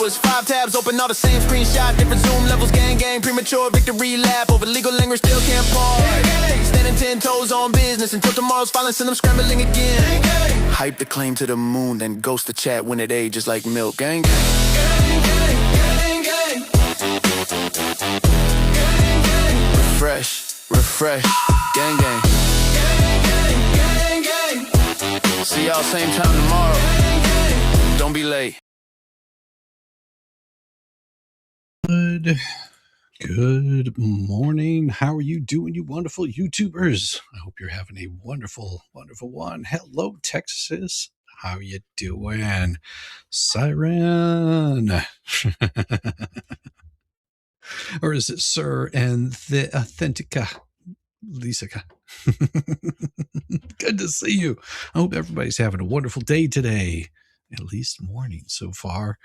hours. 5 tabs open, all the same screenshot, different zoom levels. Gang, gang, premature victory lap over legal language, still can't pause. Standing 10 toes on business until tomorrow's violence and I'm scrambling again. Hype the claim to the moon, then ghost the chat when it ages like milk. Gang, gang, gang, gang, gang, gang, gang. Refresh, gang, gang, gang, gang, gang. See y'all same time tomorrow. Don't be late. Good morning. How are you doing, you wonderful YouTubers? I hope you're having a wonderful, wonderful one. Hello, Texas. How you doing? Siren. Or is it Sir and the Authentica? Lisa. Good to see you. I hope everybody's having a wonderful day today. At least morning so far.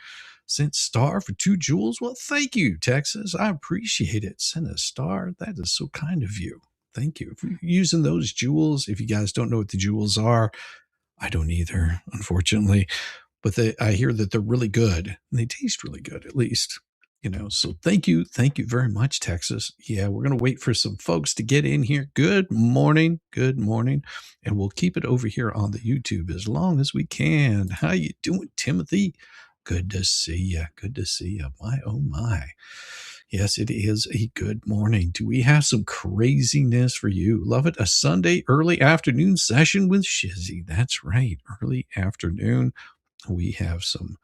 Sent star for 2 jewels. Well, thank you, Texas. I appreciate it. Send a star. That is so kind of you. Thank you. If you're using those jewels, if you guys don't know what the jewels are, I don't either, unfortunately. But I hear that they're really good. And they taste really good, at least. You know, so thank you very much, Texas. Yeah, we're going to wait for some folks to get in here. Good morning. And we'll keep it over here on the YouTube as long as we can. How you doing, Timothy? Good to see you. My, oh my. Yes, it is a good morning. Do we have some craziness for you? Love it. A Sunday early afternoon session with Shizzy. That's right. Early afternoon. We have some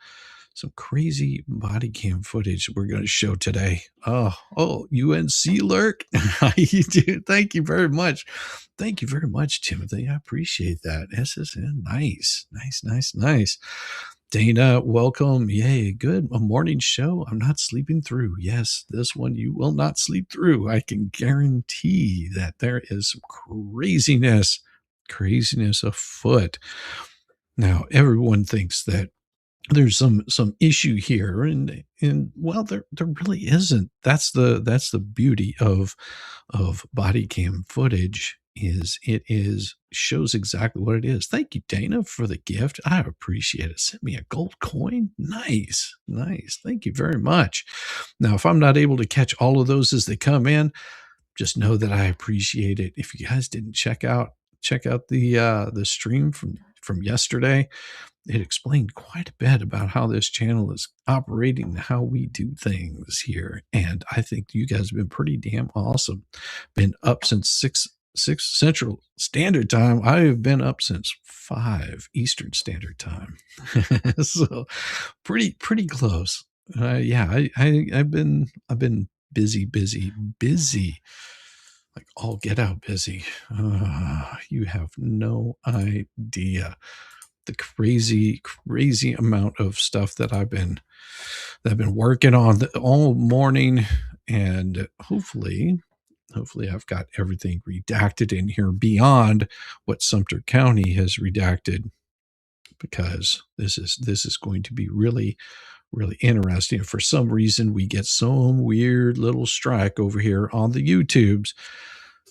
crazy body cam footage we're going to show today. Oh, UNC Lurk. How you do? Thank you very much. Thank you very much, Timothy. I appreciate that. SSN. Nice. Dana, welcome. Yay, good. A morning show. I'm not sleeping through. Yes, this one you will not sleep through. I can guarantee that there is some craziness afoot. Now, everyone thinks that there's some issue here, and well, there really isn't. That's the beauty of body cam footage. It shows exactly what it is. Thank you, Dana, for the gift. I appreciate it. Sent me a gold coin. Nice. Thank you very much. Now, if I'm not able to catch all of those as they come in, just know that I appreciate it. If you guys didn't check out the stream from yesterday, it explained quite a bit about how this channel is operating and how we do things here. And I think you guys have been pretty damn awesome. Been up since 6 Central Standard Time. I have been up since 5 Eastern Standard Time. So pretty close. Yeah, I've been busy. Like all get out busy. You have no idea the crazy amount of stuff that I've been working on all morning, and hopefully I've got everything redacted in here beyond what Sumter County has redacted, because this is going to be really interesting. For some reason we get some weird little strike over here on the YouTubes,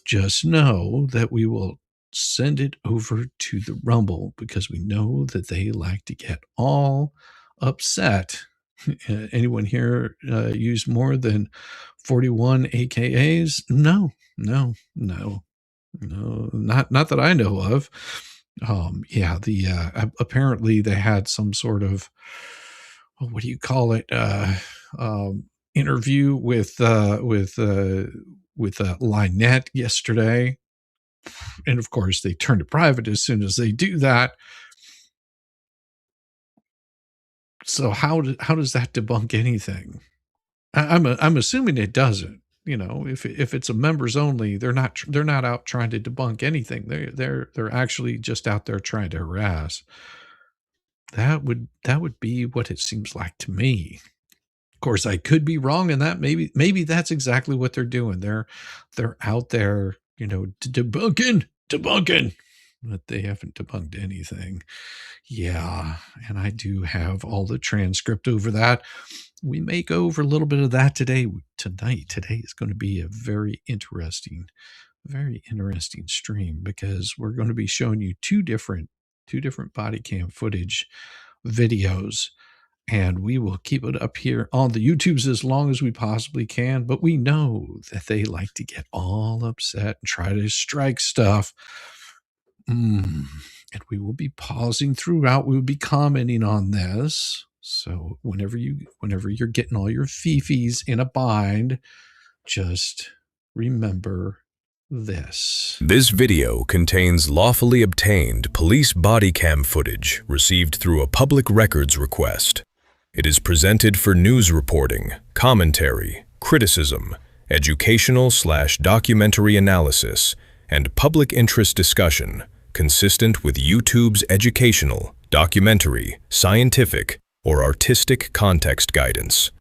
just know that we will send it over to the Rumble, because we know that they like to get all upset. Anyone here use more than 41 AKAs? No, not that I know of. Yeah, apparently they had some sort of, what do you call it? Interview with Lynette yesterday. And of course they turn to private as soon as they do that. So how does that debunk anything? I'm assuming it doesn't. You know, if it's a members only, they're not out trying to debunk anything. They're actually just out there trying to harass. That would be what it seems like to me. Of course, I could be wrong in that. Maybe that's exactly what they're doing. They're out there, you know, debunking, but they haven't debunked anything. Yeah, and I do have all the transcript over that. We may go over a little bit of that today. Today is going to be a very interesting stream, because we're going to be showing you two different body cam footage videos. and we will keep it up here on the YouTubes as long as we possibly can. But we know that they like to get all upset and try to strike stuff. And we will be pausing throughout. We will be commenting on this. So whenever you're getting all your fifis in a bind, just remember this. This video contains lawfully obtained police body cam footage received through a public records request. It is presented for news reporting, commentary, criticism, educational/documentary analysis, and public interest discussion, consistent with YouTube's educational, documentary, scientific, or artistic context guidance.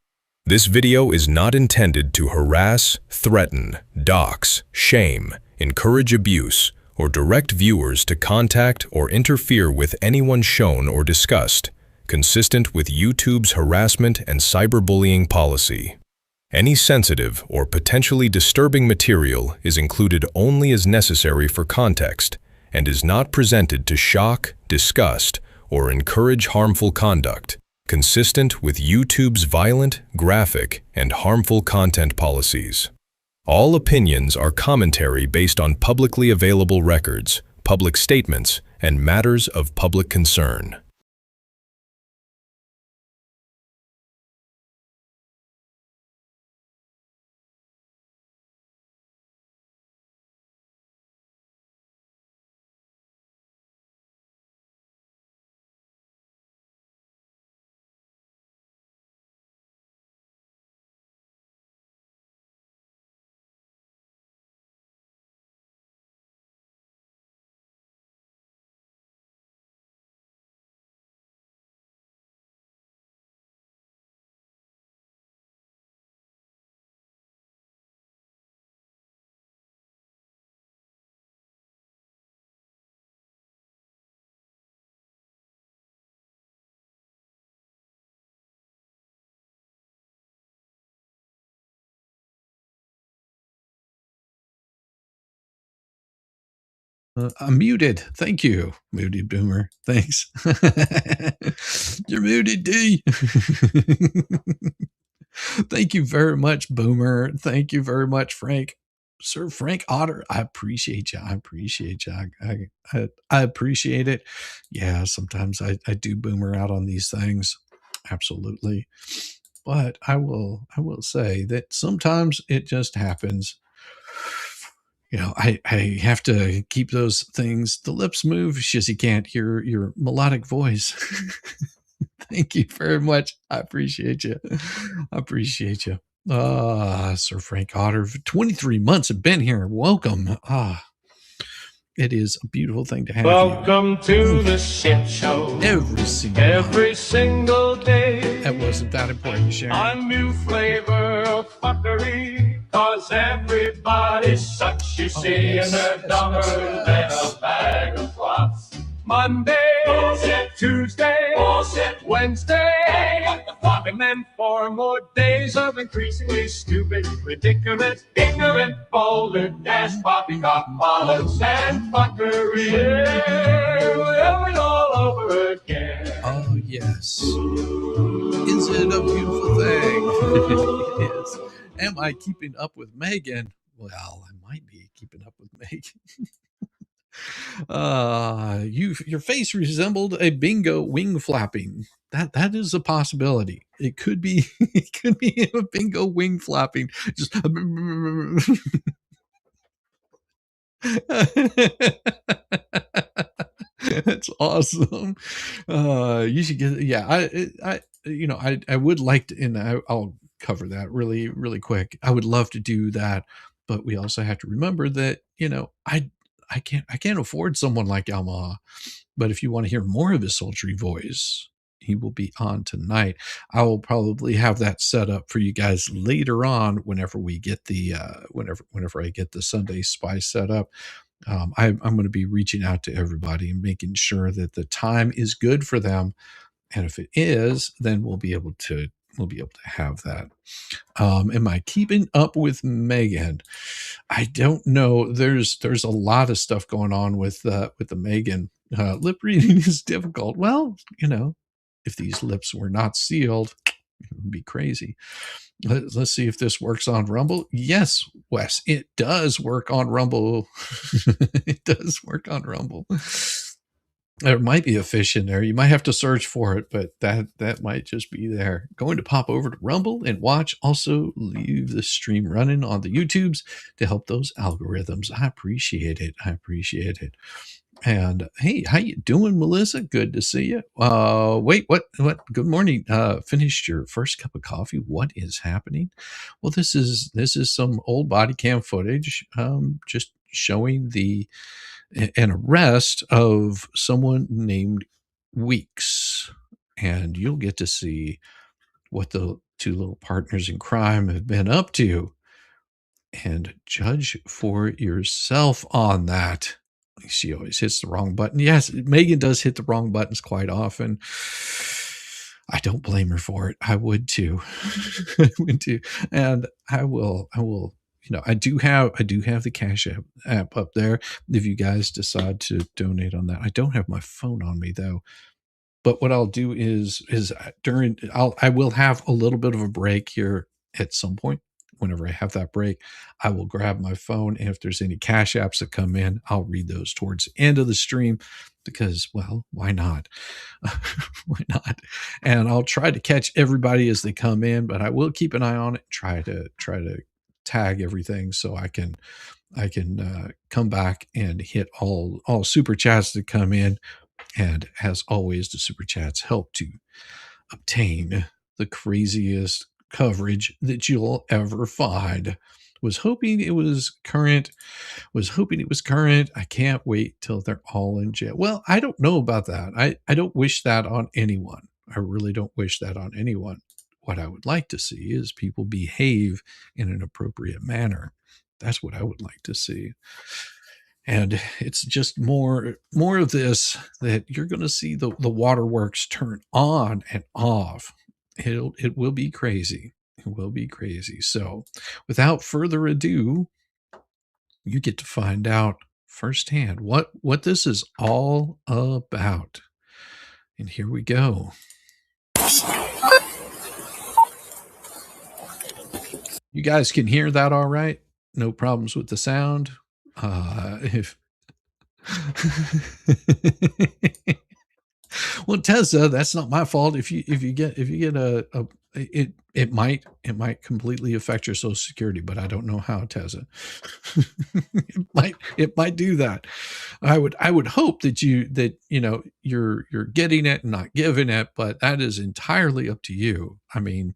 This video is not intended to harass, threaten, dox, shame, encourage abuse, or direct viewers to contact or interfere with anyone shown or discussed, consistent with YouTube's harassment and cyberbullying policy. Any sensitive or potentially disturbing material is included only as necessary for context and is not presented to shock, disgust, or encourage harmful conduct, consistent with YouTube's violent, graphic, and harmful content policies. All opinions are commentary based on publicly available records, public statements, and matters of public concern. I'm muted. Thank you, muted boomer. Thanks. You're muted, D. Thank you very much, boomer. Thank you very much, Frank. Sir Frank Otter, I appreciate you. I appreciate you. I appreciate it. Yeah, sometimes I do boomer out on these things. Absolutely. But I will say that sometimes it just happens. You know, I have to keep those things. The lips move. Shizzy can't hear your melodic voice. Thank you very much. I appreciate you. I appreciate you. Sir Frank Otter, 23 months have been here. Welcome. It is a beautiful thing to have Welcome to the shit show. Every single day. That wasn't that important, Sharon. A new flavor of fuckery. Cause everybody sucks, you see, and they're dumber than a bag of flops. Monday, bullshit. Tuesday, bullshit. Wednesday, and then 4 more days of increasingly stupid, ridiculous, ignorant, boulder, dash, poppycock, bollocks, and fuckery. We'll it all over again. Oh, yes. Is it a beautiful thing? It is. Am I keeping up with Megan? Well, I might be keeping up with Megan. Your face resembled a bingo wing flapping. That is a possibility. It could be a bingo wing flapping. Just that's awesome. You should get. Yeah, I would like to, and I'll cover that really, really quick. I would love to do that, but we also have to remember that I can't afford someone like Yamaha. But if you want to hear more of his sultry voice, he will be on tonight. I will probably have that set up for you guys later on whenever we get the whenever I get the Sunday Spice set up. I'm going to be reaching out to everybody and making sure that the time is good for them. And if it is, then we'll be able to have that. Am I keeping up with Megan? I don't know. There's a lot of stuff going on with the Megan. Lip reading is difficult. Well, if these lips were not sealed, it would be crazy. Let's see if this works on Rumble. Yes, Wes, it does work on Rumble. It does work on Rumble. There might be a fish in there. You might have to search for it, but that might just be there. Going to pop over to Rumble and watch. Also, leave the stream running on the YouTubes to help those algorithms. I appreciate it. I appreciate it. And hey, how you doing, Melissa? Good to see you. Wait, what? Good morning. Finished your first cup of coffee. What is happening? Well, this is some old body cam footage, just showing an arrest of someone named Weeks, and you'll get to see what the two little partners in crime have been up to, and judge for yourself on that. She always hits the wrong button. Yes, Megan does hit the wrong buttons quite often. I don't blame her for it. I would too. I would too. And I will, I do have the Cash app up there if you guys decide to donate on that. I don't have my phone on me though. But what I'll do is I will have a little bit of a break here at some point. Whenever I have that break, I will grab my phone. And if there's any Cash apps that come in, I'll read those towards the end of the stream because, well, why not? Why not? And I'll try to catch everybody as they come in, but I will keep an eye on it, try to tag everything so I can come back and hit all super chats that come in. And as always, the super chats help to obtain the craziest coverage that you'll ever find. Was hoping it was current. I can't wait till they're all in jail. Well, I don't know about that. I don't wish that on anyone. I really don't wish that on anyone. What I would like to see is people behave in an appropriate manner. That's what I would like to see. And it's just more of this, that you're going to see the waterworks turn on and off. It will be crazy. It will be crazy. So without further ado, you get to find out firsthand what this is all about. And here we go. You guys can hear that all right? No problems with the sound? Well, Tessa, that's not my fault. If you get it might completely affect your Social Security, but I don't know how, Tessa. it might do that. I would hope that you're getting it and not giving it, but that is entirely up to you. I mean,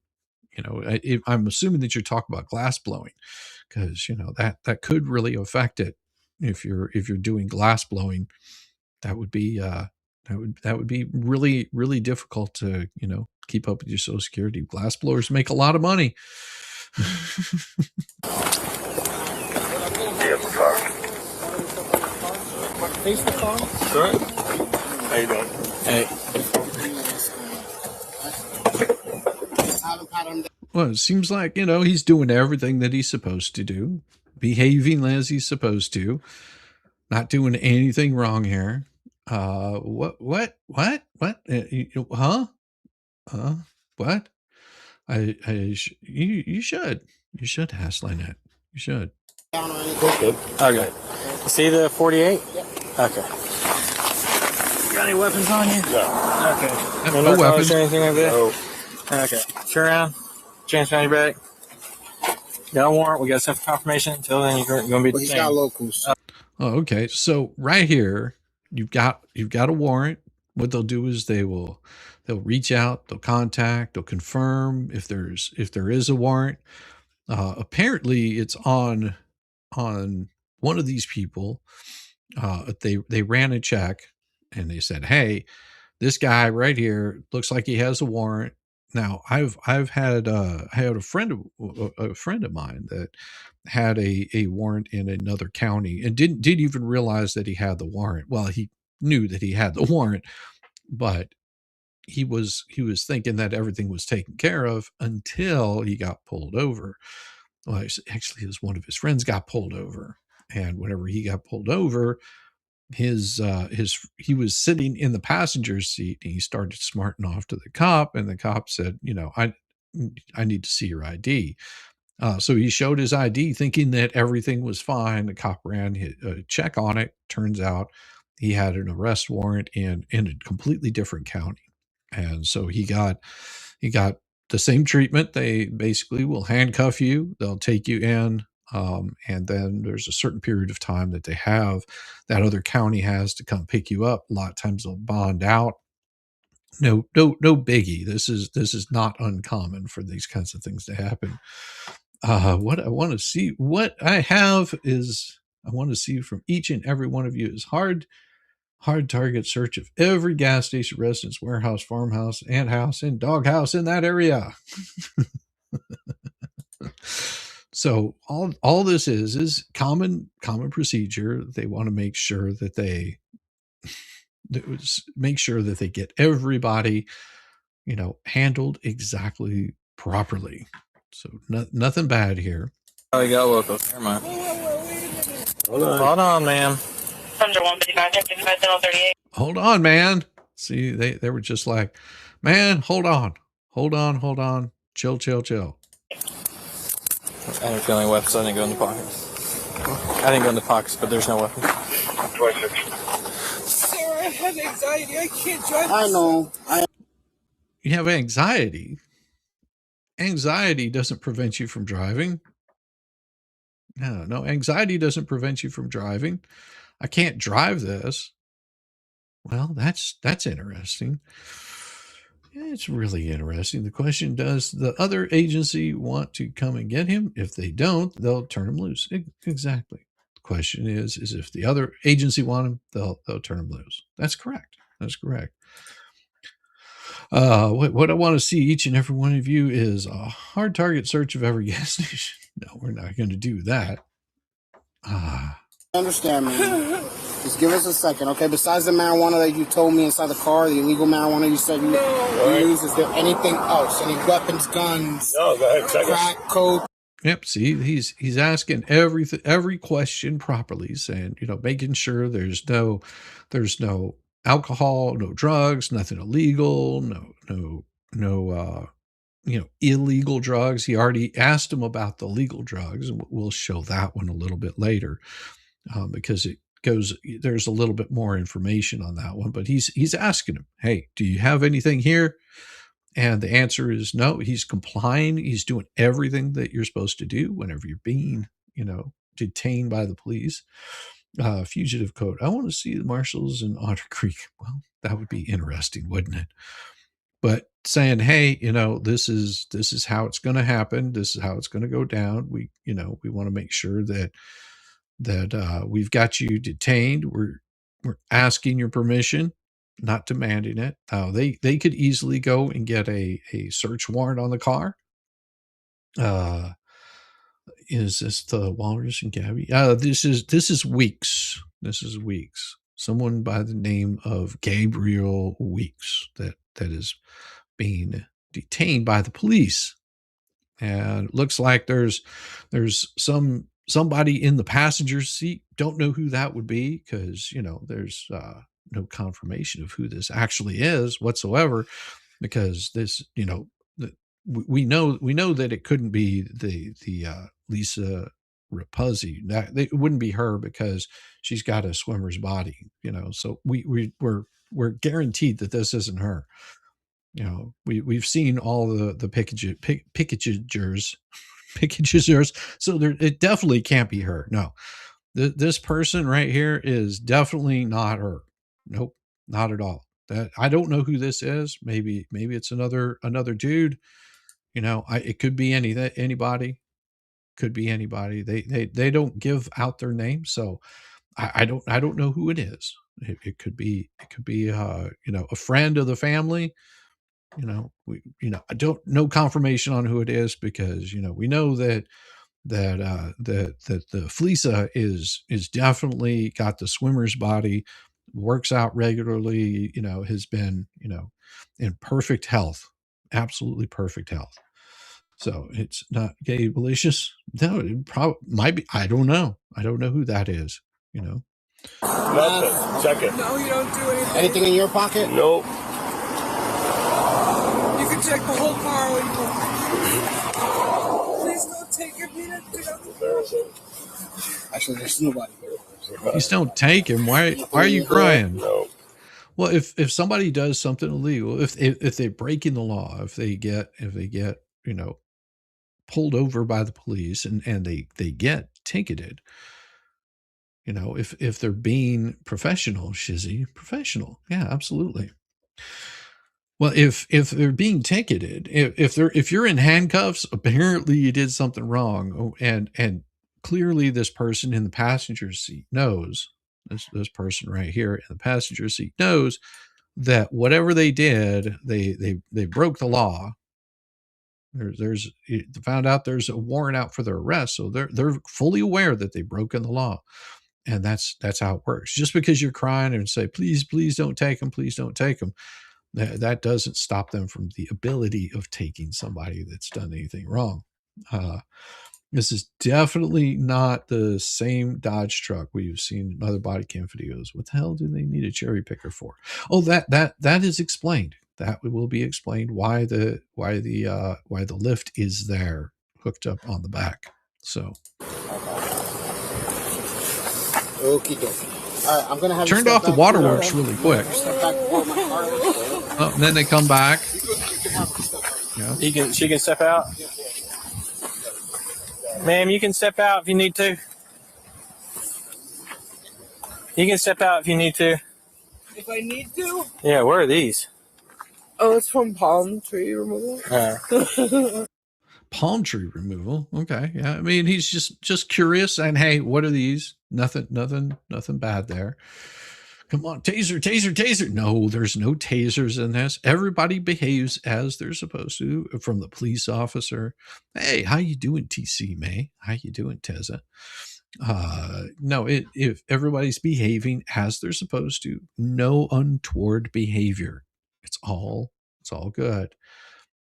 I'm assuming that you're talking about glass blowing, because that could really affect it. If you're doing glass blowing, that would be really, really difficult to keep up with your Social Security. Glass blowers make a lot of money. Face the car. Sure. How you doing? Hey. Well, it seems like he's doing everything that he's supposed to do, behaving as he's supposed to, not doing anything wrong here. What? What? You should hash Lynette. You should. Okay. See the 48? Yep. Okay. You got any weapons on you? No. Okay. No weapons. Or anything like that? No. Okay. Turn around. Chance on your back. Got a warrant. We got stuff confirmation. Until then, you're going to be detained. We got locals. Oh, okay. So right here, you've got a warrant. What they'll do is they'll reach out, they'll contact, they'll confirm if there is a warrant. Apparently, it's on one of these people. They ran a check and they said, "Hey, this guy right here looks like he has a warrant." Now, I've had a friend of mine that had a warrant in another county and didn't even realize that he had the warrant. Well, he knew that he had the warrant, but he was thinking that everything was taken care of until he got pulled over. Well, actually, one of his friends got pulled over, and whenever he got pulled over, he was sitting in the passenger seat, and he started smarting off to the cop, and the cop said, I need to see your ID. So he showed his ID thinking that everything was fine. The cop ran a check on it. Turns out he had an arrest warrant in a completely different county. And so he got the same treatment. They basically will handcuff you. They'll take you in. And then there's a certain period of time that that other county has to come pick you up. A lot of times they'll bond out. No biggie. This is not uncommon for these kinds of things to happen. What I want to see, I want to see from each and every one of you is hard target search of every gas station, residence, warehouse, farmhouse, anthouse, and doghouse in that area. So all this is common procedure. They want to make sure that they get everybody, handled exactly properly. So nothing bad here. Oh, you got local. Never mind. Hold on, ma'am. Hold on, man. See, they were just like, man, hold on. Chill. I didn't feel any weapons. I didn't go in the pockets. I didn't go in the pockets, but there's no weapons. Sarah, I have anxiety. I can't drive. I know. You have anxiety. Anxiety doesn't prevent you from driving. No, anxiety doesn't prevent you from driving. I can't drive this. Well, that's interesting. It's really interesting. The question, does the other agency want to come and get him? If they don't, they'll turn him loose. Exactly. The question is if the other agency want him, they'll turn him loose. That's correct. What I want to see each and every one of you is a hard target search of every gas station. No, we're not going to do that. Understand me. Just give us a second, okay? Besides the marijuana that you told me inside the car, the illegal marijuana you said you use, is there anything else? Any weapons, guns? No, go ahead. Crack, coke? Yep. See, he's asking every question properly, saying, making sure there's no alcohol, no drugs, nothing illegal, no illegal drugs. He already asked him about the legal drugs, and we'll show that one a little bit later, because there's a little bit more information on that one. But he's asking him, hey, do you have anything here? And the answer is no. He's complying. He's doing everything that you're supposed to do whenever you're being, detained by the police. Fugitive code. I want to see the marshals in Otter Creek. Well, that would be interesting, wouldn't it? But saying, hey, this is how it's going to happen. This is how it's going to go down. We want to make sure that we've got you detained. We're asking your permission, not demanding it. They could easily go and get a search warrant on the car. Is this the Walrus and Gabby? This is Weeks. This is Weeks. Someone by the name of Gabriel Weeks that is being detained by the police. And it looks like there's somebody in the passenger seat. Don't know who that would be, because there's no confirmation of who this actually is whatsoever, because this we know that it couldn't be the Lisa Rapuzzi. That it wouldn't be her, because she's got a swimmer's body, so we're guaranteed that this isn't her. We've seen all the pickagers, so it definitely can't be her. No, this person right here is definitely not her. Nope, not at all. That I don't know who this is. Maybe it's another dude. It could be anybody. Could be anybody. They don't give out their name, so I don't know who it is. It could be a friend of the family. I don't know confirmation on who it is, because we know that the Fleesa is definitely got the swimmer's body, works out regularly, has been in perfect health, absolutely perfect health. So it's not gay malicious. No, it probably might be. I don't know who that is. Nothing. Check it. No, you don't do anything. Anything in your pocket? Nope. You can check the whole car when you want. Please don't take it, Mina. Actually, there's nobody here. Please don't take him. Why are you crying? No. Well, if somebody does something illegal, if they break in the law, if they get pulled over by the police and they get ticketed, if they're being professional, professional, yeah, absolutely. Well, if they're being ticketed, if you're in handcuffs, apparently you did something wrong, and clearly this person in the passenger seat knows. This person right here in the passenger seat knows that whatever they did, they broke the law. There's found out there's a warrant out for their arrest, so they're fully aware that they've broken the law, and that's how it works. Just because you're crying and say, please don't take them, please don't take them, that doesn't stop them from the ability of taking somebody that's done anything wrong. This is definitely not the same Dodge truck we've seen in other body cam videos. What the hell do they need a cherry picker for? Oh, that is explained. That will be explained why the lift is there hooked up on the back. So Okie dokie. All right, I'm gonna have turned off the waterworks really quick. Oh, and then they come back. Yeah. She can step out. Ma'am, you can step out if you need to. You can step out if you need to. If I need to? Yeah, where are these? Oh, it's from palm tree removal. Palm tree removal. Okay. Yeah. I mean, he's just curious. And hey, what are these? Nothing bad there. Come on, taser. No, there's no tasers in this. Everybody behaves as they're supposed to, from the police officer. Hey, how you doing, TC May? How you doing, Teza? No, if everybody's behaving as they're supposed to, no untoward behavior. It's all good.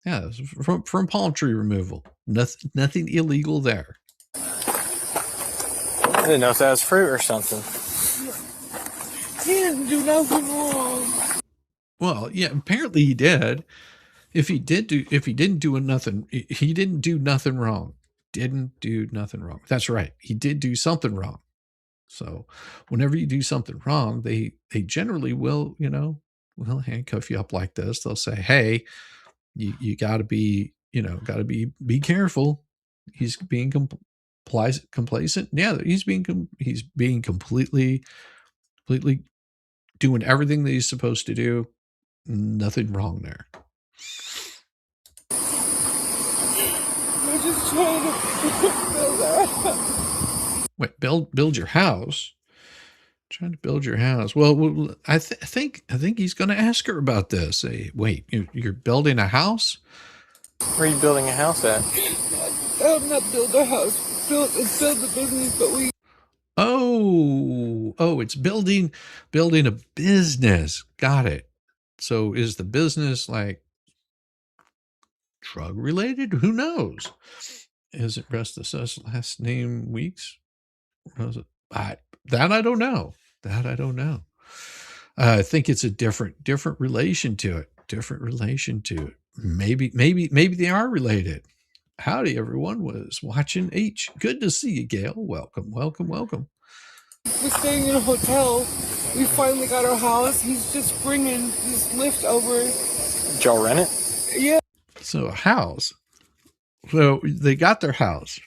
Yeah, from palm tree removal. Nothing illegal there. I didn't know if that was fruit or something. He didn't do nothing wrong. Well, yeah, apparently he did. If he didn't do nothing wrong. Didn't do nothing wrong. That's right. He did do something wrong. So whenever you do something wrong, they generally will handcuff you up like this. They'll say, hey, you gotta be careful. He's being complacent. Yeah, he's being completely doing everything that he's supposed to do. Nothing wrong there. We're just trying to build our house. Wait, build your house? Trying to build your house. Well, I think he's going to ask her about this. Say, wait, you're building a house? Where are you building a house at? I'm not build a house. Build the business, but we. Oh, it's building a business. Got it. So is the business like drug related? Who knows? Is it rest of the last name Weeks? That I don't know. I think it's a different relation to it. Maybe they are related. Howdy, everyone. Was watching H. Good to see you, Gail. Welcome. We're staying in a hotel. We finally got our house. He's just bringing this lift over. Did y'all rent it? Yeah. So a house. So they got their house,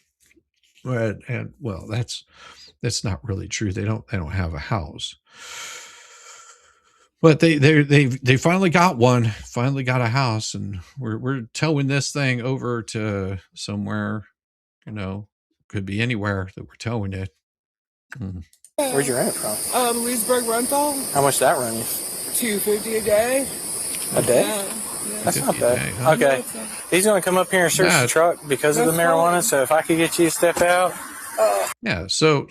and well, that's not really true. They don't have a house, but they finally got one. Finally got a house, and we're towing this thing over to somewhere. Could be anywhere that we're towing it. Where'd you rent it from? Leesburg rental. How much that run you? $250 a day. A day? Yeah. That's not bad. Huh? Okay. He's going to come up here and search the truck because of the marijuana. So if I could get you to step out. Yeah. So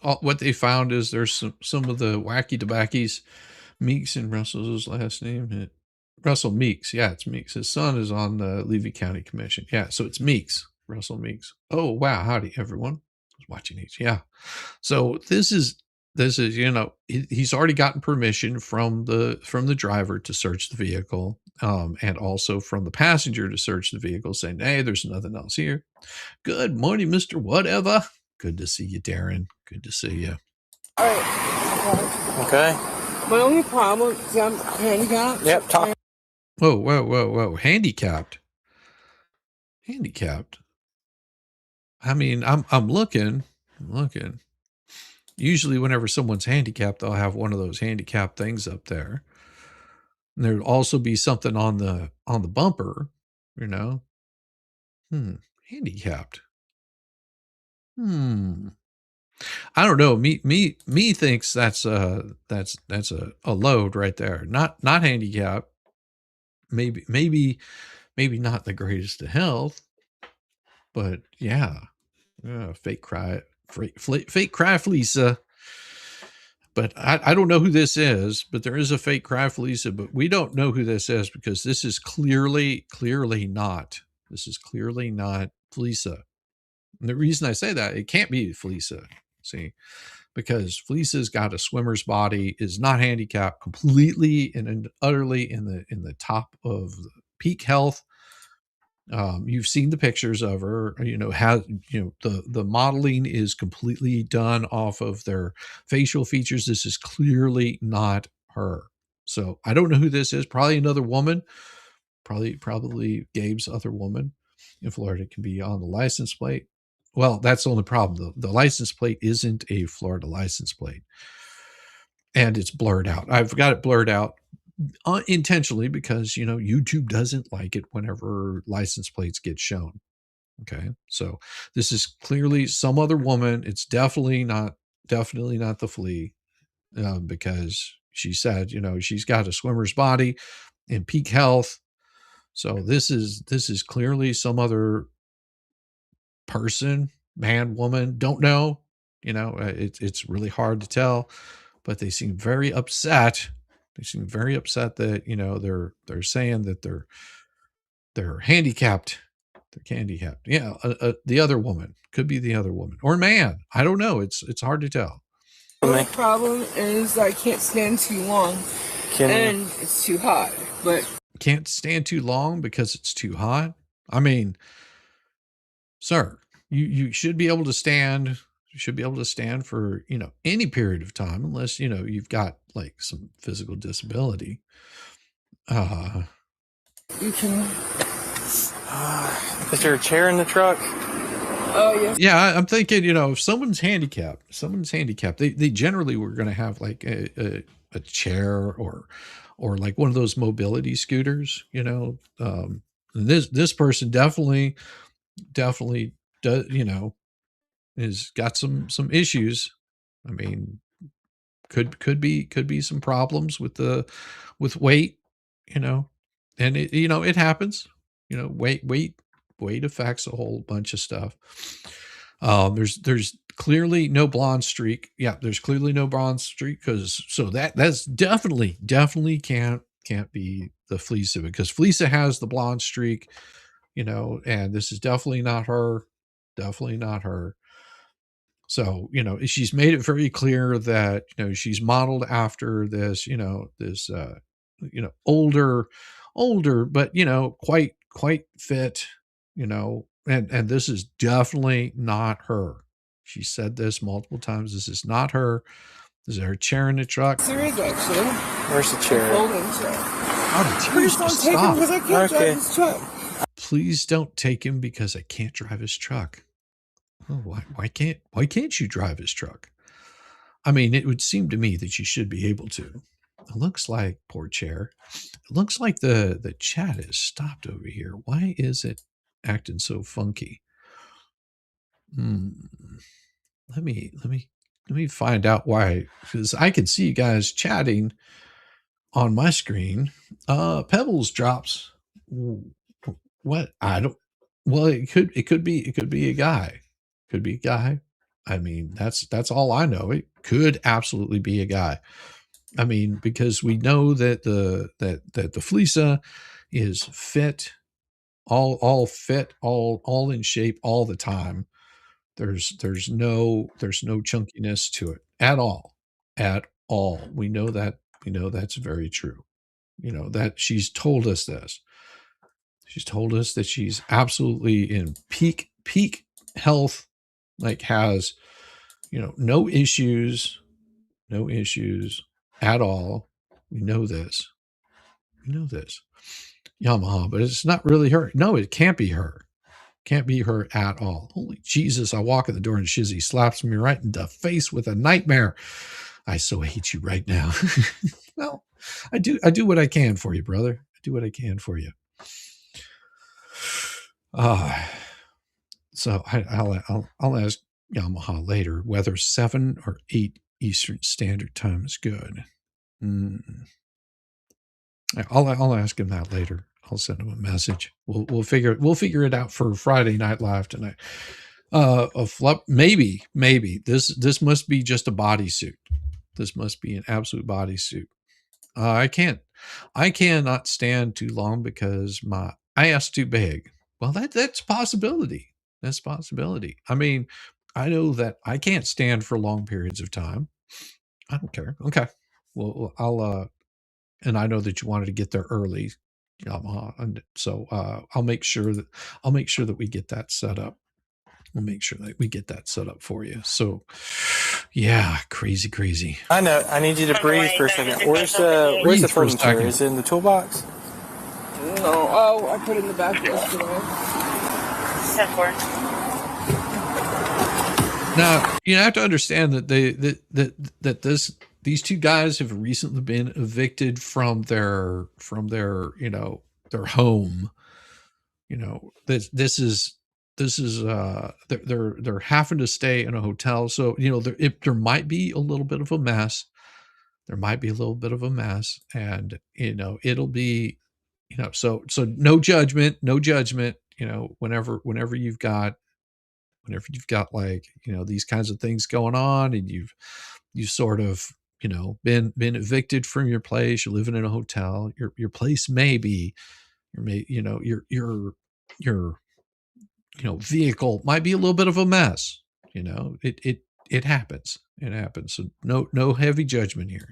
what they found is there's some of the wacky tobackies. Meeks and Russell's last name. Russell Meeks. Yeah, it's Meeks. His son is on the Levy County Commission. Yeah. So it's Meeks. Russell Meeks. Oh, wow. Howdy, everyone. Watching each. Yeah. So this is this is, he's already gotten permission from the driver to search the vehicle, and also from the passenger to search the vehicle, saying, "Hey, there's nothing else here." Good morning, Mr. Whatever. Good to see you, Darren. Good to see you. All right. Okay. My only problem is I'm handicapped. Yep. Talk. Whoa. Handicapped. I mean, I'm looking. Usually whenever someone's handicapped, they'll have one of those handicap things up there. And there'd also be something on the bumper, handicapped. I don't know. Me thinks that's a load right there. Not handicap. Maybe not the greatest of health, but yeah. Fake cry Felisa. But I don't know who this is, but there is a fake cry Felisa, but we don't know who this is because this is clearly not. This is clearly not Felisa. And the reason I say that, it can't be Felisa. See, because Felisa's got a swimmer's body, is not handicapped, completely and utterly in the top of peak health. You've seen the pictures of her, the modeling is completely done off of their facial features. This is clearly not her. So I don't know who this is. Probably another woman, probably Gabe's other woman in Florida. Can be on the license plate. Well, that's the only problem. The license plate isn't a Florida license plate, and it's blurred out. I've got it blurred out intentionally because YouTube doesn't like it whenever license plates get shown. Okay, so this is clearly some other woman. It's definitely not the flea, because she said she's got a swimmer's body in peak health. So this is clearly some other person, man, woman, don't know. It's really hard to tell, but they seem very upset. They seem very upset that they're saying that they're handicapped. They're handicapped. Yeah, the other woman could be the other woman or man. I don't know. It's hard to tell. The problem is I can't stand too long, and it's too hot. But can't stand too long because it's too hot. I mean, sir, you should be able to stand. You should be able to stand for any period of time, unless you've got like some physical disability. You can. Is there a chair in the truck? Oh yes. Yeah, I'm thinking if someone's handicapped, they generally were going to have like a chair or like one of those mobility scooters. This person definitely does, has got some issues. I mean, could be some problems with weight, and it happens. Weight affects a whole bunch of stuff. There's clearly no blonde streak. Yeah, there's clearly no blonde streak that's definitely can't be the Felisa, because Felisa has the blonde streak, and this is definitely not her. Definitely not her. So, she's made it very clear that, she's modeled after this, older, but, quite fit, and this is definitely not her. She said this multiple times. This is not her. Is there a chair in the truck? There is actually. Where's the chair? Folding chair. Please don't take him because I can't drive his truck. Please don't take him because I can't drive his truck. Oh, why can't you drive his truck? I mean, it would seem to me that you should be able to. It looks like, poor chair. It looks like the chat is stopped over here. Why is it acting so funky? Let me find out why, because I can see you guys chatting on my screen. Pebbles drops. What? I don't. Well, it could be a guy. Could be a guy. I mean, that's all I know. It could absolutely be a guy. I mean, because we know that the Felisa is fit, all fit, all in shape all the time. There's no chunkiness to it at all. at all. We know that's very true. You know, that she's told us this. She's told us that she's absolutely in peak health, like has, you know, no issues at all. We know this. Yamaha, but it's not really her. No, it can't be her. Can't be her at all. Holy Jesus, I walk in the door and Shizzy slaps me right in the face with a nightmare. I so hate you right now. Well, I do what I can for you, brother. I do what I can for you. So I'll ask Yamaha later whether 7 or 8 Eastern Standard Time is good. I'll ask him that later. I'll send him a message. We'll figure it out for Friday Night Live tonight. Maybe this must be just a bodysuit. This must be an absolute bodysuit. I cannot stand too long because my ass too big. Well, that's a possibility. That's a possibility. I mean, I know that I can't stand for long periods of time. I don't care. Okay. Well, I'll and I know that you wanted to get there early, Yamaha, and so I'll make sure that we get that set up. We'll make sure that we get that set up for you. So, yeah, crazy. I know. I need you to breathe for a second. Where's the folding chair? Is it in the toolbox? No. Oh, I put it in the back yesterday. Now, you have to understand that these two guys have recently been evicted from their their home. You know, this is they're having to stay in a hotel. So, you know, there might be a little bit of a mess. And, you know, it'll be, you know, so no judgment, you know, whenever you've got like, you know, these kinds of things going on and you've sort of, you know, been evicted from your place, you're living in a hotel, your place may be, you know, your vehicle might be a little bit of a mess. You know, it happens. So no heavy judgment here.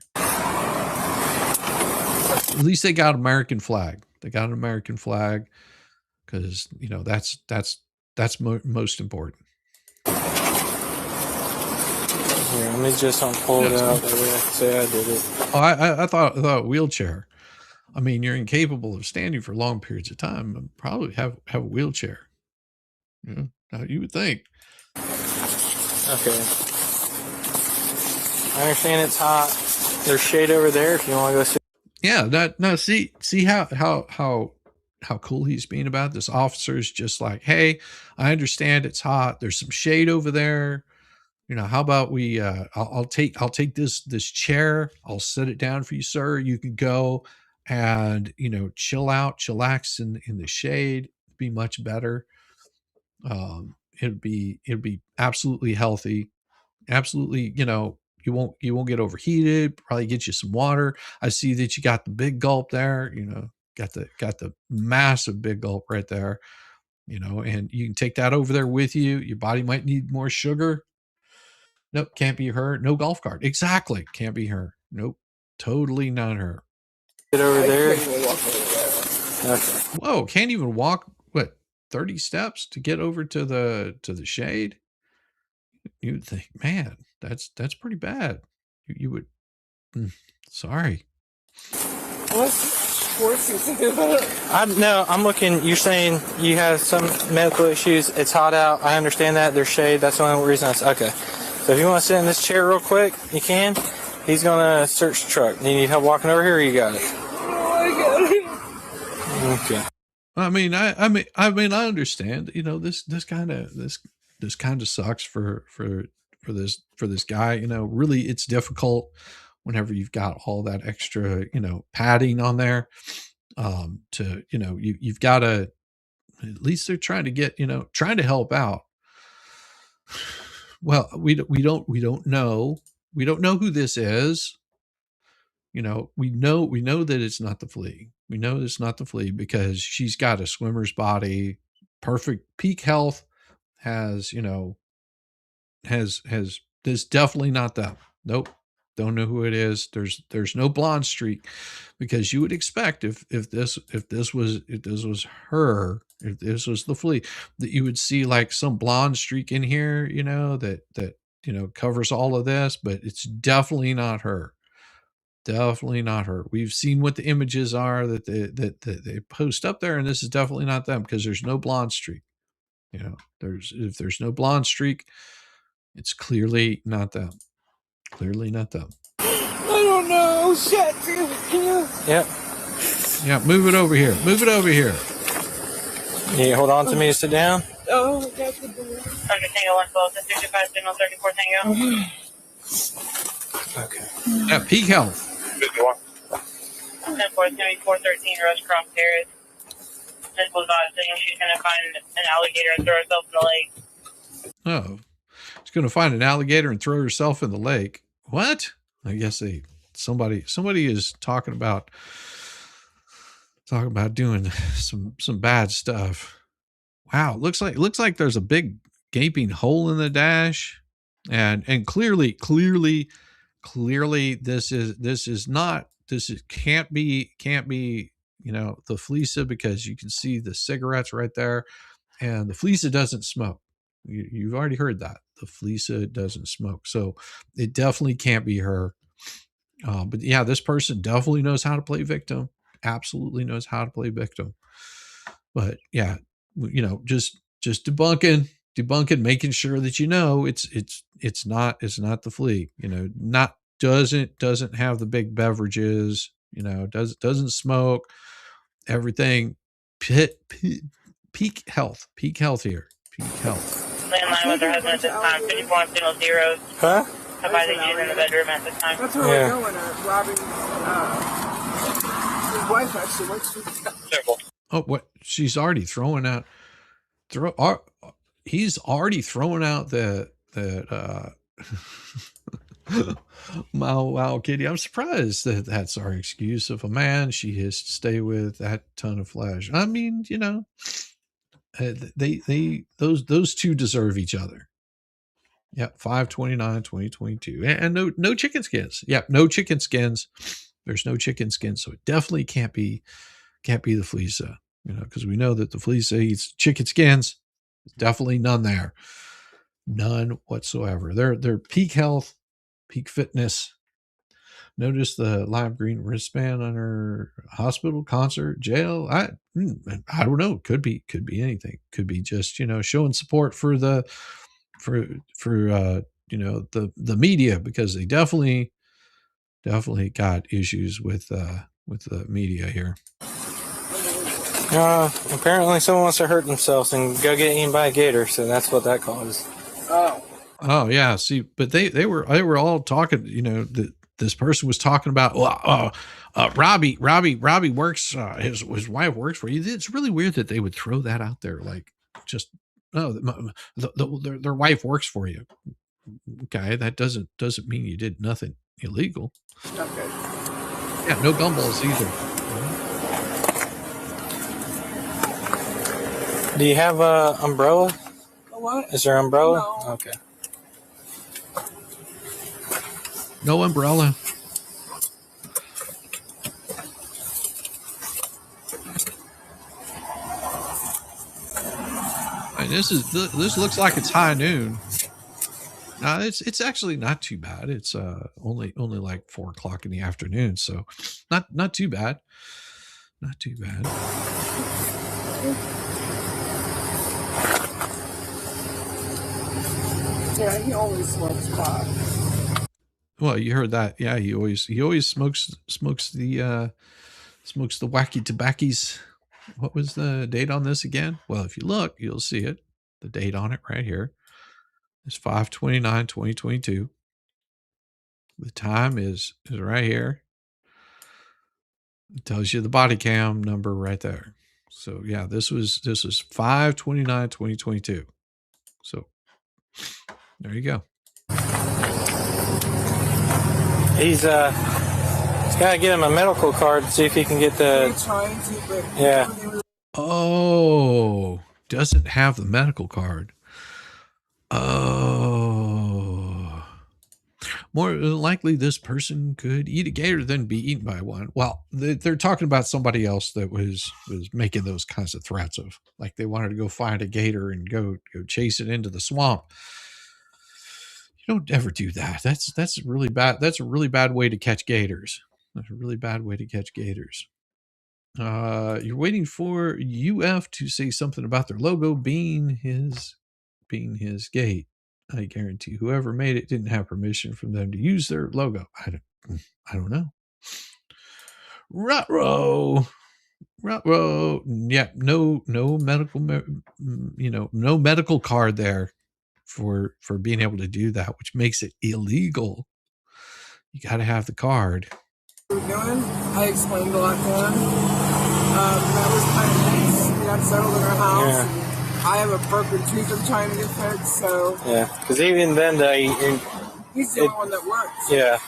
At least they got American flag. Because, you know, that's most important. Here, let me just pull it out. That way I can say I did it. Oh, I thought wheelchair. I mean, you're incapable of standing for long periods of time. And probably have a wheelchair. You know, now you would think. Okay. I understand it's hot. There's shade over there if you want to go sit. Yeah, no. See how cool he's being about this. Officer's just like, hey, I understand it's hot. There's some shade over there. You know, how about we? I'll take this chair. I'll set it down for you, sir. You can go and, you know, chillax in the shade. It'd be much better. It'd be absolutely healthy. Absolutely, you know, you won't get overheated. Probably get you some water. I see that you got the big gulp there. You know, got the massive big gulp right there. You know, and you can take that over there with you. Your body might need more sugar. Nope, can't be her. No golf cart. Exactly, can't be her. Nope, totally not her. Get over there. Okay. Whoa, can't even walk. What, 30 steps to get over to the shade? You'd think, man, that's pretty bad. You would. Sorry. I'm looking. You're saying you have some medical issues. It's hot out. I understand that. There's shade. That's the only reason okay. So if you want to sit in this chair real quick, you can. He's going to search the truck. You need help walking over here, or you got it? Okay. I mean, I understand. You know, this kind of sucks for this guy. You know, really, it's difficult whenever you've got all that extra, you know, padding on there. To, you know, you've got to, at least they're trying to help out. Well, we don't know who this is. You know, we know that it's not the flea. We know it's not the flea because she's got a swimmer's body, perfect peak health, has, you know, has this definitely not them. Nope. Don't know who it is. There's no blonde streak, because you would expect if this was her, if this was the flea, that you would see like some blonde streak in here, you know, that covers all of this, but it's definitely not her. Definitely not her. We've seen what the images are that they post up there, and this is definitely not them, because there's no blonde streak. You know, if there's no blonde streak, it's clearly not them. Clearly not them. I don't know. Shit. Yep. Yeah, move it over here. Move it over here. You hold on to me to sit down. Oh, that's the door. Under Tango 112, 225, signal 34 Tango. Okay. Yeah, peak health. 10-4, it's going to be 413 Rosecroft Terrace. This was saying she's going to find an alligator and throw herself in the lake. Oh, she's going to find an alligator and throw herself in the lake. What? I guess somebody is talking about doing some bad stuff. Wow, looks like there's a big gaping hole in the dash, and clearly this can't be the Fleeca, because you can see the cigarettes right there, and the Fleeca doesn't smoke. You've already heard that the Fleeca doesn't smoke, so it definitely can't be her. But yeah, this person definitely knows how to play victim. Absolutely knows how to play victim. But yeah, just debunking, making sure that it's not the flea. Doesn't have the big beverages. Doesn't smoke. Everything peak health here. Peak health. Landline with her husband at this time. 54 on signal 0. Huh? Advising she's in the bedroom at this time. That's where we're going at. Robbing his wife actually works for the Circle. Oh, what? She's already throwing out. He's already throwing out that. Wow, Kitty. I'm surprised that that's our excuse. If a man, she has to stay with that ton of flesh. I mean, those two deserve each other. Yep, 5/29/2022, and no chicken skins. Yep, no chicken skins. There's no chicken skins, so it definitely can't be the Fleeca. Because we know that the Fleeca eats chicken skins. There's definitely none there, none whatsoever. They're peak health, peak fitness. Notice the lime green wristband on her hospital, concert, jail. I don't know. Could be anything. Could be just showing support for the media, because they definitely got issues with the media here. Apparently someone wants to hurt themselves and go get eaten by a gator, so that's what that caused. Oh yeah. See, but they were all talking. That this person was talking about. Robbie works. His wife works for you. It's really weird that they would throw that out there, like just. Their wife works for you. Okay, that doesn't mean you did nothing illegal. Okay. Yeah, no gumballs either. Do you have a umbrella? A what? Is there an umbrella? No. Okay. No umbrella. And this looks like it's high noon. No, it's actually not too bad. It's only like 4 o'clock in the afternoon, so not too bad. Not too bad. Yeah, he always smokes pot. Well, you heard that. Yeah, he always smokes the wacky tobackies. What was the date on this again? Well, if you look, you'll see it. The date on it right here is 5/29/2022. The time is right here. It tells you the body cam number right there. So yeah, this was 5/29/2022. So there you go. He's got to get him a medical card to see if he can get the. Trying to, but Yeah. Oh, doesn't have the medical card. Oh. more likely this person could eat a gator than be eaten by one. Well, they're talking about somebody else that was making those kinds of threats of, like, they wanted to go find a gator and go chase it into the swamp. You don't ever do that. That's really bad. That's a really bad way to catch gators. That's a really bad way to catch gators. You're waiting for UF to say something about their logo being his gate. I guarantee whoever made it didn't have permission from them to use their logo. I don't know. Ruh-roh. Yeah, no medical, no medical card there for being able to do that, which makes it illegal. You got to have the card. Doing? I explained a lot to him. That was kind of nice. We got settled in our house. Yeah. I have a broken tooth I'm trying to get fixed, so. Yeah, because even then, he's the only one that works. Yeah.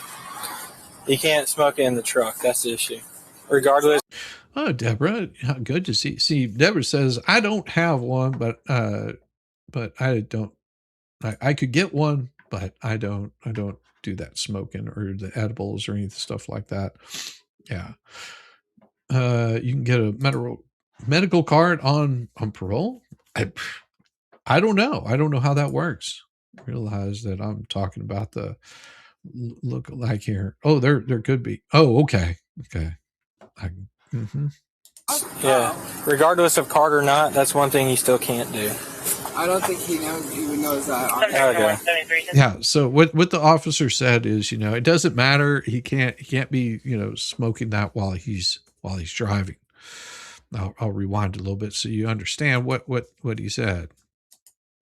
You can't smoke it in the truck. That's the issue. Regardless. Oh, Deborah, good to see. See, Deborah says, I don't have one, but I don't. I could get one, but I don't do that smoking or the edibles or any stuff like that. Yeah. You can get a medical card on parole. I don't know. I don't know how that works. Realize that I'm talking about the look like here. Oh, there could be. Oh, okay. Yeah. Regardless of card or not, that's one thing you still can't do. I don't think he even knows that. Okay. Yeah. So what the officer said is, it doesn't matter. He can't be, smoking that while he's driving. I'll rewind a little bit so you understand what he said.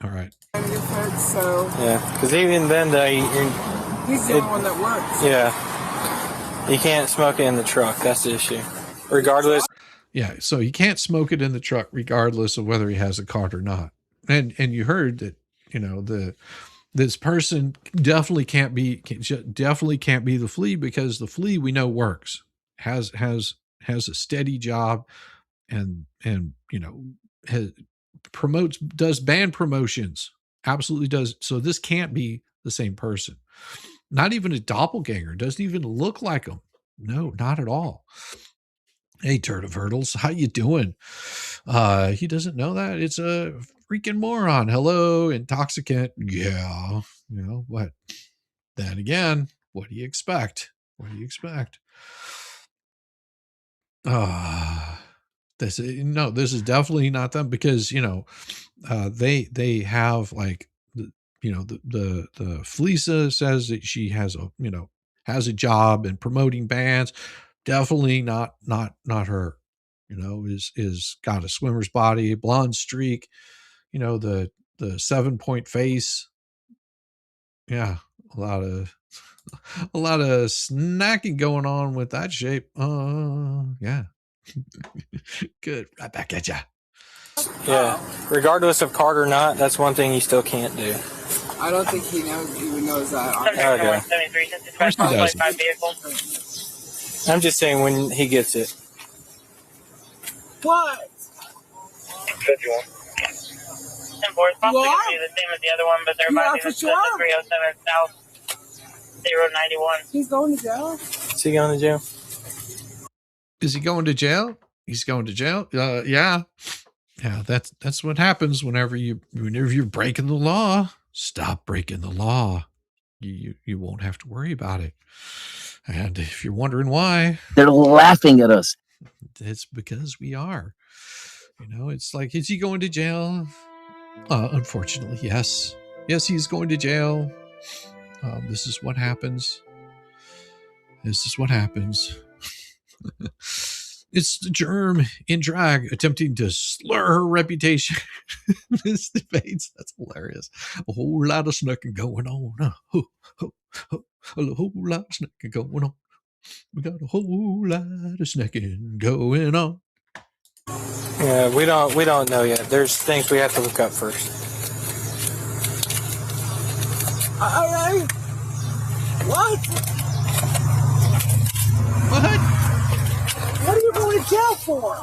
All right. So yeah, because even then, he's the only one that works. Yeah, you can't smoke it in the truck. That's the issue. Regardless. Yeah, so he can't smoke it in the truck regardless of whether he has a card or not. And you heard that, this person definitely can't be the flea, because the flea we know works, has a steady job, and does band promotions, absolutely does. So this can't be the same person. Not even a doppelganger. Doesn't even look like him. No, not at all. Hey, Turd of Hurdles, how you doing? He doesn't know that. It's a freaking moron. Hello, intoxicant. Yeah, what? Then again, what do you expect? This is definitely not them, because they have, like, the Felisa says that she has a job in promoting bands. Definitely not her. Is got a swimmer's body, blonde streak, the 7-point face. Yeah, a lot of snacking going on with that shape. Yeah. Good. Right back at ya. Yeah. Regardless of card or not, that's one thing you still can't do. I don't think he even knows that. Okay. Of course he does. I'm just saying when he gets it. What? Good, you want? And board's possibly going to be the same as the other one, but they're about to 307 South 091. He's going to jail? Is he going to jail? Is he going to jail? He's going to jail. Yeah. That's what happens whenever you're breaking the law. Stop breaking the law. You won't have to worry about it. And if you're wondering why, they're laughing at us. It's because we are. It's like, is he going to jail? Unfortunately, yes. Yes, he's going to jail. This is what happens. It's the germ in drag attempting to slur her reputation. This debates. That's hilarious. A whole lot of snacking going on. A whole lot of snacking going on. We got a whole lot of snacking going on. Yeah, we don't know yet. There's things we have to look up first. All right. What? What are you going to jail for?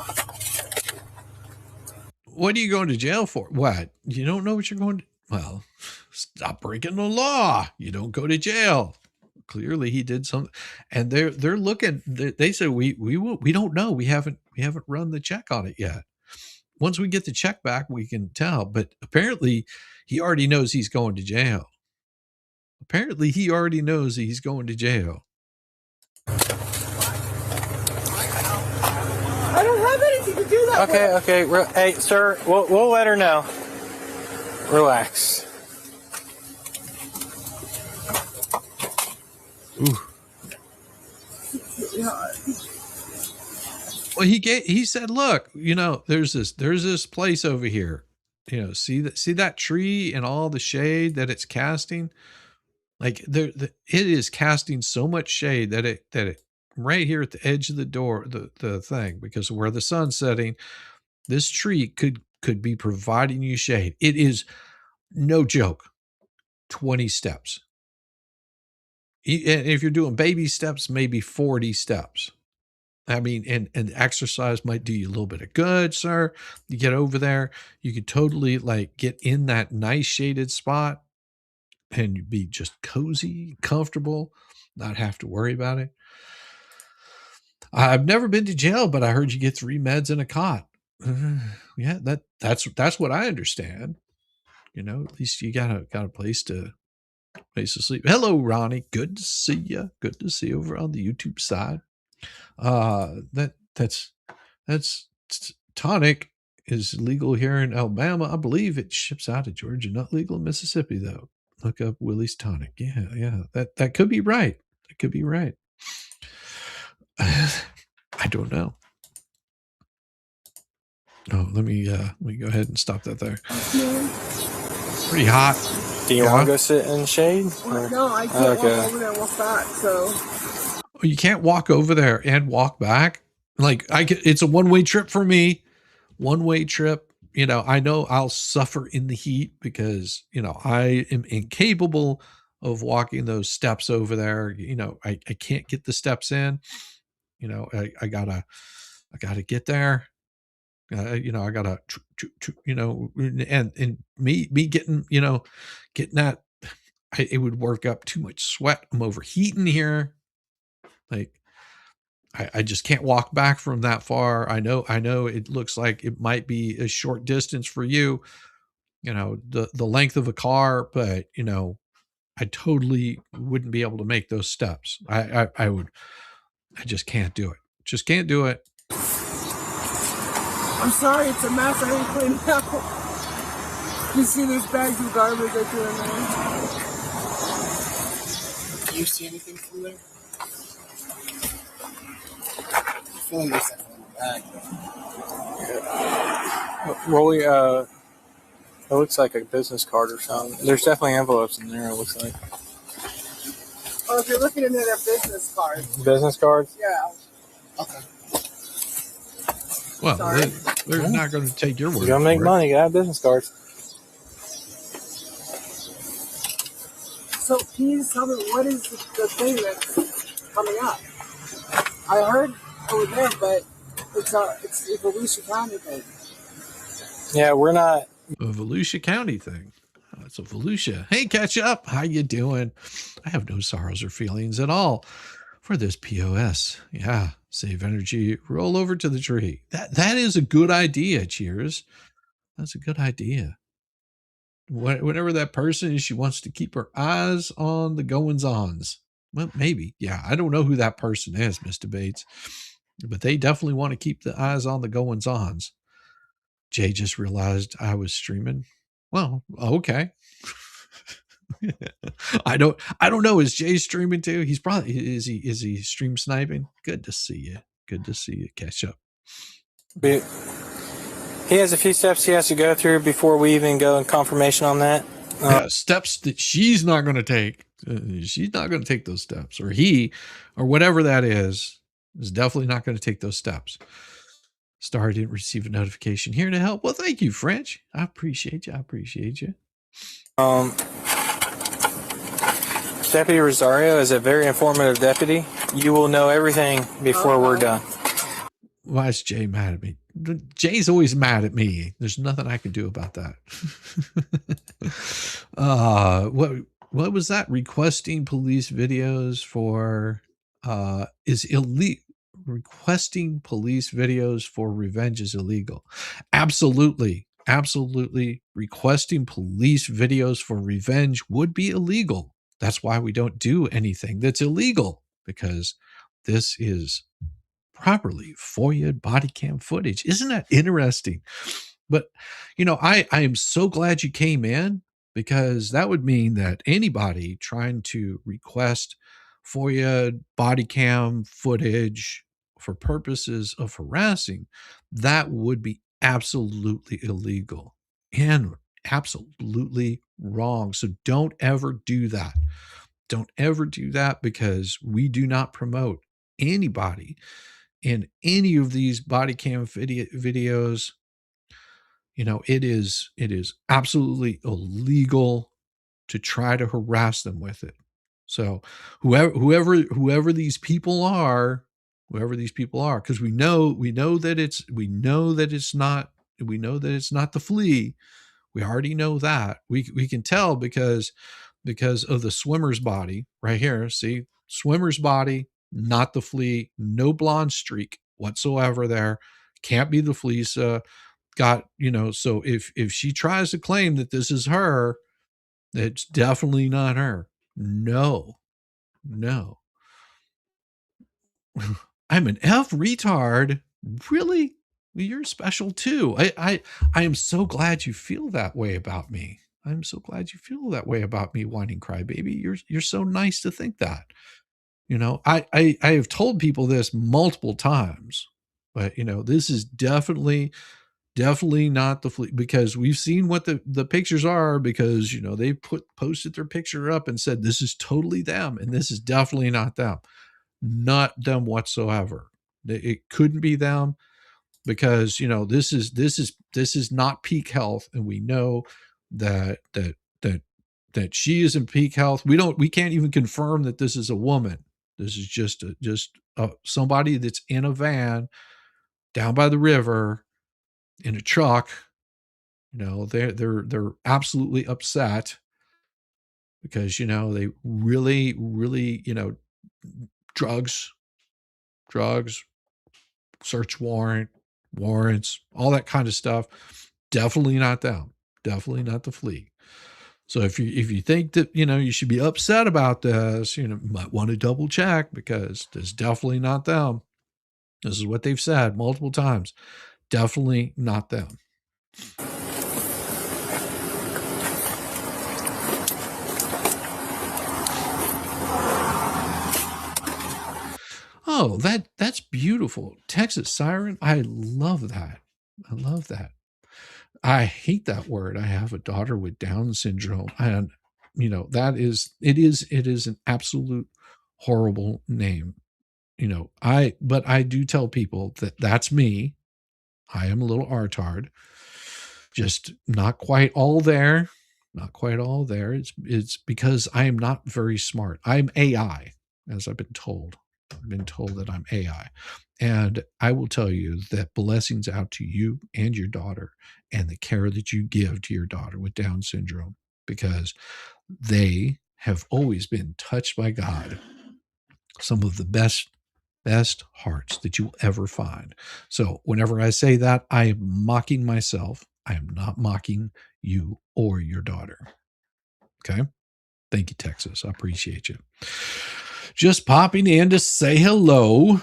What are you going to jail for? What? You don't know what you're going to... Well, stop breaking the law. You don't go to jail. clearly he did something, and they're looking. They said we don't know. We haven't run the check on it yet. Once we get the check back, we can tell. But apparently, he already knows he's going to jail. Apparently, he already knows he's going to jail. I don't have anything to do that with. Okay. Hey, sir, we'll let her know. Relax. Ooh. Well, he said, look, there's this place over here. See that tree and all the shade that it's casting. Like it is casting so much shade that it right here at the edge of the door, the thing, because of where the sun's setting, this tree could be providing you shade. It is no joke. 20 steps. And if you're doing baby steps, maybe 40 steps. I mean, and exercise might do you a little bit of good, sir. You get over there, you could totally like get in that nice shaded spot and you'd be just cozy, comfortable, not have to worry about it. I've never been to jail, but I heard you get 3 meds and a cot. Yeah, that's what I understand. At least you got a place to sleep. Hello, Ronnie. Good to see you. Good to see you over on the YouTube side. That's tonic is legal here in Alabama. I believe it ships out of Georgia. Not legal in Mississippi though. Look up Willie's tonic. Yeah. That could be right. It could be right. I don't know. Oh, let me go ahead and stop that there. Pretty hot. Do you want to go sit in the shade? No, I can't walk over there and walk back. So you can't walk over there and walk back. Like it's a one-way trip for me. One-way trip. I know I'll suffer in the heat because I am incapable of walking those steps over there. I can't get the steps in. I gotta get there. I gotta, and me getting that, it would work up too much sweat. I'm overheating here. Like I just can't walk back from that far. I know it looks like it might be a short distance for you, the length of a car, but I totally wouldn't be able to make those steps. I just can't do it. Just can't do it. I'm sorry, it's a mess. I didn't clean it out. You see there's bags of garbage I threw in there. Do you see anything from there? I feel like there's something in the bag. Rolly, it looks like a business card or something. There's definitely envelopes in there, it looks like. Oh, if you're looking into their business cards. Business cards? Yeah. Okay. Well, they're not going to take your word. You're going to make money. You got business cards. So, can you just tell me what is the thing that's coming up? I heard over there, but it's a Volusia County thing. Yeah, we're not. A Volusia County thing. Oh, it's a Volusia. Hey, catch up. How you doing? I have no sorrows or feelings at all for this POS. Yeah. Save energy, roll over to the tree. That is a good idea, Cheers. That's a good idea. Whenever that person is, she wants to keep her eyes on the goings-ons. Well, maybe. Yeah, I don't know who that person is, Mr. Bates. But they definitely want to keep the eyes on the goings-ons. Jay just realized I was streaming. Well, okay. I don't know. Is Jay streaming too? He's probably is he stream sniping? Good to see you. Good to see you. Catch up. He has a few steps he has to go through before we even go in confirmation on that. Steps that she's not going to take. She's not going to take those steps, or he, or whatever that is definitely not going to take those steps. Star didn't receive a notification here to help. Well, thank you, French. I appreciate you. Deputy Rosario is a very informative deputy. You will know everything before we're done. Why is Jay mad at me? Jay's always mad at me. There's nothing I can do about that. what was that? Requesting police videos for is illegal. Requesting police videos for revenge is illegal. Absolutely. Absolutely. Requesting police videos for revenge would be illegal. That's why we don't do anything that's illegal, because this is properly FOIA body cam footage. Isn't that interesting? But, I am so glad you came in, because that would mean that anybody trying to request FOIA body cam footage for purposes of harassing, that would be absolutely illegal and absolutely wrong. So don't ever do that. Don't ever do that, because we do not promote anybody in any of these body cam videos. It is absolutely illegal to try to harass them with it. So whoever these people are, because we know that it's not the flea. We already know that. We can tell because of the swimmer's body right here. See, swimmer's body, not the flea, no blonde streak whatsoever there. Can't be the flea's got, so if she tries to claim that this is her, it's definitely not her. No. I'm an F retard. Really? You're special too. I am so glad you feel that way about me. I'm so glad you feel that way about me, whining crybaby. You're so nice to think that. I have told people this multiple times, but this is definitely not the flea, because we've seen what the pictures are, because they posted their picture up and said this is totally them, and this is definitely not them. Not them whatsoever. It couldn't be them, because this is not peak health, and we know that she is in peak health. We can't even confirm that this is a woman. This is just somebody that's in a van down by the river in a truck. They're absolutely upset, because they really drugs, search warrants, all that kind of stuff. Definitely not them. Definitely not the flea. So if you think that you should be upset about this, you might want to double check, because it's definitely not them. This is what they've said multiple times. Definitely not them. Oh, that's beautiful. Texas Siren. I love that. I hate that word. I have a daughter with Down syndrome, and it is an absolute horrible name. But I do tell people that that's me. I am a little artard. Just not quite all there. Not quite all there. It's because I am not very smart. I'm AI, as I've been told. I've been told that I'm AI. And I will tell you that blessings out to you and your daughter, and the care that you give to your daughter with Down syndrome, because they have always been touched by God. Some of the best hearts that you'll ever find. So whenever I say that, I am mocking myself. I am not mocking you or your daughter. Okay? Thank you, Texas. I appreciate you. Just popping in to say hello.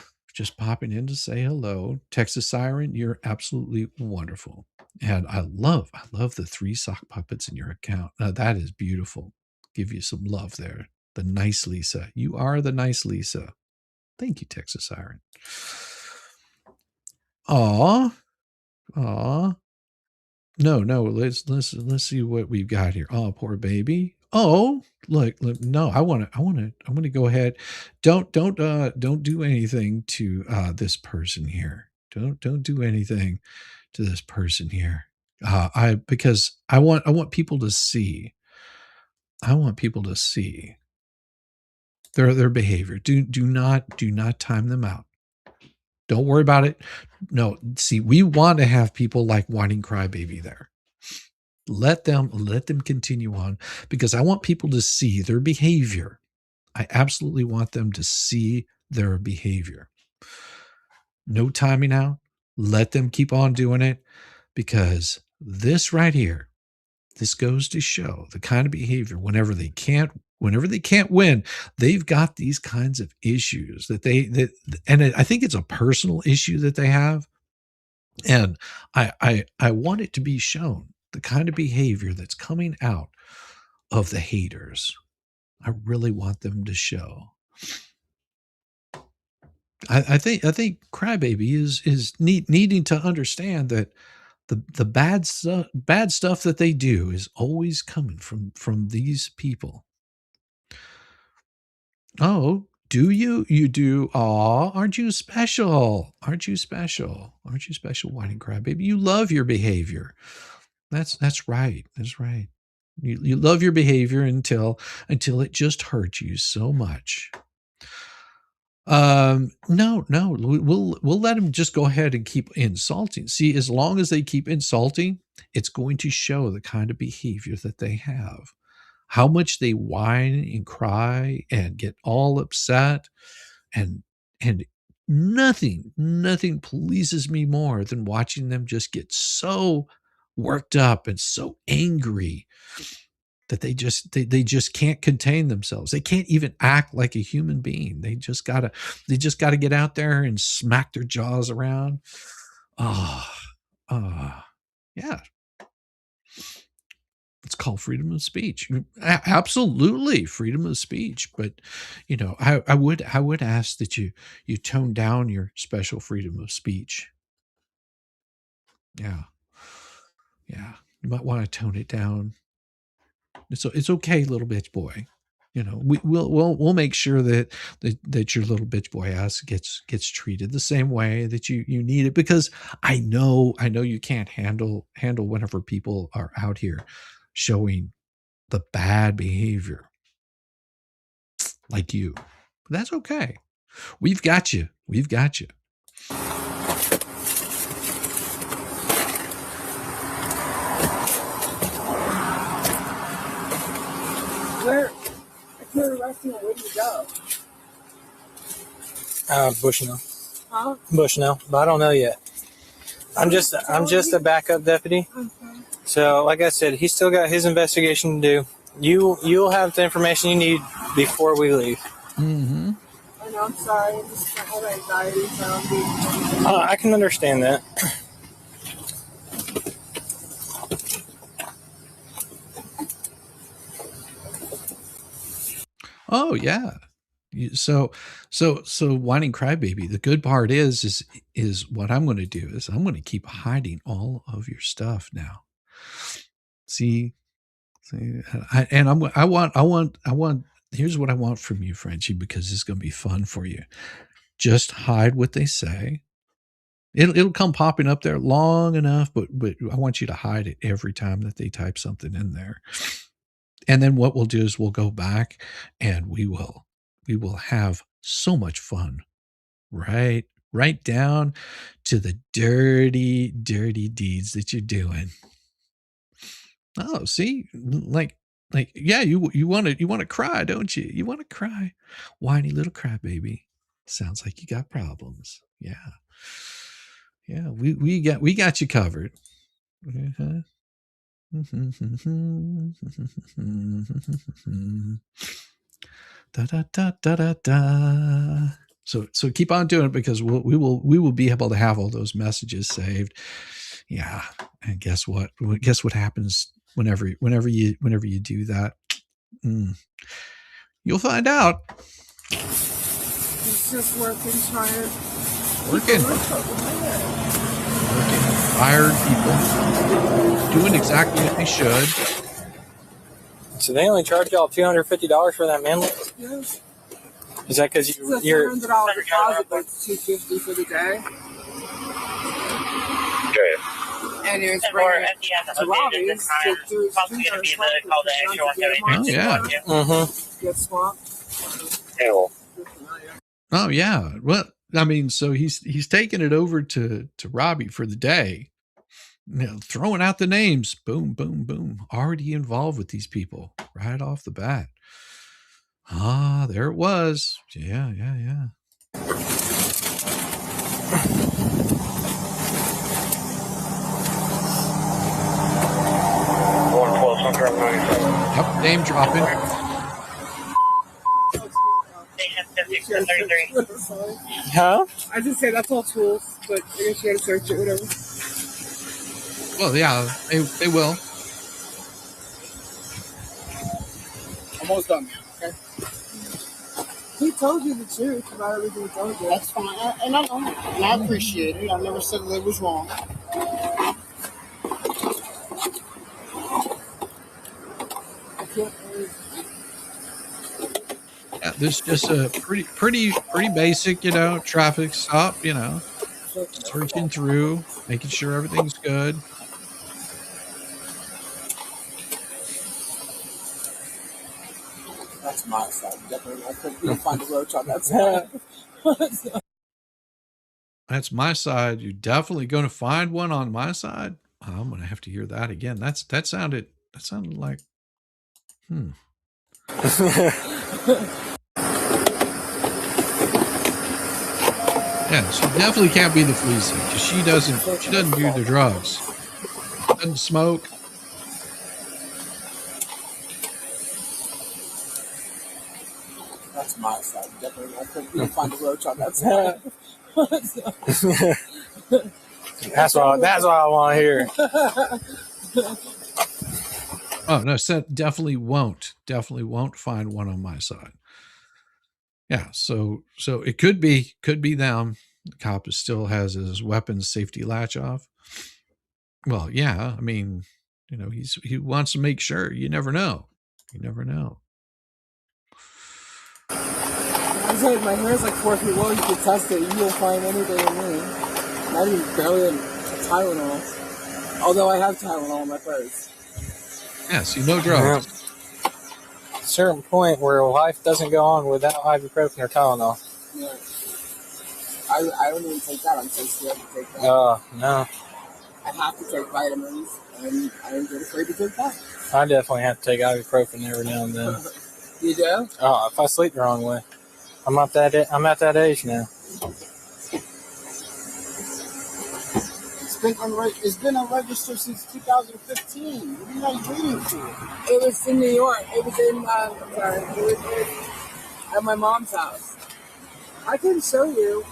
Texas Siren, you're absolutely wonderful. And I love the 3 sock puppets in your account. That is beautiful. Give you some love there. The nice Lisa. You are the nice Lisa. Thank you, Texas Siren. Aw. No. Let's see what we've got here. Oh, poor baby. Oh, look. No, I want to go ahead. Don't do anything to this person here. Don't do anything to this person here. Because I want people to see. I want people to see their behavior. Do not time them out. Don't worry about it. No, see, we want to have people like Whining Crybaby there. Let them continue on, because I want people to see their behavior. I absolutely want them to see their behavior. No timing out. Let them keep on doing it, because this right here, this goes to show the kind of behavior whenever they can't win, they've got these kinds of issues and I think it's a personal issue that they have. And I want it to be shown, the kind of behavior that's coming out of the haters. I really want them to show. I think Crybaby is needing to understand that the bad stuff that they do is always coming from these people. Oh, do you? You do? Aw, aren't you special? Aren't you special? Aren't you special, whining crybaby? You love your behavior. That's right. That's right. You love your behavior until it just hurts you so much. No, we'll let them just go ahead and keep insulting. See, as long as they keep insulting, it's going to show the kind of behavior that they have. How much they whine and cry and get all upset, and nothing pleases me more than watching them just get so worked up and so angry that they just can't contain themselves. They can't even act like a human being. They just gotta get out there and smack their jaws around. Yeah. It's called freedom of speech. Absolutely freedom of speech. But I would ask that you tone down your special freedom of speech. Yeah. You might want to tone it down. It's okay, little bitch boy. We'll make sure that your little bitch boy ass gets treated the same way that you need it, because I know you can't handle whenever people are out here showing the bad behavior like you. But that's okay. We've got you. If you're arresting, where do you go? Bushnell. Huh? Bushnell, but I don't know yet. I'm just a backup deputy. Okay. So, like I said, he's still got his investigation to do. You'll have the information you need before we leave. Mm-hmm. I know, I'm sorry. I just have anxiety, so I can understand that. Oh yeah. So whining crybaby. The good part is what I'm going to do is I'm going to keep hiding all of your stuff now. See, I want. Here's what I want from you, Frenchie, because it's going to be fun for you. Just hide what they say. It'll come popping up there long enough, but I want you to hide it every time that they type something in there. And then what we'll do is we'll go back and we will have so much fun, right down to the dirty deeds that you're doing. Oh, see, like, yeah, you want to cry, don't you? You want to cry, whiny little crybaby. Sounds like you got problems. Yeah, we got you covered. Uh-huh. Da. So keep on doing it, because we will be able to have all those messages saved. Yeah, and guess what? Guess what happens whenever you do that? You'll find out. it's just working, trying. Working. Fired people doing exactly what they should. So they only charge y'all $250 for that manlet? Yes. Is that because you're $100 deposit, but it's $250 for the day. And it's bringing it to Robbie's to do his fingers. Oh yeah. Mm-hmm. Get swamped. Oh yeah. Well, I mean, so he's taking it over to Robbie for the day. throwing out the names. Boom, boom, boom. Already involved with these people right off the bat. Ah, there it was. Yeah. 112 Central 97. Yep, name dropping. Station 5633. Huh? I just say that's all tools, but I guess you gotta search it, whatever. Well, yeah, they will. Almost done, okay? He told you the truth about everything he told you. That's fine. And I appreciate it. I never said that it was wrong. I can't believe. Yeah, this is just a pretty basic, traffic stop, searching through, making sure everything's good. That's my side. Definitely. I couldn't find a roach on that side. That's my side. You're definitely going to find one on my side. I'm going to have to hear that again. That sounded like, Yeah, she definitely can't be the fleecing because she doesn't do the drugs. Doesn't smoke. That's my side. Definitely. I couldn't find a roach on that side. That's what I want to hear. Oh no, definitely won't find one on my side. Yeah, so it could be them. The cop still has his weapons safety latch off. Well, yeah, I mean, he wants to make sure. You never know. I said my hair's like 4 feet long. You can test it. You won't find anything in me. Not even barely a Tylenol. Although I have Tylenol in my purse. Yes, no drugs. Certain point where life doesn't go on without ibuprofen or Tylenol. Yeah. I don't even take that. I'm so scared to take that. Oh, no. I have to take vitamins, and I'm just afraid to take that. I definitely have to take ibuprofen every now and then. You do? Oh, if I sleep the wrong way. I'm at that age now. It's been unregistered since 2015. What are you guys waiting for? It was in New York. It was in, at my mom's house. I can show you.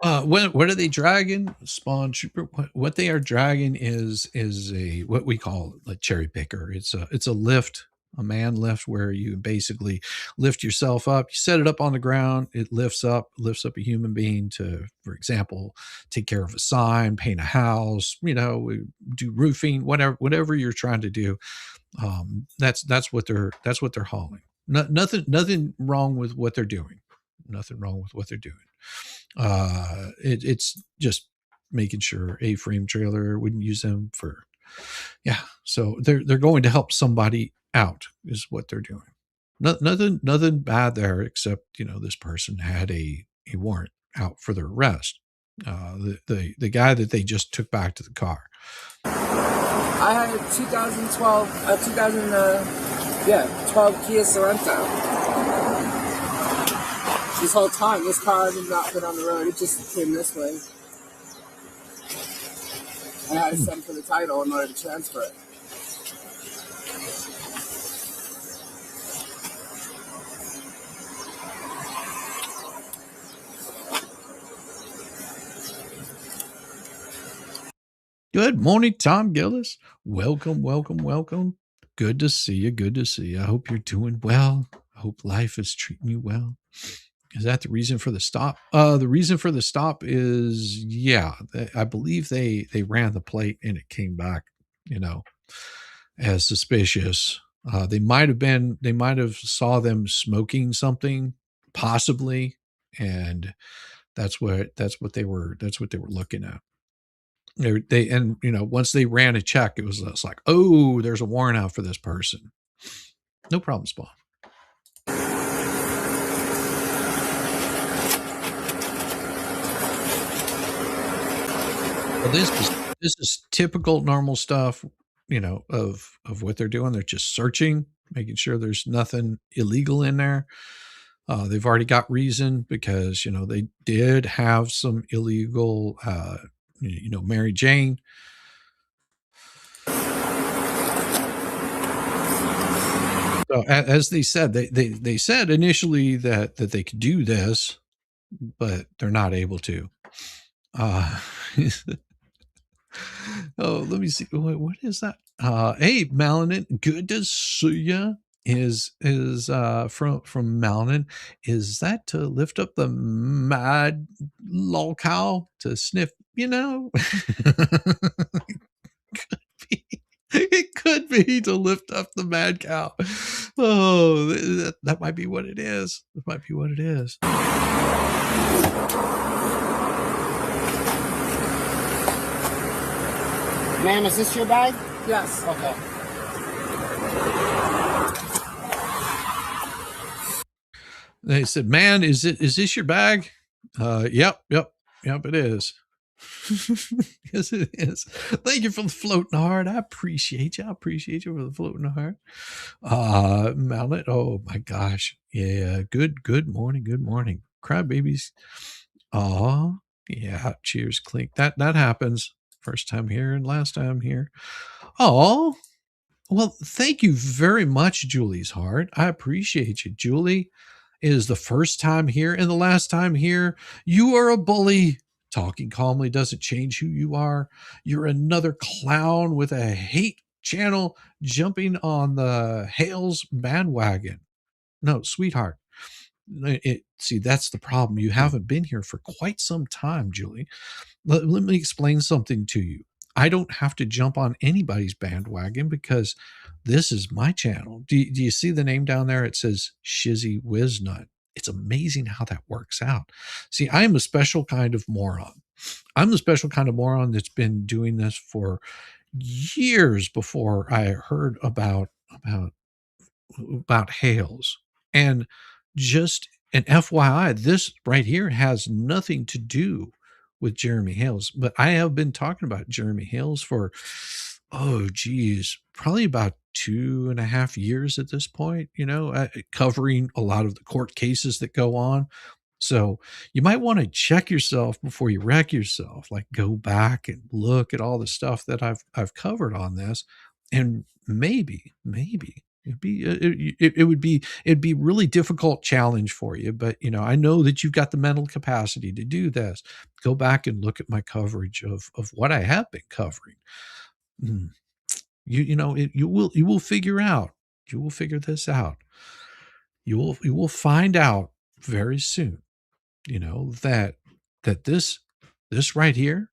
What are they dragging? Spawn Trooper. What they are dragging is a what we call a cherry picker. It's a lift, a man lift, where you basically lift yourself up. You set it up on the ground. It lifts up a human being to, for example, take care of a sign, paint a house, do roofing, whatever you're trying to do. That's what they're hauling. Nothing wrong with what they're doing. Nothing wrong with what they're doing. It's just making sure A-frame trailer wouldn't use them for, so they're going to help somebody out is what they're doing. Nothing bad there, except, this person had a warrant out for their arrest. The guy that they just took back to the car. I had a 2012 Kia Sorento. This whole time, this car has not been on the road. It just came this way. And I had to send for the title in order to transfer it. Good morning, Tom Gillis. Welcome. Good to see you. I hope you're doing well. I hope life is treating you well. Is that the reason for the stop? The reason for the stop is, I believe they ran the plate and it came back, as suspicious. They might have saw them smoking something, possibly, and that's what they were looking at. Once they ran a check, it was like, oh, there's a warrant out for this person. No problem, Spawn. Well, this is typical normal stuff, you know, of what they're doing. They're just searching, making sure there's nothing illegal in there. They've already got reason because, you know, they did have some illegal, you know, Mary Jane. So as they said, they said initially that they could do this, but they're not able to. Oh, let me see. What is that? Hey, Melanin, good to see you. Is from Melanin? Is that to lift up the mad lol cow to sniff? You know, it could be to lift up the mad cow. Oh, that might be what it is. That might be what it is. Ma'am, is this your bag? Yes. Okay. They said, "Man, is this your bag?" Yep, it is. Yes, it is. Thank you for the floating heart. I appreciate you. I appreciate you for the floating heart. Mallet. Oh my gosh. Yeah. Good morning. Good morning. Crybabies. Oh, yeah. Cheers, clink. That happens. First time here and last time here. Oh, well, thank you very much, Julie's heart. I appreciate you, Julie. It is the first time here and the last time here. You are a bully. Talking calmly doesn't change who you are. You're another clown with a hate channel jumping on the Hales bandwagon. No, sweetheart. See, that's the problem. You haven't been here for quite some time, Julie. Let me explain something to you. I don't have to jump on anybody's bandwagon because this is my channel. Do you see the name down there? It says Shizzywhiznut. It's amazing how that works out. See, I am a special kind of moron. I'm the special kind of moron that's been doing this for years before I heard about Hales. And just an FYI, this right here has nothing to do with Jeremy Hales, but I have been talking about Jeremy Hales for, oh geez, probably about 2.5 years at this point, you know, covering a lot of the court cases that go on. So you might want to check yourself before you wreck yourself, like go back and look at all the stuff that I've covered on this. And maybe it'd be really difficult challenge for you, but you know, I know that you've got the mental capacity to do this. Go back and look at my coverage of what I have been covering. You will figure out. You will figure this out. You will find out very soon, you know, that this right here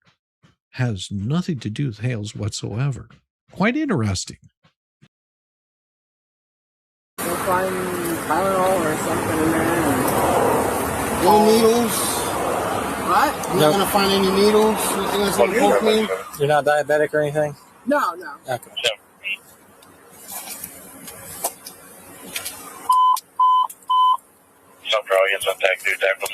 has nothing to do with Hales whatsoever. Quite interesting. We'll find Tylenol or something in there. Any needles? What? You're not gonna find any needles? You think that's gonna poke me? You're not diabetic or anything? No. Okay. Some brilliance on tag 2 tackles.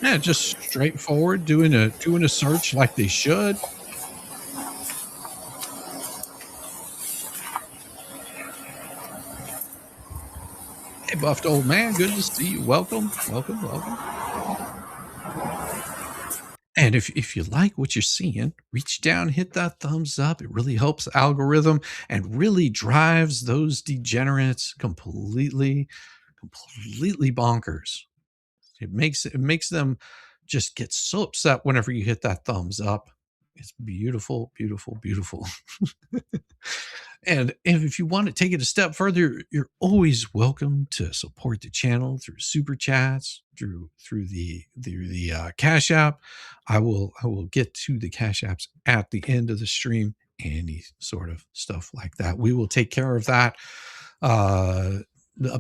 Yeah, just straightforward, doing a search like they should. Hey, buffed old man, good to see you. Welcome. And if you like what you're seeing, reach down, hit that thumbs up. It really helps the algorithm and really drives those degenerates completely bonkers. It makes them just get so upset whenever you hit that thumbs up. It's beautiful. And if you want to take it a step further, you're always welcome to support the channel through super chats, through the Cash App. I will get to the Cash Apps at the end of the stream any sort of stuff like that. We will take care of that. A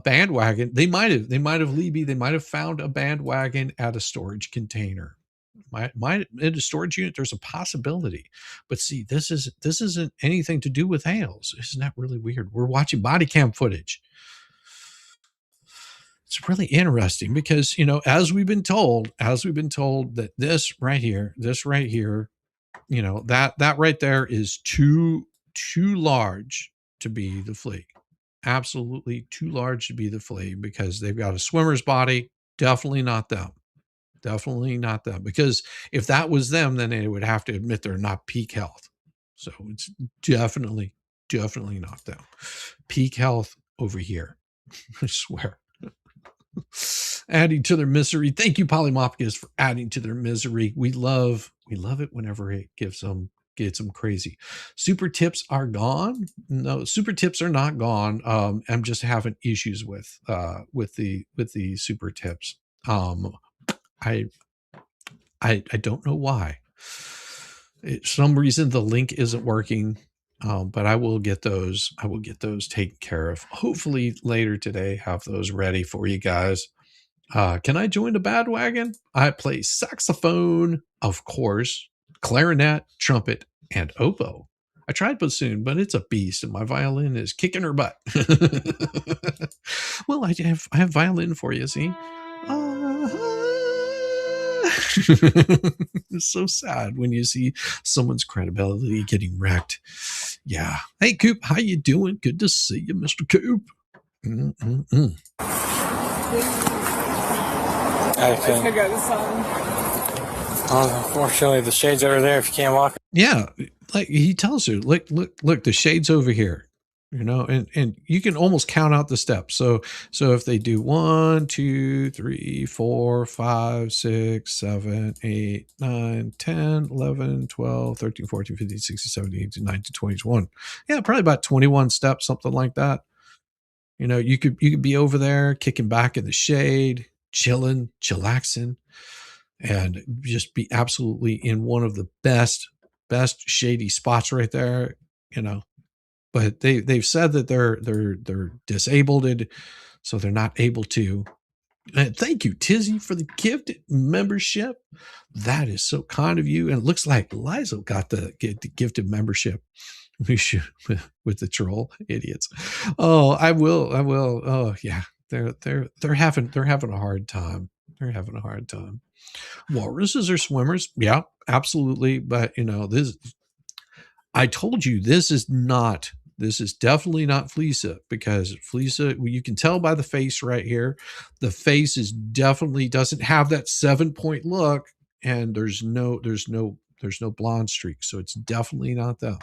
bandwagon. They might have, Libby, they might have found a bandwagon at a storage container. Might in a storage unit, there's a possibility. But see, this isn't anything to do with Hales. Isn't that really weird? We're watching body cam footage. It's really interesting because, you know, as we've been told that this right here, you know, that right there is too large to be the flea. Absolutely too large to be the flea, because they've got a swimmer's body. Definitely not them. Definitely not them. Because if that was them, then they would have to admit they're not peak health. So it's definitely not them. Peak health over here. I swear. Adding to their misery. Thank you, Polymopicus, for adding to their misery. We love it whenever it gets them crazy. Super tips are gone. No, super tips are not gone. I'm just having issues with the super tips. I don't know why. Some reason the link isn't working. But I will get those taken care of. Hopefully later today, have those ready for you guys. Can I join the bandwagon? I play saxophone, of course, clarinet, trumpet, and oboe. I tried bassoon, but it's a beast, and my violin is kicking her butt. Well, I have violin for you, see? It's so sad when you see someone's credibility getting wrecked. Yeah. Hey, Coop, how you doing? Good to see you, Mr. Coop. Okay. Unfortunately, the shade's over there if you can't walk. Yeah, like he tells you, look, the shade's over here. You know, and you can almost count out the steps. So if they do 1, 2, 3, 4, 5, 6, 7, 8, 9, 10, 11, 12, 13, 14, 15, 16, 17, 18, 19, 20, 21. Yeah, probably about 21 steps, something like that. You know, you could be over there kicking back in the shade, chilling, chillaxing, and just be absolutely in one of the best shady spots right there, you know. But they've said that they're disabled, so they're not able to. And thank you, Tizzy, for the gifted membership. That is so kind of you. And it looks like Liza got the gifted membership. We should with the troll idiots. Oh, I will. Oh yeah, they're having a hard time. They're having a hard time. Walruses are swimmers, yeah, absolutely. But you know this. I told you this is definitely not Fleesa, because Fleesa, you can tell by the face right here, the face is definitely doesn't have that 7-point look, and there's no blonde streak. So it's definitely not them.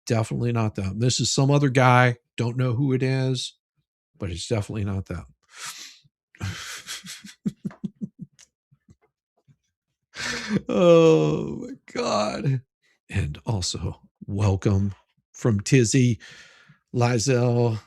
Definitely not them. This is some other guy. Don't know who it is, but it's definitely not them. Oh my God. And also, welcome from Tizzy, Lizelle.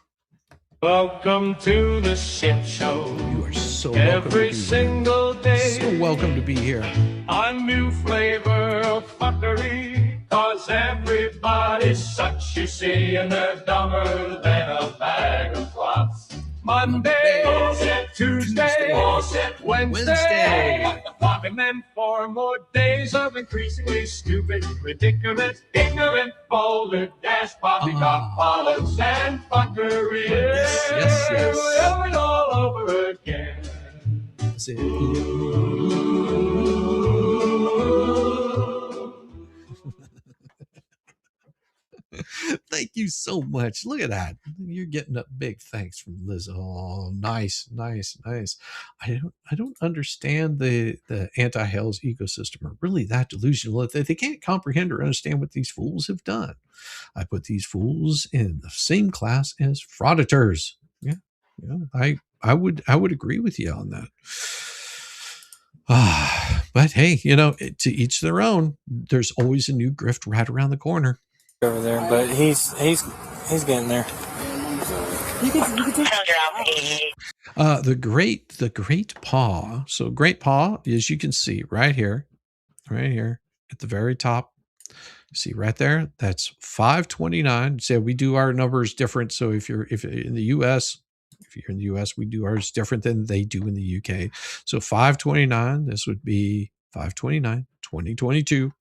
Welcome to the shit show. You are so every single day. So welcome to be here. A new flavor of fuckery, 'cause everybody's such, you see, and they're dumber than a bag of flops. Monday, bullshit. Tuesday, bullshit. Wednesday, and then 4 more days of increasingly stupid, ridiculous, ignorant, boulder, dash, poppycock, politics, and fuckery. Yes. Over and all over again. That's it. Thank you so much. Look at that. You're getting a big thanks from Liz. Oh, nice. I don't understand the anti-Hell's ecosystem are really that delusional. They can't comprehend or understand what these fools have done. I put these fools in the same class as frauditors. Yeah, I would agree with you on that. But hey, you know, to each their own. There's always a new grift right around the corner. Over there, but he's getting there. The great paw. So great paw, as you can see right here at the very top. See right there, that's 529. So we do our numbers different. So if you're in the US, we do ours different than they do in the UK. So 529, this would be 529, 2022.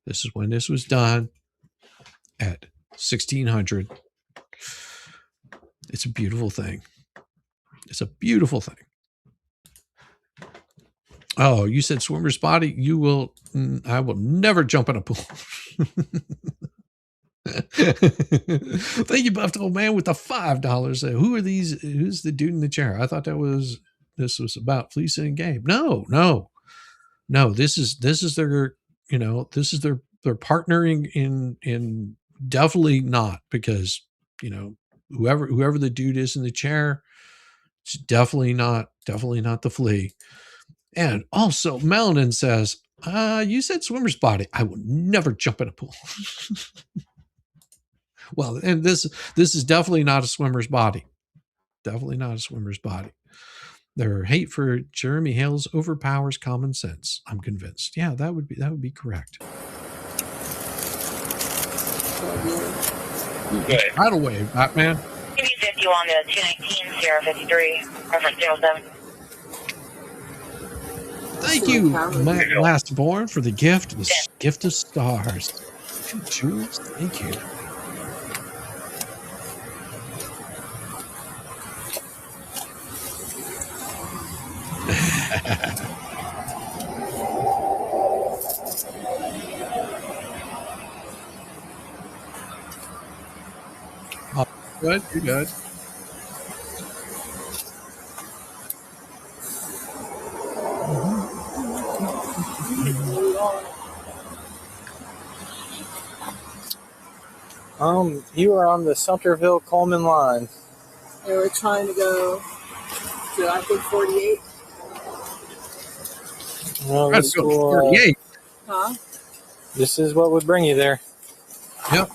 This is when this was done at 1600. It's a beautiful thing. It's a beautiful thing. Oh, you said swimmer's body. I will never jump in a pool. Thank you, Buffed Old Man, with the $5. Who are these? Who's the dude in the chair? I thought this was about Fleece and Gabe. No. This is their, this is their partnering in definitely not, because, whoever the dude is in the chair, it's definitely not the flea. And also Melanin says, you said swimmer's body. I will never jump in a pool. Well, and this is definitely not a swimmer's body. Definitely not a swimmer's body. Their hate for Jeremy Hales overpowers common sense. I'm convinced. Yeah, that would be correct. Good. Right away, Batman. Give you 50 on the 219 Sierra 53, reference 07. Thank you, Matt Lastborn, for the gift of stars. Jules, thank you. Oh, good, you're good. You are on the Sumterville Coleman line. They were trying to go to, I think, 48. Well, Let's go 48. Huh? This is what would bring you there. Yep.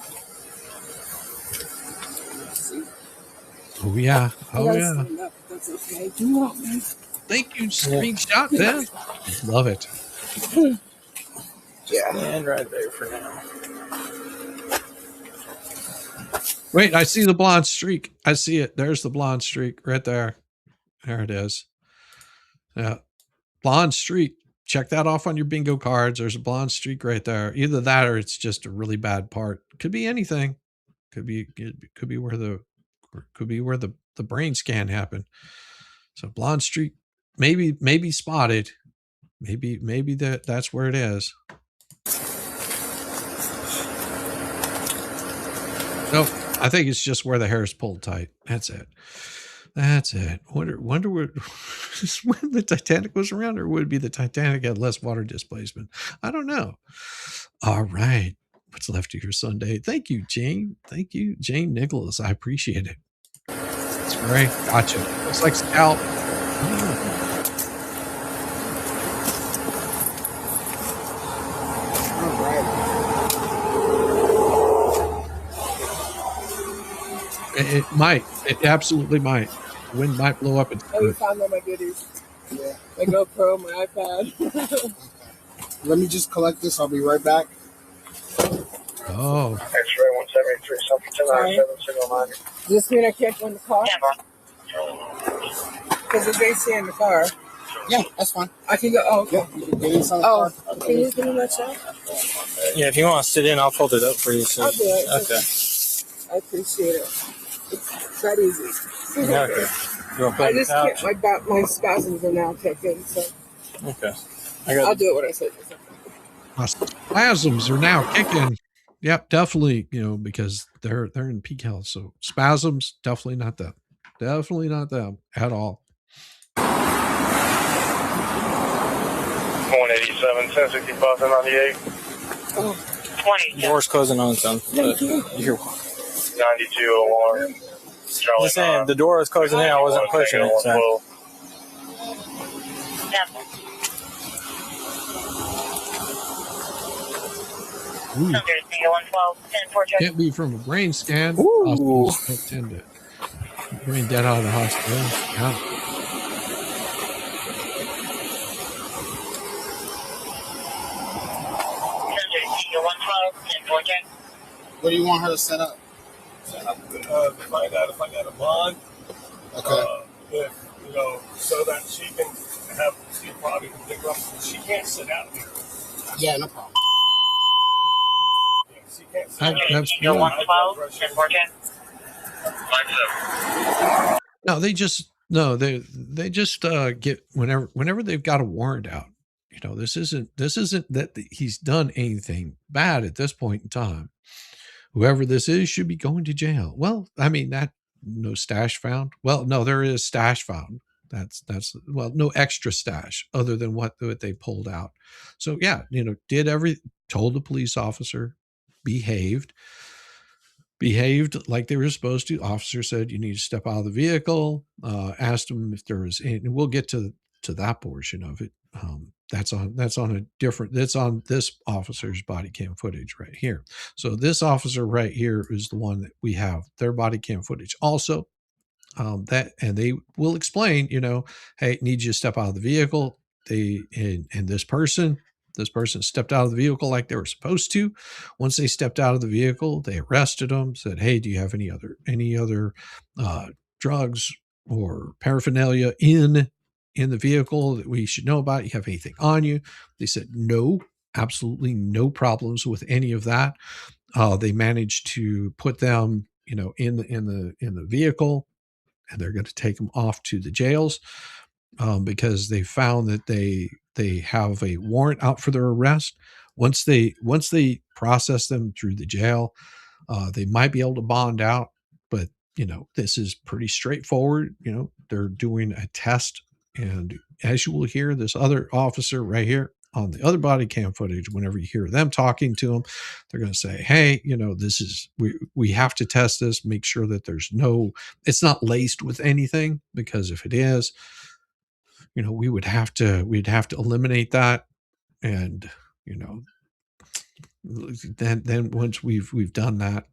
Oh yeah. Oh yeah. That's okay. Do you want me? Thank you, screenshot then. Love it. Yeah. And right there for now. Wait, I see the blonde streak. I see it. There's the blonde streak right there. There it is. Yeah. Blonde streak. Check that off on your bingo cards. There's a blonde streak right there. Either that or it's just a really bad part. Could be anything. Could be where the brain scan happened. So blonde streak, maybe spotted. Maybe that's where it is. Nope. I think it's just where the hair is pulled tight. That's it. Wonder what, when the Titanic was around, or would it be the Titanic had less water displacement? I don't know. All right. What's left of your Sunday? Thank you, Jane. Thank you, Jane Nicholas. I appreciate it. That's great. Gotcha. Looks like scalp. It might. It absolutely might. The wind might blow up. You found all my goodies. Yeah. My GoPro, my iPad. Let me just collect this. I'll be right back. Oh. X-ray 173, something 297, Does this mean I can't go in the car? Because there's AC in the car. Yeah, that's fine. I can go. Oh, okay. Yeah, you can get inside the car. Can you give me that shot? Yeah, if you want to sit in, I'll fold it up for you. So. I'll do it. Okay. I appreciate it. It's that easy. Okay. You want to put I it just on the can't. couch? My spasms are now kicking, so Okay. I'll do it when I say it. My spasms are now kicking. Yep, definitely. Because they're in peak health. So spasms, definitely not them. Definitely not them at all. 187, 1065, 98. Oh, 20. Door's closing on its own. thank you. You're 9201. Charlie just saying, the door was closing in. I wasn't pushing it. So. Ooh. 112, 10-4 check. Can't be from a brain scan. Ooh. Hospitals don't tend to brain dead out of the hospital. Yeah. What do you want her to set up? Set up to find out if I got a bond. Okay. If, you know, so that she can have, she probably can pick her up. She can't sit out here. Yeah, no problem. Yeah, she can't sit out That's You're good. 112 and 410. No, they just get whenever they've got a warrant out. You know, this isn't that he's done anything bad at this point in time. Whoever this is should be going to jail. Well, I mean, that no stash found. Well, no, there is stash found. That's well, no extra stash other than what they pulled out. So yeah, you know, told the police officer, behaved like they were supposed to. Officer said, you need to step out of the vehicle. Asked him if there was any, and we'll get to that portion of it. That's on this officer's body cam footage right here. So this officer right here is the one that we have their body cam footage also. And they will explain, you know, hey, need you to step out of the vehicle. And this person stepped out of the vehicle like they were supposed to. Once they stepped out of the vehicle, they arrested them, said, hey, do you have any other drugs or paraphernalia in the vehicle that we should know about? You have anything on you? They said, no, absolutely no problems with any of that. They managed to put them, you know, in the vehicle, and they're going to take them off to the jails because they found that they have a warrant out for their arrest. Once they process them through the jail, they might be able to bond out, but you know, this is pretty straightforward. You know, they're doing a test, and as you will hear, this other officer right here on the other body cam footage, whenever you hear them talking to them, they're going to say, hey, you know, this is, we have to test this, make sure that it's not laced with anything, because if it is, you know, we'd have to eliminate that. And, you know, then once we've done that,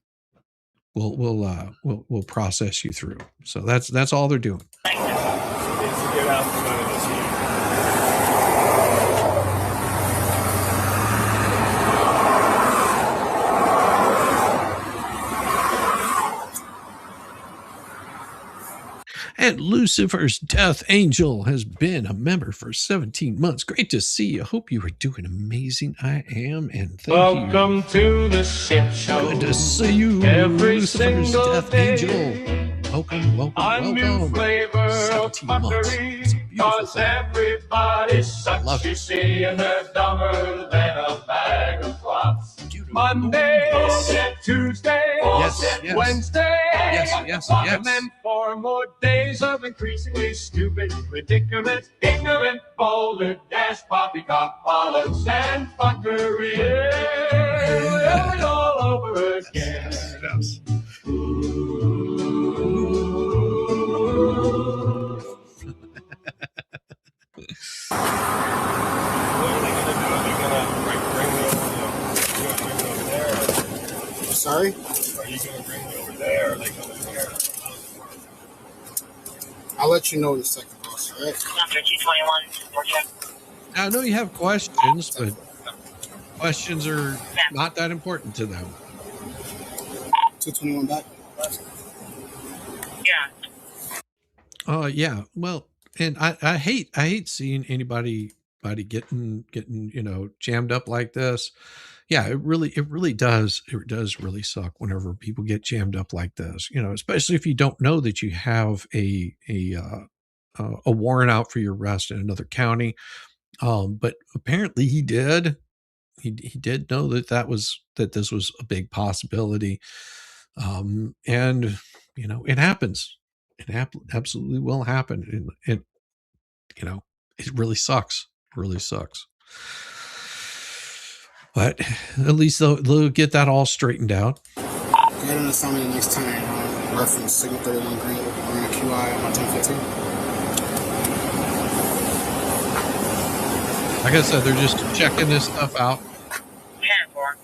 we'll process you through. So that's all they're doing. And Lucifer's Death Angel has been a member for 17 months. Great to see you. Hope you are doing amazing. I am, and thank you. Welcome to the ship show. Good to see you, Every Lucifer's single Death day. Angel. Welcome. A new flavor of 17 months. fuckery, It's a beautiful cause thing. everybody sucks, Love you it. see, and they're dumber than a bag of flops. Beautiful. Monday, Tuesday, Yes. Wednesday, Yes. and then 4 more days of increasingly stupid, ridiculous, ignorant, boulder, dash, poppycock, bollocks, and fuckery. Yeah, all over again. Yes. Sorry? Are you going to bring me over there? Or are they coming here? I'll let you know in a second, boss. All right? After 221, we're check. Now, I know you have questions, but questions are not that important to them. 221 back. Yeah. Yeah. Well, and I hate seeing anybody getting, you know, jammed up like this. Yeah, it really does really suck whenever people get jammed up like this, you know, especially if you don't know that you have a warrant out for your arrest in another county. But apparently he did know that this was a big possibility. And you know, it happens. It absolutely will happen. And you know, it really sucks. But at least they'll get that all straightened out. Go ahead and assign me the next time. Reference signal 31 green. I'm in a QI on my 1015. Like I said, they're just checking this stuff out. 10-4.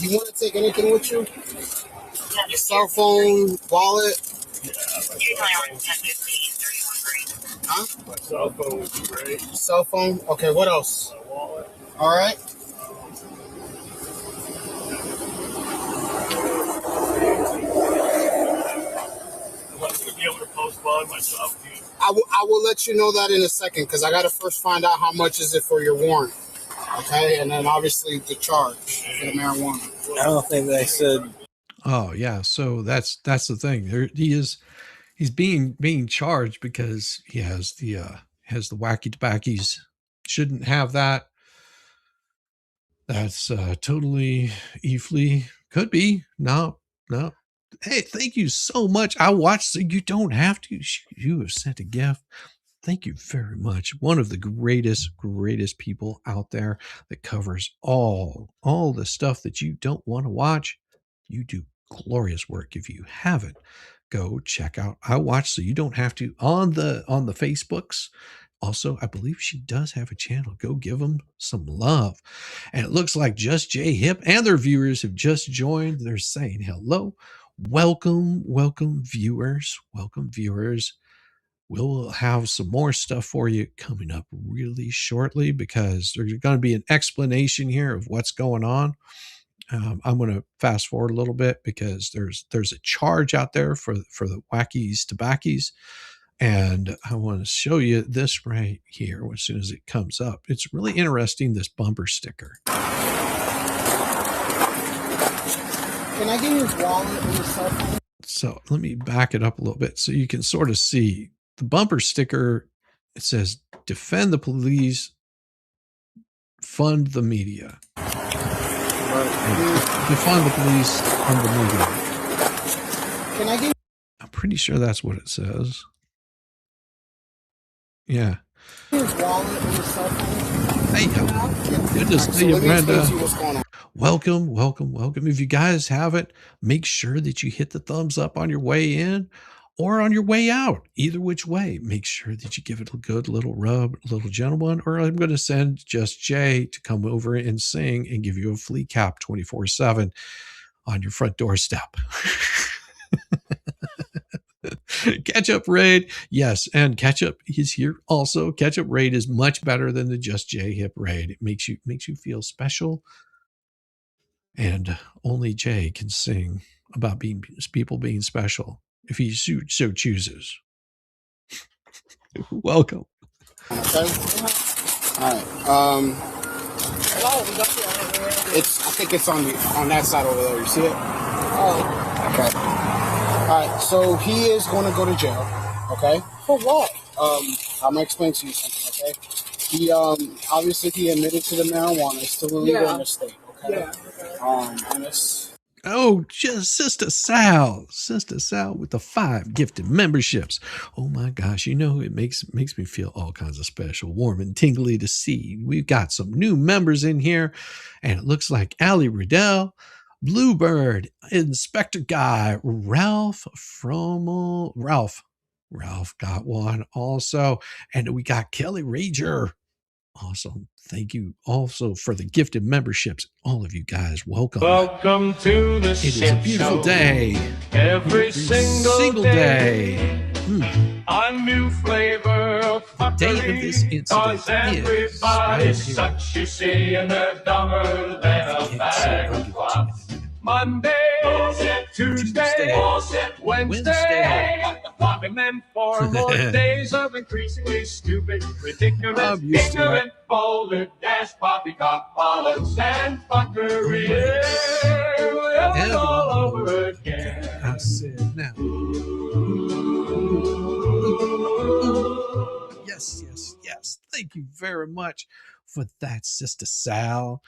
Do you want to take anything with you? Your cell phone, wallet? Huh? My cell phone would be great. Cell phone? Okay, what else? My wallet. All right. I'm not going to be able to postpone myself to you. I will let you know that in a second because I got to first find out how much is it for your warrant. Okay, and then obviously the charge for the marijuana. I don't think they said. Oh yeah, so that's the thing. He's being charged because he has the wacky tobackies. Shouldn't have that. That's totally eafly. Could be. No. Hey, thank you so much. I watched, so you don't have to. You have sent a gift. Thank you very much. One of the greatest people out there that covers all the stuff that you don't want to watch. You do glorious work. If you haven't, go check out I Watch So You Don't Have To on the Facebooks. Also, I believe she does have a channel. Go give them some love. And it looks like Just J Hip and their viewers have just joined. They're saying hello. Welcome viewers. Welcome viewers. We'll have some more stuff for you coming up really shortly because there's going to be an explanation here of what's going on. I'm going to fast forward a little bit because there's a charge out there for the wackies tobackies. And I want to show you this right here as soon as it comes up. It's really interesting, this bumper sticker. Can I get your wallet and your cell phone? So let me back it up a little bit so you can sort of see. The bumper sticker, it says, defend the police, fund the media. Defund the police, fund the media. Can I get? I'm pretty sure that's what it says. Yeah. Your wallet and your cell phone? Hey, good to see you, Brenda. Welcome. If you guys haven't, make sure that you hit the thumbs up on your way in or on your way out. Either which way, make sure that you give it a good little rub, a little gentle one, or I'm going to send Just Jay to come over and sing and give you a flea cap 24/7 on your front doorstep. Ketchup Raid, yes, and Ketchup is here also. Ketchup Raid is much better than the Just J Hip Raid. It makes you feel special, and only Jay can sing about people being special if he so chooses. Welcome. Okay. All right. I think it's on that side over there. You see it? Oh. Okay. All right. So he is going to go to jail. Okay. For what? I'm gonna explain to you something. Okay. He obviously he admitted to the marijuana. It's still illegal in the state. Okay. Yeah. And it's. Oh, just Sister Sal with the 5 gifted memberships. Oh my gosh, it makes me feel all kinds of special, warm and tingly to see. We've got some new members in here, and it looks like Allie Riddell, Bluebird, Inspector Guy, Ralph got one also, and we got Kelly Rager. Awesome. Thank you also for the gifted memberships. All of you guys, welcome. Welcome to the It is a beautiful day. Every single day. A new flavor of The date of this incident cause everybody's right such you see, and they're dumber than a bag of clots. Monday, Tuesday, Wednesday, and then 4 more days of increasingly stupid, ridiculous, ignorant, boulder, dash, poppycock, bollocks, and fuckery. Yeah, all over again. I said now. Yes. Thank you very much for that, Sister Sal.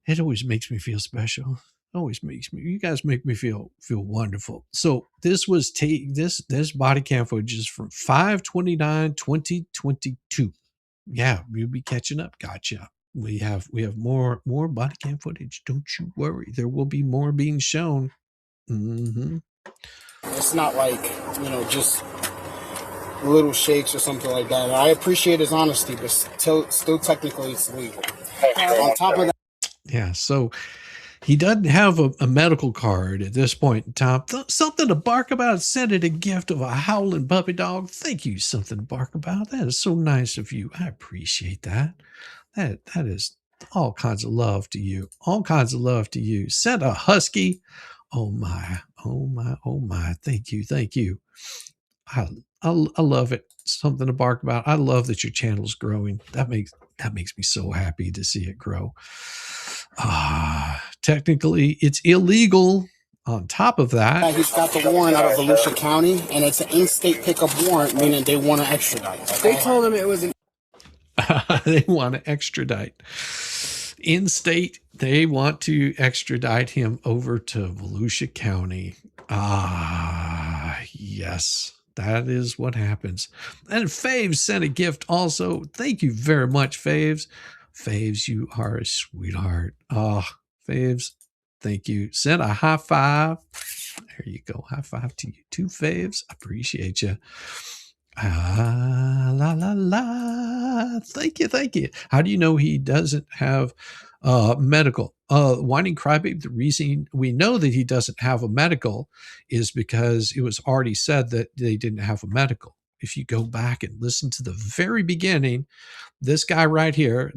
It always makes me feel special. You guys make me feel wonderful. So this was this body cam footage is from 5/29/2022. Yeah, we'll be catching up. Gotcha. We have more body cam footage. Don't you worry. There will be more being shown. It's not like, just little shakes or something like that. I appreciate his honesty, but still technically it's illegal. On top of that. Yeah, so He doesn't have a medical card at this point in time. Something to bark about. Send it a gift of a howling puppy dog. Thank you. Something to bark about. That is so nice of you. I appreciate that. That is all kinds of love to you. All kinds of love to you. Send a husky. Oh my. Oh my. Oh my. Thank you. Thank you. I love it. Something to bark about. I love that your channel's growing. That makes me so happy to see it grow. Technically, it's illegal. On top of that, he's got the warrant out of Volusia County, and it's an in-state pickup warrant, meaning they want to extradite. Okay? They told him it was an. They want to extradite. In state, they want to extradite him over to Volusia County. Yes. That is what happens. And Faves sent a gift also. Thank you very much, Faves. Faves, you are a sweetheart. Faves, thank you. Send a high five. There you go. High five to you too, Faves. Appreciate you. La la la. Thank you, thank you. How do you know he doesn't have medical? Whining Crybaby, the reason we know that he doesn't have a medical is because it was already said that they didn't have a medical. If you go back and listen to the very beginning, this guy right here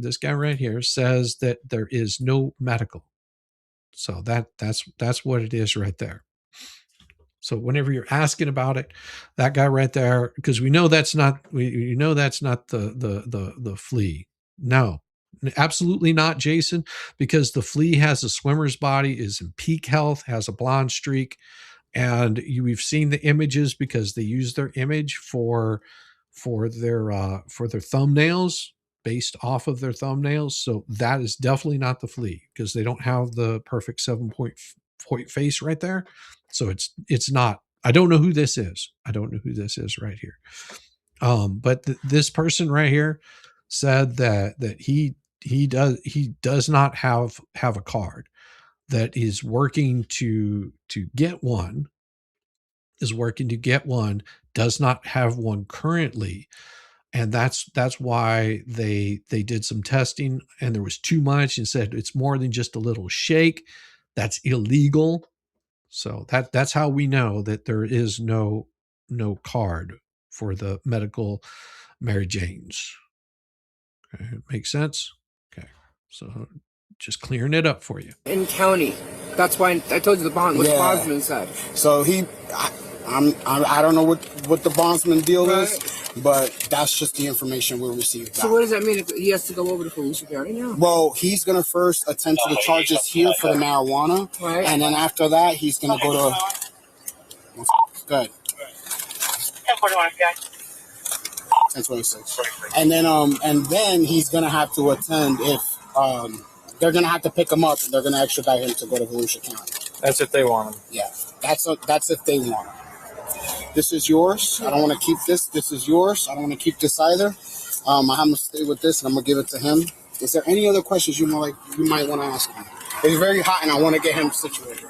says that there is no medical. So that's what it is right there. So whenever you're asking about it, that guy right there, because we know that's not the flea. No, absolutely not, Jason, because the flea has a swimmer's body, is in peak health, has a blonde streak, and we've seen the images because they use their image for their thumbnails, based off of their thumbnails. So that is definitely not the flea because they don't have the perfect 7-point face right there. So it's not. I don't know who this is. I don't know who this is right here. But this person right here said that he does not have a card, that is working to get one, does not have one currently. And that's why they did some testing and there was too much and said it's more than just a little shake. That's illegal. So that's how we know that there is no card for the medical Mary Janes. Okay, makes sense? Okay. So just clearing it up for you. In county. That's why I told you the bond, what the bondsman said. So I don't know what the bondsman deal is, but that's just the information we received. So what does that mean? If he has to go over to Volusia County now? Well, he's going to first attend to the charges here for the marijuana, and then after that, he's going to go to... Good. 1041, guys. 1026. And then he's going to have to attend if... they're going to have to pick him up, and they're going to extradite him to go to Volusia County. That's if they want him. Yeah, that's if they want him. This is yours. I don't want to keep this. This is yours. I don't want to keep this either. I have to stay with this, and I'm going to give it to him. Is there any other questions you might want to ask him? It's very hot, and I want to get him situated.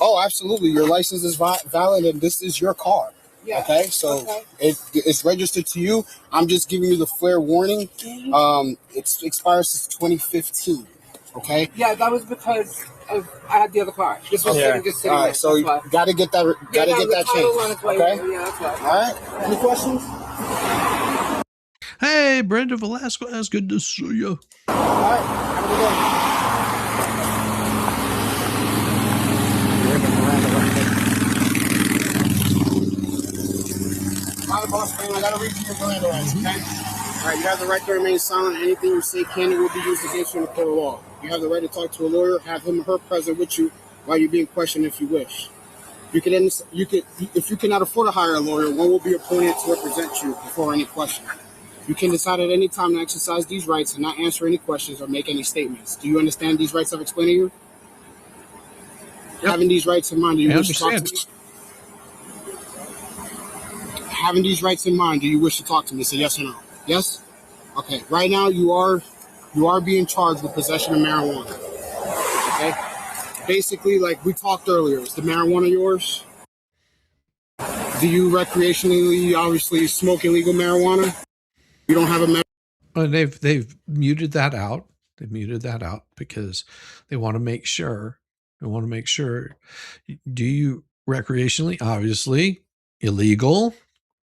Oh, absolutely. Your license is valid, and this is your car. Yeah. Okay, so it's registered to you. I'm just giving you the fair warning. It expires since 2015. Okay. Yeah, that was because I had the other car. This was just sitting all right, so you gotta get that. Gotta get that changed. Okay. Yeah, that's right. All right. Any questions? Hey, Brenda Velasquez, good to see you. All right. Have a good day. Hi, boss man. I gotta read you your Miranda rights, okay? All right, you have the right to remain silent. Anything you say can and will be used against you in a court of law. You have the right to talk to a lawyer, have him or her present with you while you're being questioned if you wish. If you cannot afford to hire a lawyer, one will be appointed to represent you before any question. You can decide at any time to exercise these rights and not answer any questions or make any statements. Do you understand these rights I've explained to you? Yep. Having these rights in mind, do you wish to talk to me? Having these rights in mind, do you wish to talk to me? Say yes or no. Yes? Okay. Right now, you are being charged with possession of marijuana. Okay? Basically, like we talked earlier, is the marijuana yours? Do you recreationally, obviously, smoke illegal marijuana? You don't have a they've muted that out. They muted that out because they want to make sure. They want to make sure. Do you recreationally? Obviously, illegal.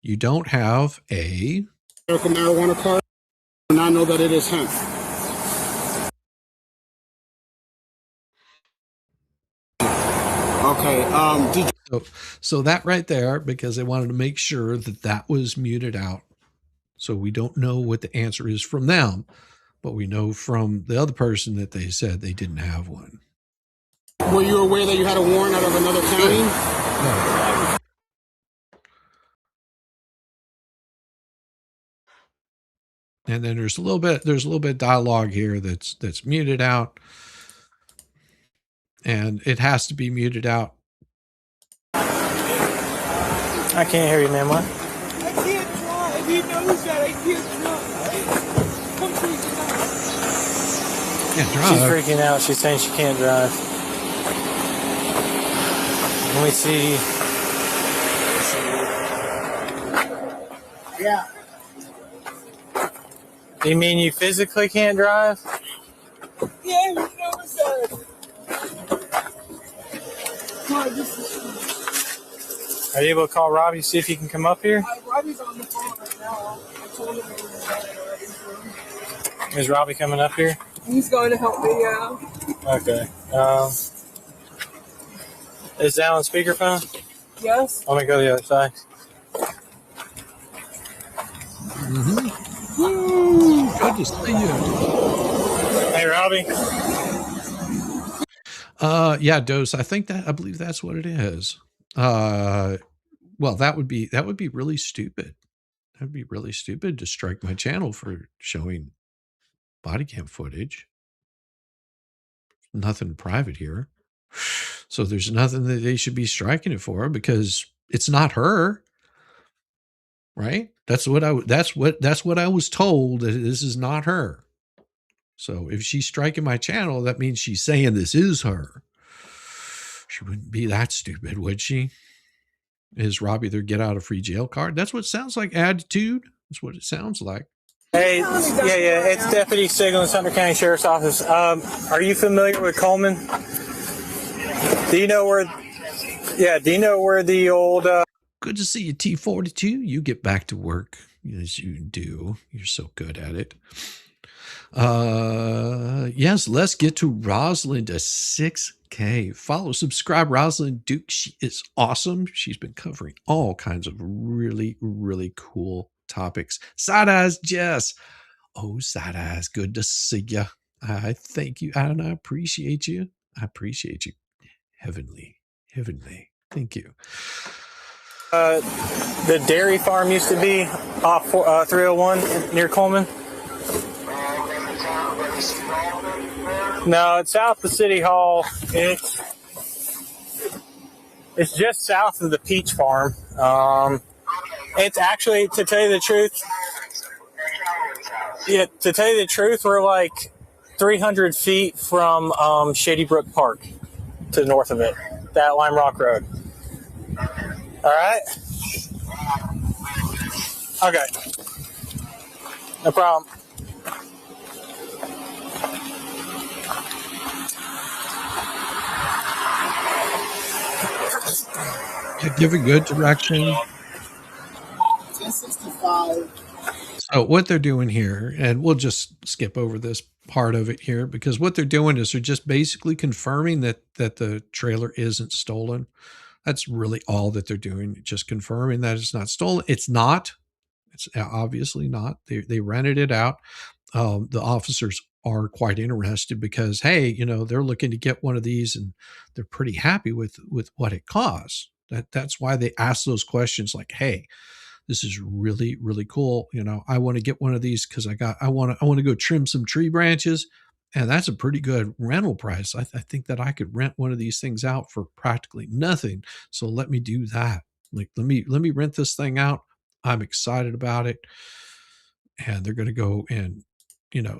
You don't have a medical marijuana card, and I know that it is hemp. Okay. Did you so that right there, because they wanted to make sure that that was muted out. So we don't know what the answer is from them, but we know from the other person that they said they didn't have one. Were you aware that you had a warrant out of another county? No. And then there's a little bit of dialogue here that's muted out, and it has to be muted out. I can't hear you, man. What? I can't drive. He knows that I can't drive. Come to me. Can't drive. She's freaking out. She's saying she can't drive. Let me see. Yeah. You mean you physically can't drive? Yeah, he knows that. Come on, this is... Are you able to call Robbie to see if he can come up here? Robbie's on the phone right now. I told him he was already. Is Robbie coming up here? He's going to help me out. Okay. Is that on speakerphone? Yes. Let me go to the other side. Good to see you. Hey, Robbie. Yeah, Dose. I believe that's what it is. Well, that would be really stupid. That'd be really stupid to strike my channel for showing body cam footage. Nothing private here. So there's nothing that they should be striking it for because it's not her. Right? That's what I was told, that this is not her. So if she's striking my channel, that means she's saying this is her. She wouldn't be that stupid, would she? Is Robbie their get out of free jail card? That's what it sounds like. Attitude. That's what it sounds like. Hey, yeah, it's Deputy Siegel in Sumter County Sheriff's Office. Are you familiar with Coleman? Do you know where? Yeah, do you know where the old? Good to see you, T42. You get back to work as you do. You're so good at it. Yes, let's get to Rosalind, a 6K. Follow, subscribe, Rosalind Duke. She is awesome. She's been covering all kinds of really, really cool topics. Side Eyes Jess. Oh, Side Eyes, good to see you. I thank you, and I appreciate you. I appreciate you. Heavenly. Thank you. The dairy farm used to be off 301 near Coleman. No, it's south of City Hall. It's just south of the peach farm. It's actually, to tell you the truth, we're like 300 feet from Shady Brook Park to the north of it, that Lime Rock Road. All right? Okay. No problem. Give a good direction. 1065. So what they're doing here, and we'll just skip over this part of it here, because what they're doing is they're just basically confirming that the trailer isn't stolen. That's really all that they're doing, just confirming that it's not stolen. It's not. It's obviously not. They rented it out. The officers are quite interested because, hey, they're looking to get one of these and they're pretty happy with what it costs. That's why they ask those questions like, hey, this is really, really cool. I want to get one of these because I want to go trim some tree branches. And that's a pretty good rental price. I think that I could rent one of these things out for practically nothing. So let me do that. Like, let me rent this thing out. I'm excited about it. And they're going to go and,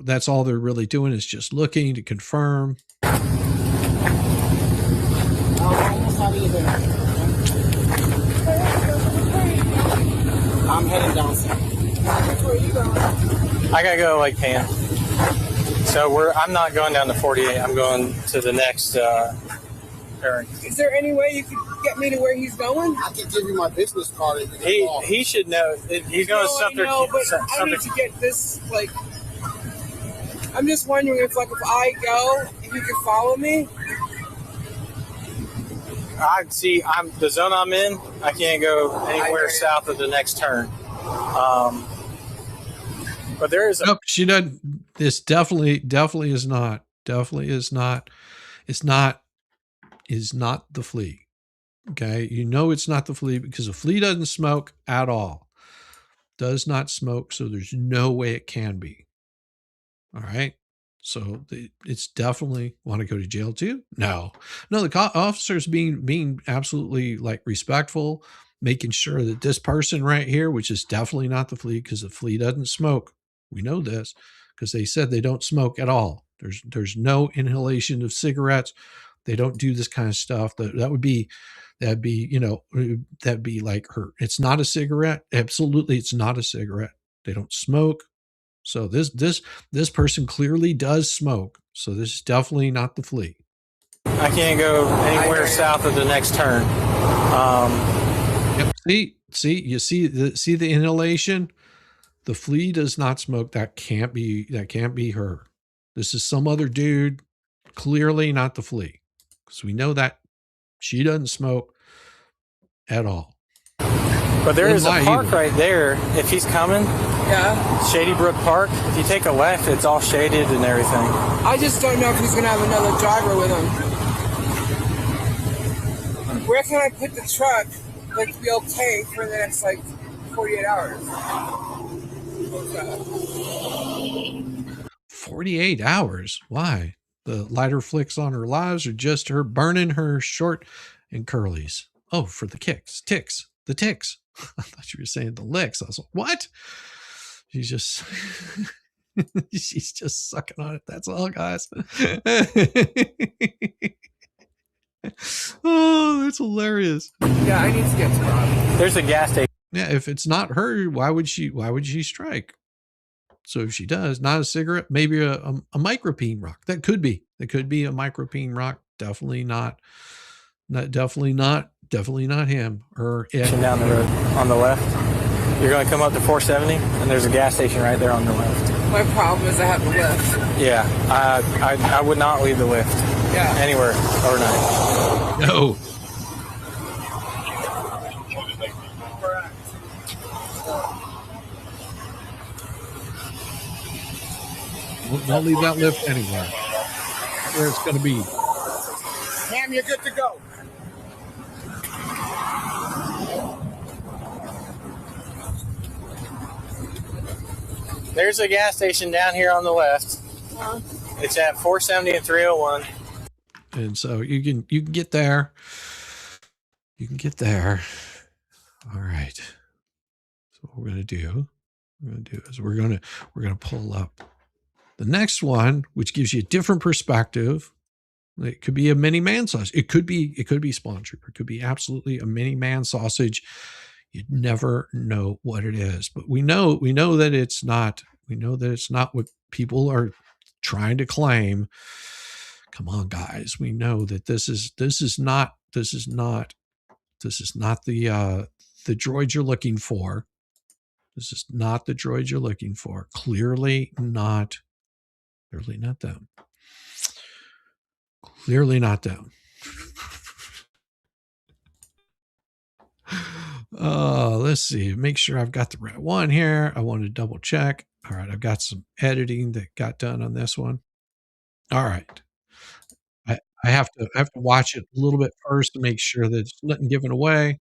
that's all they're really doing is just looking to confirm. I'm heading down south. I gotta go to Lake Pan. So I'm not going down to 48. I'm going to the next turn. Is there any way you could get me to where he's going? I can give you my business card. If you call. He should know. He's going to I know, but I need to get this, like, I'm just wondering if I go, if you can follow me. I'm the zone I'm in. I can't go anywhere south of the next turn. But there is nope, she doesn't. This definitely is not. Definitely is not. It's not. Is not the flea. Okay, you know it's not the flea because the flea doesn't smoke at all. Does not smoke, so there's no way it can be. All right. So it's definitely want to go to jail too? No, the officers being absolutely like respectful, making sure that this person right here, which is definitely not the flea because the flea doesn't smoke. We know this because they said they don't smoke at all. There's no inhalation of cigarettes. They don't do this kind of stuff. That'd be like her. It's not a cigarette. Absolutely, it's not a cigarette. They don't smoke. So this person clearly does smoke. So this is definitely not the flea. I can't go anywhere south of the next turn. Yep. See the inhalation. The flea does not smoke. That can't be her. This is some other dude. Clearly not the flea, because we know that she doesn't smoke at all. But there is a park right there. If he's coming, yeah, Shady Brook Park. If you take a left, it's all shaded and everything. I just don't know if he's gonna have another driver with him. Where can I put the truck, like, to be okay for the next 48 hours? 48 hours? Why? The lighter flicks on her lives, or just her burning her short and curlies? Oh, for the ticks. The ticks. I thought you were saying the licks. I was like, what? She's just she's just sucking on it. That's all, guys. Oh, that's hilarious. Yeah, I need to get to Rob. There's a gas station. Yeah, if it's not her, why would she strike? So if she does, not a cigarette, maybe a micropene rock. That could be a micropene rock. Definitely not him or it. Down the road on the left. You're going to come up to 470, and there's a gas station right there on the left. My problem is I have the lift. Yeah, I would not leave the lift. Yeah, anywhere overnight. No. Don't leave that lift anywhere. Where it's going to be. Cam, you're good to go. There's a gas station down here on the left. It's at 470 and 301. And so you can get there. You can get there. All right. So what we're going to do is we're going to pull up the next one, which gives you a different perspective. It could be a mini man sausage. It could be sponsored. It could be absolutely a mini man sausage. You'd never know what it is, but we know that it's not. We know that it's not what people are trying to claim. Come on, guys. We know that this is not the droid you're looking for. This is not the droid you're looking for. Clearly not them. Clearly not them. Let's see. Make sure I've got the right one here. I want to double check. All right, I've got some editing that got done on this one. All right. I have to watch it a little bit first to make sure that it's nothing given away.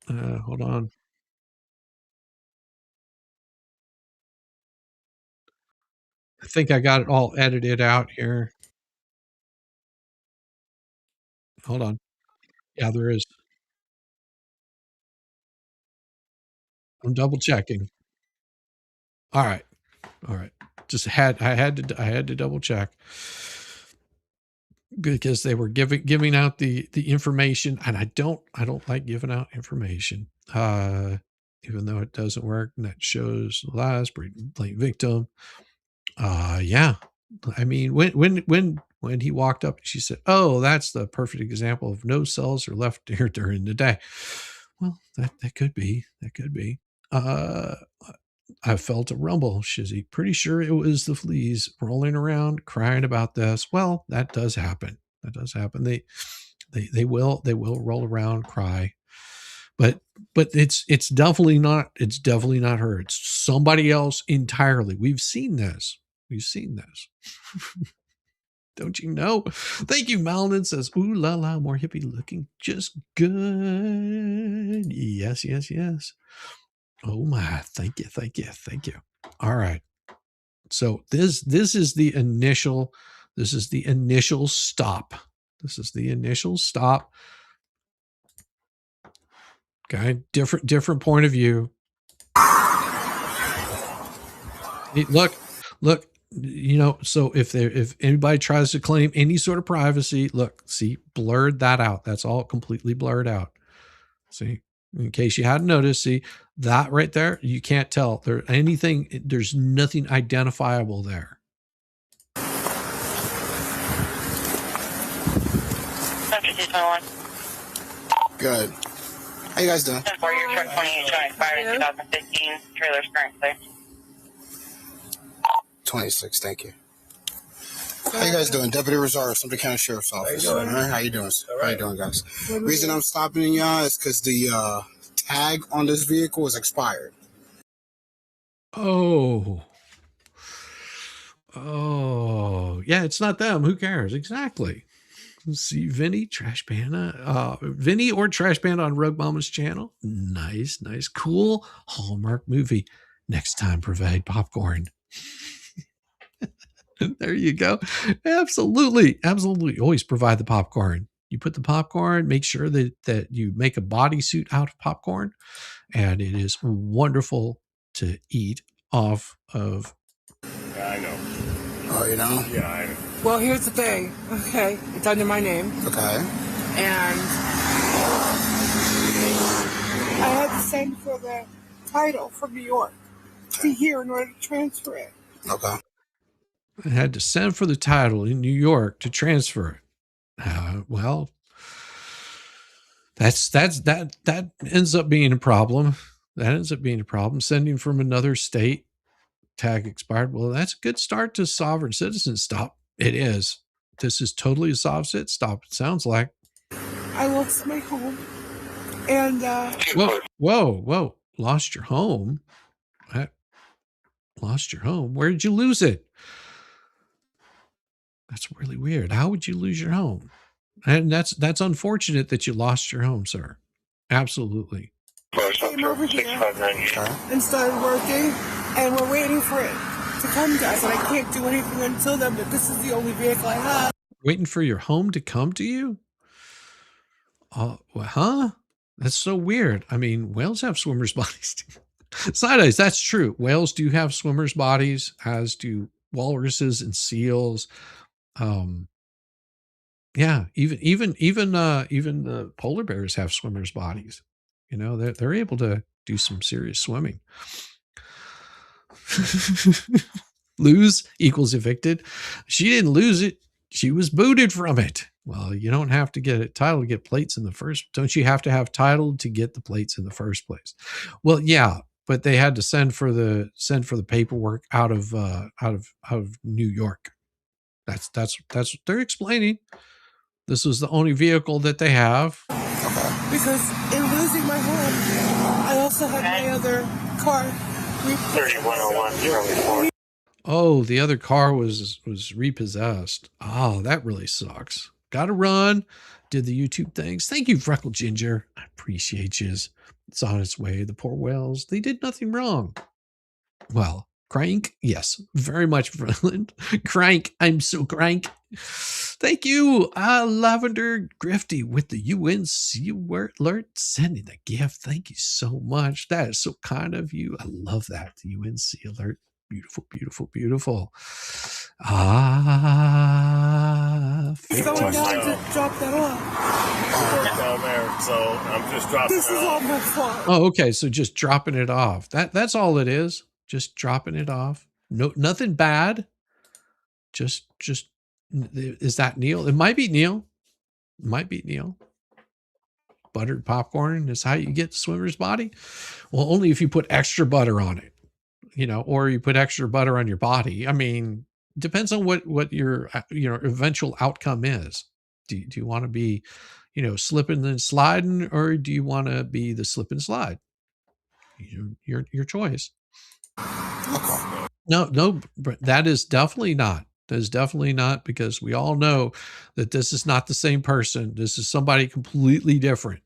Hold on. I think I got it all edited out here. Hold on. Yeah, there is. I'm double checking. All right. Just I had to double check because they were giving out the information, and I don't like giving out information. even though it doesn't work. And that shows the last blame victim. Yeah. I mean, when he walked up, she said, "Oh, that's the perfect example of no cells are left here during the day." Well, that could be. That could be. I felt a rumble, Shizzy. Pretty sure it was the fleas rolling around, crying about this. Well, that does happen. That does happen. They will roll around, cry. But it's definitely not her. It's somebody else entirely. We've seen this. Don't you know? Thank you, Melanin says, "Ooh la la, more hippie looking, just good." Yes. Oh my, thank you. All right. So this is the initial stop. Okay, different point of view. Look, so if anybody tries to claim any sort of privacy, look, see, blurred that out. That's all completely blurred out. See, in case you hadn't noticed, see that right there, you can't tell there's nothing identifiable there. Good. How you guys doing? For your truck 28 showing expired in 2015, trailer's currently 26, thank you. How you guys doing? Deputy Rosario, Sumter County Sheriff's Office. How you doing? How you doing? How you doing, guys? The reason I'm stopping y'all is because the tag on this vehicle is expired. Oh, yeah, it's not them. Who cares? Exactly. See Vinny, Trash Panda, Vinny or Trash Panda on Rogue Mama's channel. Nice, cool Hallmark movie. Next time, provide popcorn. There you go. Absolutely. Always provide the popcorn. You put the popcorn, make sure that you make a bodysuit out of popcorn, and it is wonderful to eat off of. Yeah, I know. Oh, you know? Yeah, I know. Well, here's the thing. Okay, it's under my name. Okay. And I had to send for the title from New York to here in order to transfer it. Okay. I had to send for the title in New York to transfer it. Well, that ends up being a problem. Sending from another state, tag expired. Well, that's a good start to sovereign citizen stop. It is. This is totally a sovereign stop. It sounds like. I lost my home, and whoa! Lost your home? Lost your home? Where did you lose it? That's really weird. How would you lose your home? And that's unfortunate that you lost your home, sir. Absolutely. Came over here and started working, and we're waiting for it to come to us, and I can't do anything until then, but this is the only vehicle I have. Waiting for your home to come to you? Huh? That's so weird. I mean, whales have swimmers' bodies too. Side-eyes, that's true. Whales do have swimmers' bodies, as do walruses and seals. Yeah, even the polar bears have swimmers' bodies. You know, they're able to do some serious swimming. Lose equals evicted. She didn't lose it. She was booted from it. Well, you don't have to get a title to get plates in the first. Don't you have to have title to get the plates in the first place? Well, yeah, but they had to send for the paperwork out of New York. That's what they're explaining. This was the only vehicle that they have. Because in losing my home, I also had my other car. 3101. Oh, the other car was repossessed. Oh, that really sucks. Gotta run. Did the YouTube things. Thank you, Freckle Ginger. I appreciate you. It's on its way. The poor whales, they did nothing wrong. Well, crank, yes, very much violent. Crank, I'm so crank. Thank you, Lavender Grifty with the UNC alert, sending the gift. Thank you so much. That is so kind of you. I love that. The UNC alert. Beautiful, beautiful, beautiful. Fake Someone teeth. down to drop that off. Down there, so I'm just dropping This it is all off. my fault. Oh, okay. So just dropping it off. That's all it is. Just dropping it off. No, nothing bad. Just is that Neil? It might be Neil. It might be Neil. Buttered popcorn is how you get swimmer's body. Well, only if you put extra butter on it, or you put extra butter on your body. I mean, depends on what your eventual outcome is. Do you want to be, slipping and sliding, or do you want to be the slip and slide? Your choice. No, that is definitely not. That is definitely not, because we all know that this is not the same person. This is somebody completely different.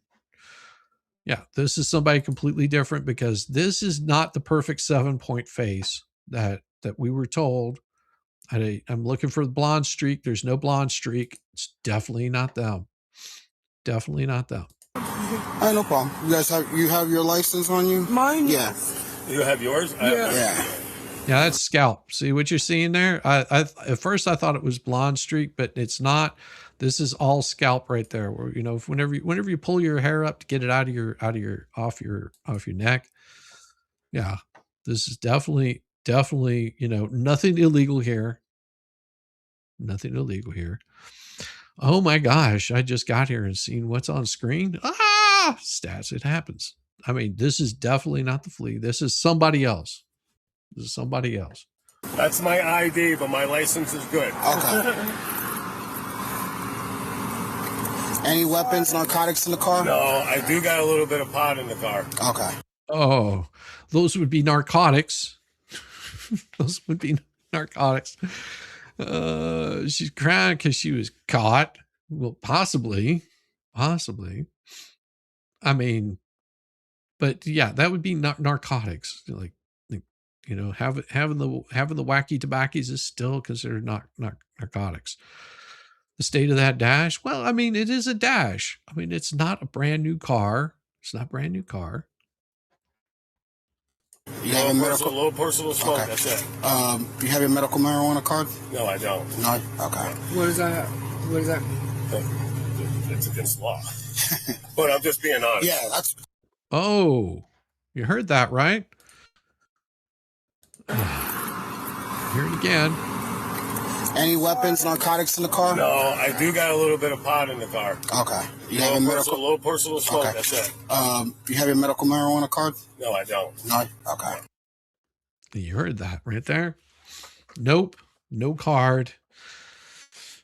Yeah, this is somebody completely different, because this is not the perfect 7-point face that we were told. I'm looking for the blonde streak. There's no blonde streak. It's definitely not them. Definitely not them. All right, no problem. You have your license on you? Mine? Yeah. You have yours? Yeah. Yeah, that's scalp. See what you're seeing there? I at first I thought it was blonde streak, but it's not. This is all scalp right there. Where whenever you pull your hair up to get it off your neck. Yeah, this is definitely nothing illegal here. Nothing illegal here. Oh my gosh, I just got here and seen what's on screen. Stats, it happens. I mean, this is definitely not the flea. This is somebody else. This is somebody else. That's my ID, but my license is good. Okay. Any weapons, narcotics in the car? No, I do got a little bit of pot in the car. Okay. Oh, those would be narcotics. Those would be narcotics. She's crying because she was caught. Well, possibly. I mean, but yeah, that would be narcotics. Like having the wacky tobaccos is still considered narcotics. The state of that dash, well, I mean, it is a dash. I mean, it's not a brand new car. It's not a brand new car. You have a low personal smoke. Okay. That's it. You have your medical marijuana card? No, I don't. No. Okay. What does that mean? It's against the law. But I'm just being honest. Yeah, that's. Oh, you heard that, right? Hear it again. Any weapons, narcotics in the car? No, I do got a little bit of pot in the car. Okay. You have your low personal smoke. Okay. That's it. You have your medical marijuana card? No, I don't. No. Okay. You heard that right there. Nope. No card.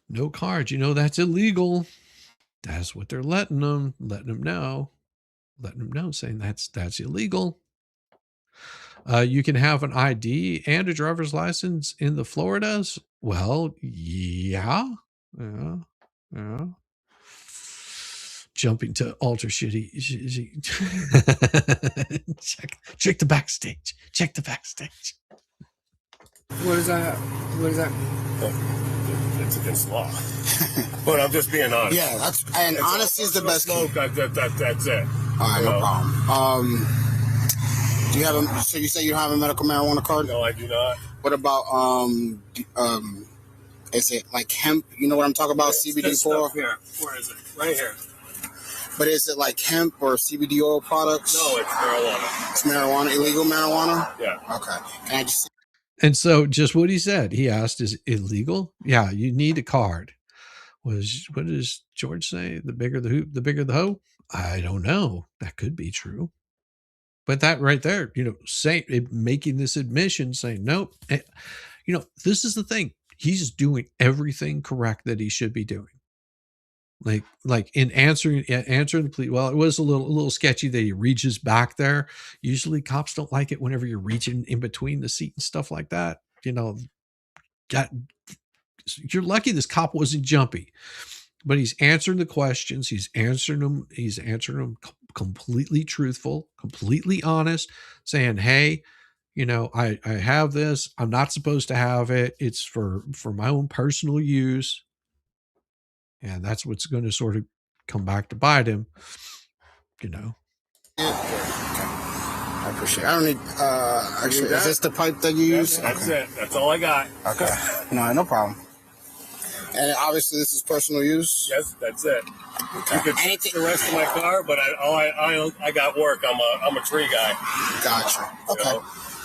No card. That's illegal. That's what they're letting them know, saying that's illegal. You can have an ID and a driver's license in the Floridas. Well, yeah. Jumping to ultra shitty. Check the backstage. Check the backstage. What is that? It's against the law. But I'm just being honest. Yeah, honesty is the best smoke. That's it. All right, no problem. Do you have so you say you don't have a medical marijuana card? No, I do not. What about is it like hemp? You know what I'm talking about? CBD4? Here. Where is it? Right here. But is it like hemp or CBD oil products? No, it's marijuana. It's marijuana, illegal marijuana? Yeah. Okay. Can I just... And so just what he said, he asked, is it illegal? Yeah, you need a card. What does George say? The bigger the hoop, the bigger the hoe? I don't know. That could be true. But that right there, making this admission, saying, nope. This is the thing. He's doing everything correct that he should be doing. Like in answering the plea. Well, it was a little sketchy that he reaches back there. Usually cops don't like it whenever you're reaching in between the seat and stuff like that. You're lucky this cop wasn't jumpy, but he's answering the questions. He's answering them completely truthful, completely honest, saying, hey, I have this. I'm not supposed to have it. It's for my own personal use. And that's what's going to sort of come back to bite him, Yeah. I appreciate it. I don't need, actually, is this the pipe that you use? That's it. That's all I got. Okay. No problem. And obviously, this is personal use. Yes, that's it. Okay. You could take the rest of my car, but I got work. I'm a tree guy. Gotcha. Okay. You know?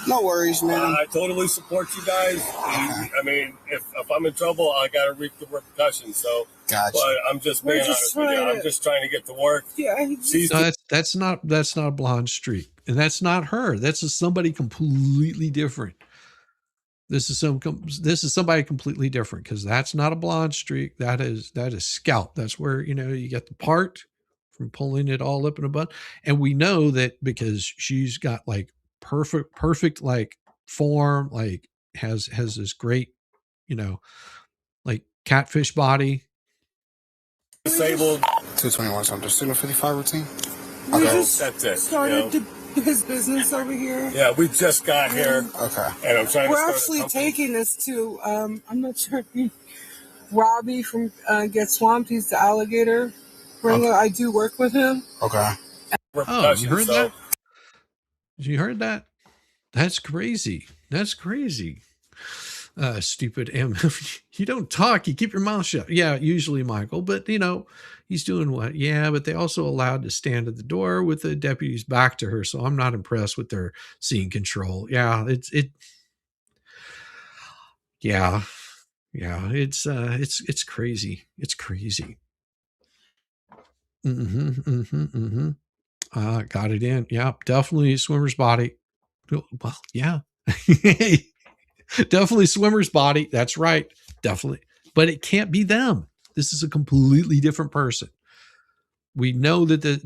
No worries, man. I totally support you guys. Okay. I mean, if I'm in trouble, I got to reap the repercussions. So, Gotcha. but I'm just being honest with you. I'm just trying to get to work. Yeah, that's not a blonde streak, and that's not her. That's just somebody completely different. This is somebody completely different, because that's not a blonde streak. That is scalp. That's where, you get the part from pulling it all up in a bun. And we know that because she's got like perfect like form, like has this great, like catfish body. Disabled. 221 something. Student 55 routine. We Okay. just That's it. started his business over here. Yeah, we just got here. Okay. And I'm trying to We're start a actually company. taking this to, I'm not sure if you, Robbie from Get Swamped. He's the alligator wrangler. I do work with him. Okay. Oh, you heard that? You heard that? That's crazy. That's crazy. Stupid M. You don't talk, you keep your mouth shut. Yeah, usually Michael, but he's doing what? Yeah, but they also allowed to stand at the door with the deputies back to her. So I'm not impressed with their scene control. Yeah, it's crazy. It's crazy. Got it in. Yeah, definitely swimmer's body. Well, yeah. Definitely swimmer's body. That's right. Definitely. But it can't be them. This is a completely different person. We know that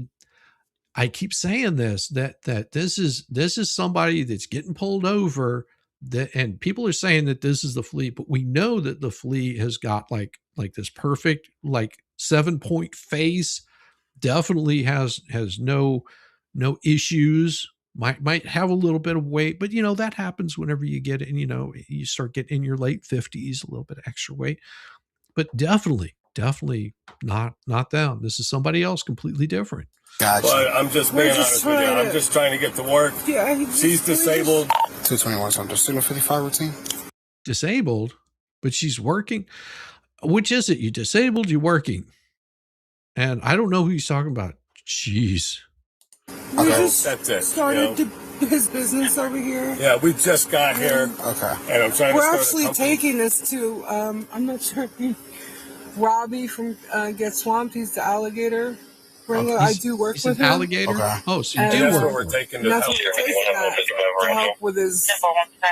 I keep saying this, that this is somebody that's getting pulled over, and people are saying that this is the flea, but we know that the flea has got like this perfect, like 7-point face, definitely has no issues. Might have a little bit of weight, but that happens whenever you get in, you start getting in your late 50s, a little bit of extra weight, but definitely not them. This is somebody else completely different. Gotcha. But I'm just being honest with you. I'm just trying to get to work. Yeah, she's disabled. 221 something. Student 55 routine. Disabled, but she's working. Which is it? You disabled, you working? And I don't know who he's talking about. Jeez. We just That's it. started his business over here. Yeah, we just got here. Okay. And I'm trying to We're start actually a company. taking this to, I'm not sure if you, Robbie from Get Swamped. He's the alligator wrangler. I do work He's with an him. alligator. Okay. Oh, so you And do That's work what we're for him. taking And to that's help. what we're taking to help with his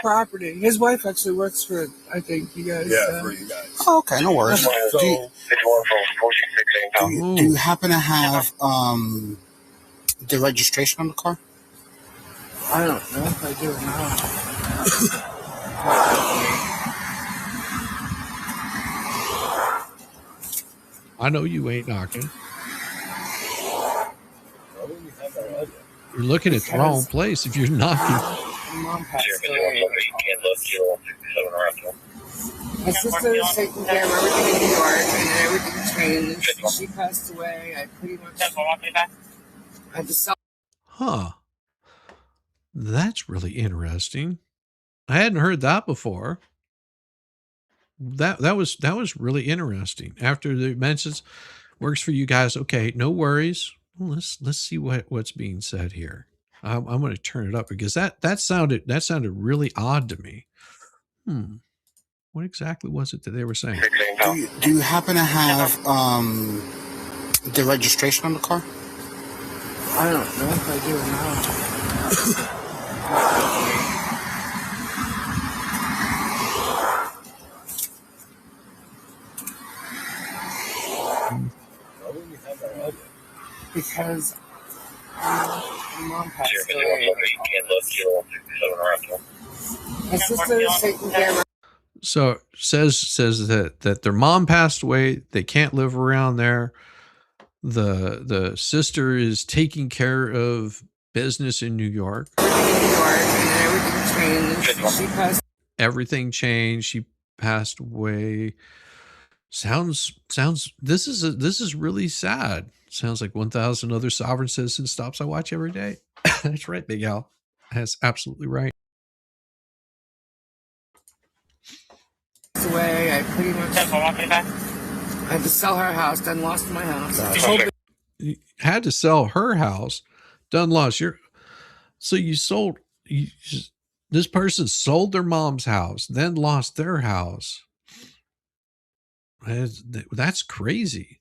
property. His wife actually works for, I think, you guys. Yeah, for you guys. Oh, okay. No worries. So, Do you happen to have the registration on the car? I don't know if I do or not. I know you ain't knocking. You're looking at the wrong place if you're knocking. Mom passed away. My sister is taking care of everything in New York, and then everything changed. And she passed away. I pretty much had to sell. Huh. That's really interesting. I hadn't heard that before. That was really interesting. After the mentions works for you guys. Okay, no worries. Well, let's see what's being said here. I'm going to turn it up because that sounded really odd to me. What exactly was it that they were saying? Do you happen to have the registration on the car? I don't know if I do or not. Because mom passed away. My sister is taking care of. So says that their mom passed away. They can't live around there. The sister is taking care of business in New York. Everything changed. She passed away. Sounds. This is really sad. Sounds like 1,000 other sovereign citizen stops I watch every day. That's right, Big Al. That's absolutely right. passed away. I pretty much I had to sell her house, then lost my house. You had to sell her house, done lost your. So you sold. This person sold their mom's house, then lost their house. That's crazy.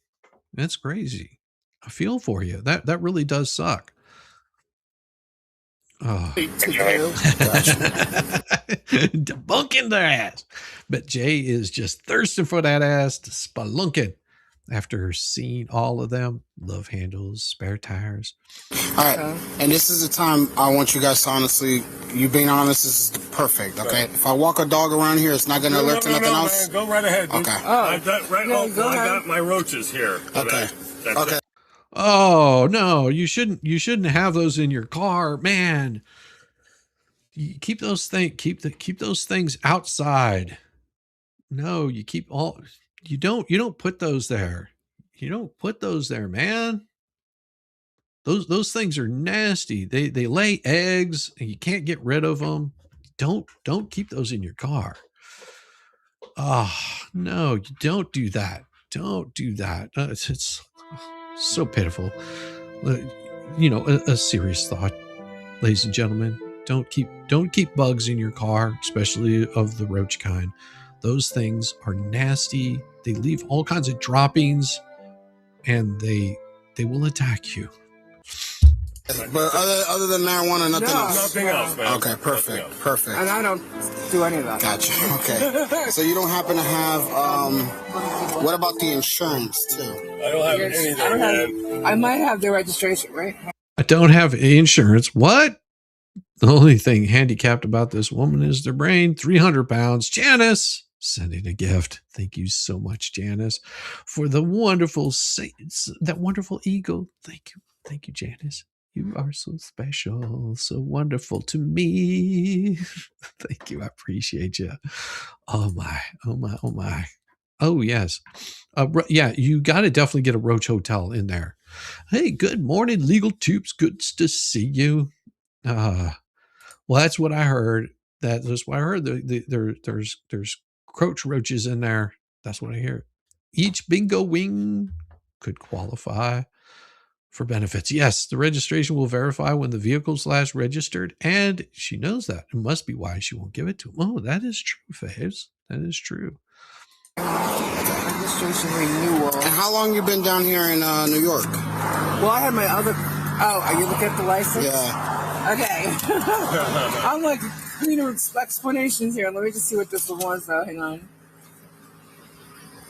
That's crazy. I feel for you. That really does suck. Oh. Debunking their ass. But Jay is just thirsting for that ass to spelunking after seeing all of them. Love handles, spare tires. All right. And this is the time I want you guys to honestly, you being honest, this is perfect, okay? If I walk a dog around here, it's not going to alert to nothing else? Man, go right ahead. Okay. I got my roaches here. Okay. Okay. Oh no, you shouldn't have those in your car, man. You keep those things outside. No, you don't put those there. You don't put those there, man. Those things are nasty. They lay eggs and you can't get rid of them. Don't keep those in your car. Oh, no, you don't do that. Don't do that. It's so pitiful. A serious thought, ladies and gentlemen. Don't keep bugs in your car, especially of the roach kind. Those things are nasty. They leave all kinds of droppings, and they will attack you. But other than marijuana, nothing else? Nothing else, man. Okay, perfect. And I don't do any of that. Gotcha. Okay. So you don't happen to have, what about the insurance, too? I don't have anything, man. I might have the registration, right? I don't have insurance. What? The only thing handicapped about this woman is their brain. 300 pounds. Janice, sending a gift. Thank you so much, Janice, for the that wonderful eagle. Thank you, Janice. You are so special, so wonderful to me. Thank you. I appreciate you. Oh my. Oh, yes. Yeah, you got to definitely get a Roach Hotel in there. Hey, good morning, Legal Tubes. Good to see you. Well, that's what I heard. That's what I heard. There's Croach roaches in there. That's what I hear. Each bingo wing could qualify for benefits. Yes, the registration will verify when the vehicle's last registered, and she knows that. It must be why she won't give it to him. Oh, that is true, Faves. That is true. Registration renewal. And how long you been down here in New York? Well, I had my other. Oh, are you looking at the license? Yeah. Okay. I'm like reading explanations here. Let me just see what this one was, though. Hang on.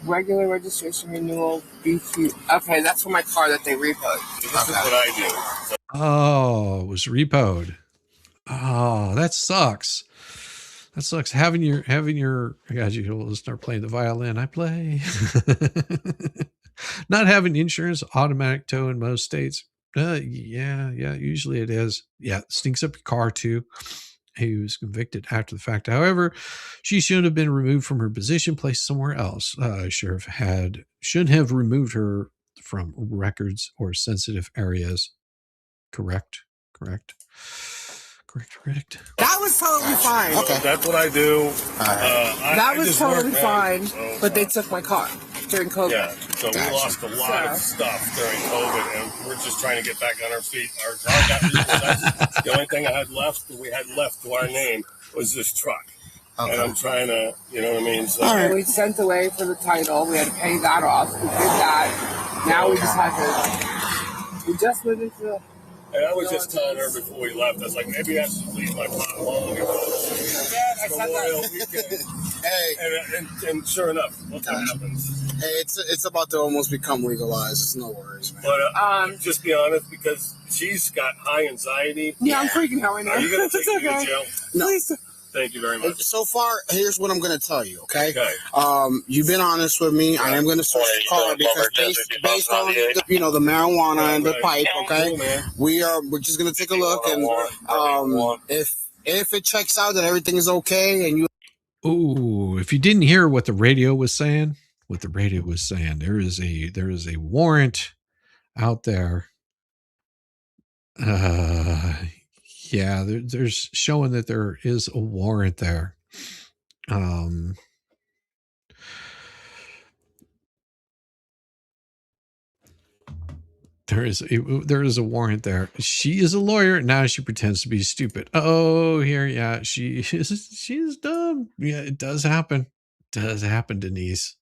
Regular registration renewal, BQ. Okay, that's for my car that they repoed. This is what I do. Oh, it was repoed. Oh, that sucks. That sucks. Having your. I got you. We'll start playing the violin. I play. Not having insurance, automatic tow in most states. Yeah. Usually it is. Yeah, stinks up your car too. He was convicted after the fact. However, she should have been removed from her position, placed somewhere else. Sheriff should have removed her from records or sensitive areas. Correct. That was totally fine. Okay. That's what I do. That was totally fine, but they took my car during COVID. Yeah, so we lost a lot of stuff during COVID, and we're just trying to get back on our feet. Our car got repossessed. The only thing we had left to our name was this truck. Okay. And I'm trying to, you know what I mean? So right. We sent away for the title. We had to pay that off. We did that. Now we just had to. We just moved into. And I was just telling her before we left, I was like, maybe I should leave my pot alone. Memorial Weekend. Hey. And sure enough, look what happens. Hey, it's about to almost become legalized. It's no worries, man. But just be honest, because she's got high anxiety. Yeah, I'm freaking out right now. Are you going to take me to jail? No. Please. Thank you very much. So far, here's what I'm going to tell you, okay? You've been honest with me. I am going to search the car because based on the marijuana and the pipe, okay? We're just going to take a look, and if it checks out that everything is okay, and you. Ooh, if you didn't hear what the radio was saying, there is a warrant out there. Yeah, there's showing that there is a warrant there. There is a warrant there. She is a lawyer. Now she pretends to be stupid. Oh, here. Yeah, she is dumb. Yeah, it does happen. Does happen, Denise.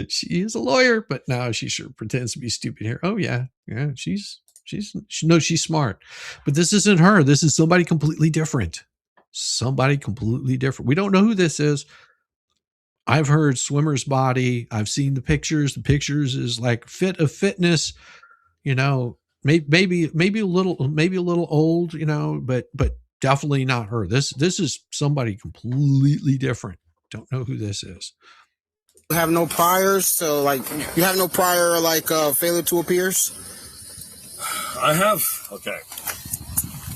She is a lawyer, but now she sure pretends to be stupid here. Oh yeah. Yeah. She's smart, but this isn't her. This is somebody completely different. Somebody completely different. We don't know who this is. I've heard swimmer's body. I've seen the pictures. The pictures is like fit of fitness, you know, maybe a little old, you know, but definitely not her. This is somebody completely different. Don't know who this is. You have no priors, so like you have no prior like failure to appears. I have. Okay.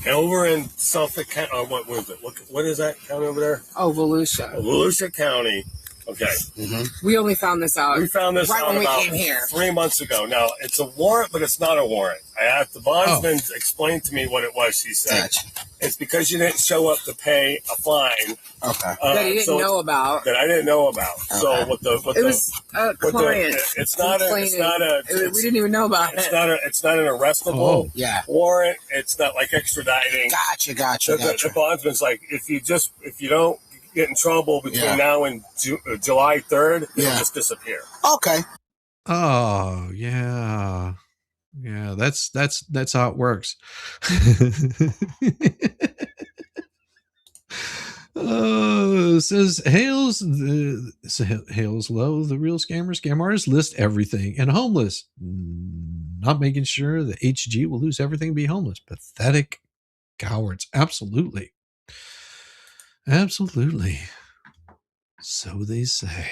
Over in Suffolk County, what was it? What is that county over there? Oh, Volusia. Volusia County. Okay. We only found this out. We found this right out when we about came here 3 months ago. Now, it's a warrant, but it's not a warrant. I had the bondsman explain to me what it was. She said, Gotcha. It's because you didn't show up to pay a fine. Okay. That you didn't know about. That I didn't know about. Okay. So It was a client. It's not a. We didn't even know about it. It's not an arrestable warrant. It's not like extraditing. Gotcha. The bondsman's like, if you don't get in trouble between now and July 3rd, it'll just disappear. Okay. Oh yeah. Yeah, that's how it works. Says Hales low, the real scam artists list everything and homeless. Not making sure the HG will lose everything and be homeless. Pathetic cowards. Absolutely. So they say.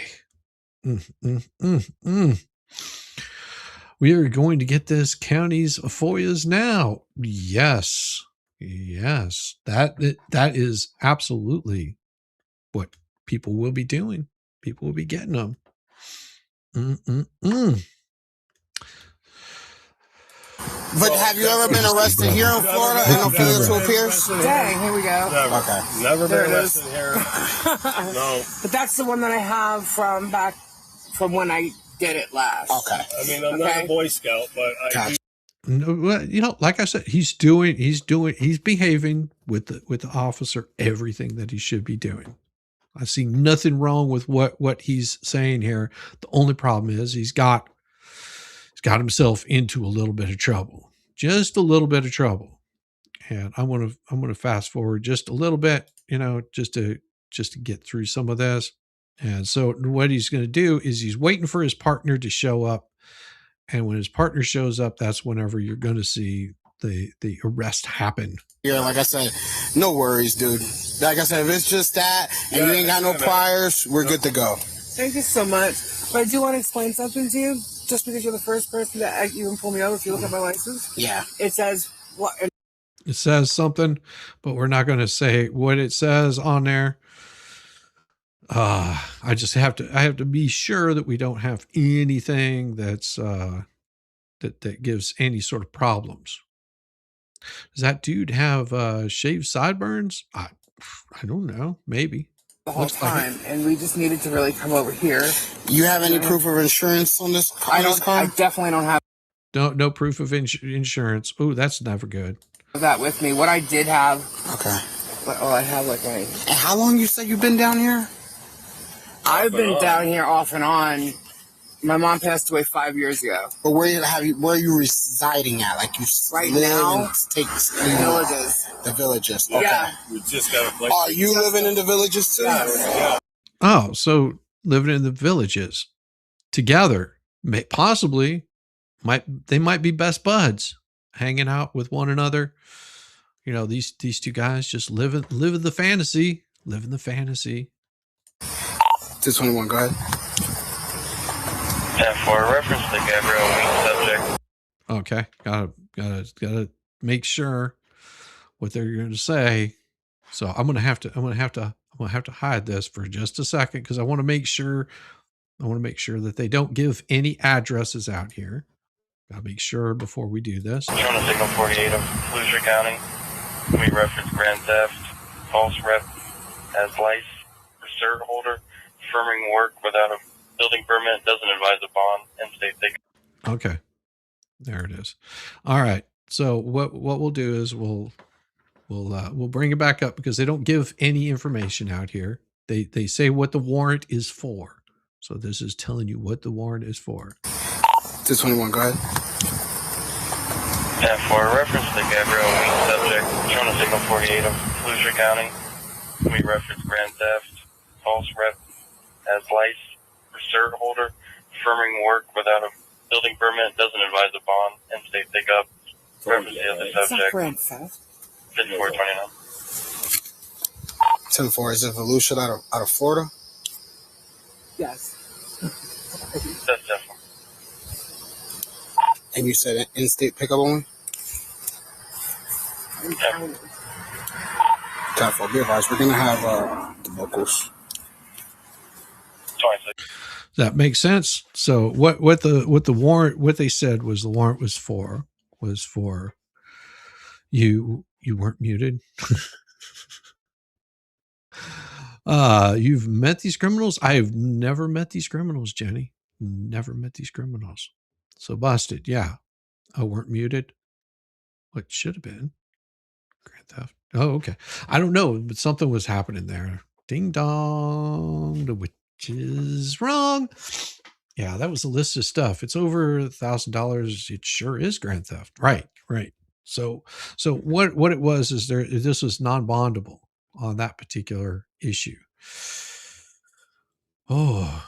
We are going to get this county's FOIAs now. Yes. That is absolutely what people will be doing. People will be getting them. But have you ever been arrested here in Florida and no failure to appear? Dang, here we go. Never. Okay. Never been arrested here. No. But that's the one that I have from when I did it last. Okay. I mean, I'm not a Boy Scout, but I do. Well, you know, like I said, he's behaving with the officer everything that he should be doing. I see nothing wrong with what he's saying here. The only problem is he's got himself into a little bit of trouble, just a little bit of trouble. And I'm gonna fast forward just a little bit, you know, just to get through some of this. And so what he's going to do is he's waiting for his partner to show up. And when his partner shows up, that's whenever you're going to see the arrest happen. Yeah, like I said, no worries, dude. Like I said, if it's just that and you ain't got no priors, we're good to go. Thank you so much. But I do want to explain something to you. Just because you're the first person that even pull me over, if you look at my license, it says what? It says something, but we're not going to say what it says on there. I have to be sure that we don't have anything that's that gives any sort of problems. Does that dude have shaved sideburns? I don't know. Maybe. The whole time, and we just needed to really come over here. You have any proof of insurance on this? I definitely don't have. No proof of insurance. Oh, that's never good. That with me. What I did have. Okay. I have like my. And how long you said you've been down here? I've been down here off and on. My mom passed away 5 years ago. But where are you residing at? Like you right now? Take the villages. The villages. Okay. Yeah. We just got a place. Are you living in the villages too? Yeah. Oh, so living in the villages together, possibly they might be best buds, hanging out with one another. You know, these two guys just living the fantasy, 221, go ahead. And for reference to Gabriel, weak subject. Okay, gotta make sure what they're going to say. So I'm gonna have to hide this for just a second because I want to make sure that they don't give any addresses out here. Gotta make sure before we do this. You want to signal 48 of Volusia County? We reference grand theft, false rep as license for cert holder, affirming work without a building permit, doesn't advise a bond, and state they. Okay. There it is. All right. So what we'll do is we'll bring it back up because they don't give any information out here. They say what the warrant is for. So this is telling you what the warrant is for. 221, go ahead. And for reference to Gabriel, subject, showing a signal 48 of Hoosier County, we reference grand theft, false rep as lice for cert holder, affirming work without a building permit, doesn't advise a bond, and state pickup. Reference the other subject. Grand theft. 5429. 10-4, is it Volusia out of Florida? Yes. That's definitely. And you said in-state pickup only? 10-4, be advised, we're going to have the locals. 26. That makes sense. So what the warrant, what they said was the warrant was for you weren't muted. You've met these criminals? I have never met these criminals, Jenny. Never met these criminals. So busted. Yeah. Oh, weren't muted. What should have been grand theft. Oh, okay. I don't know, but something was happening there. Ding dong. The witch is wrong. Yeah, that was a list of stuff. It's over $1,000. It sure is grand theft. Right. So what it was is this was non-bondable on that particular issue. Oh,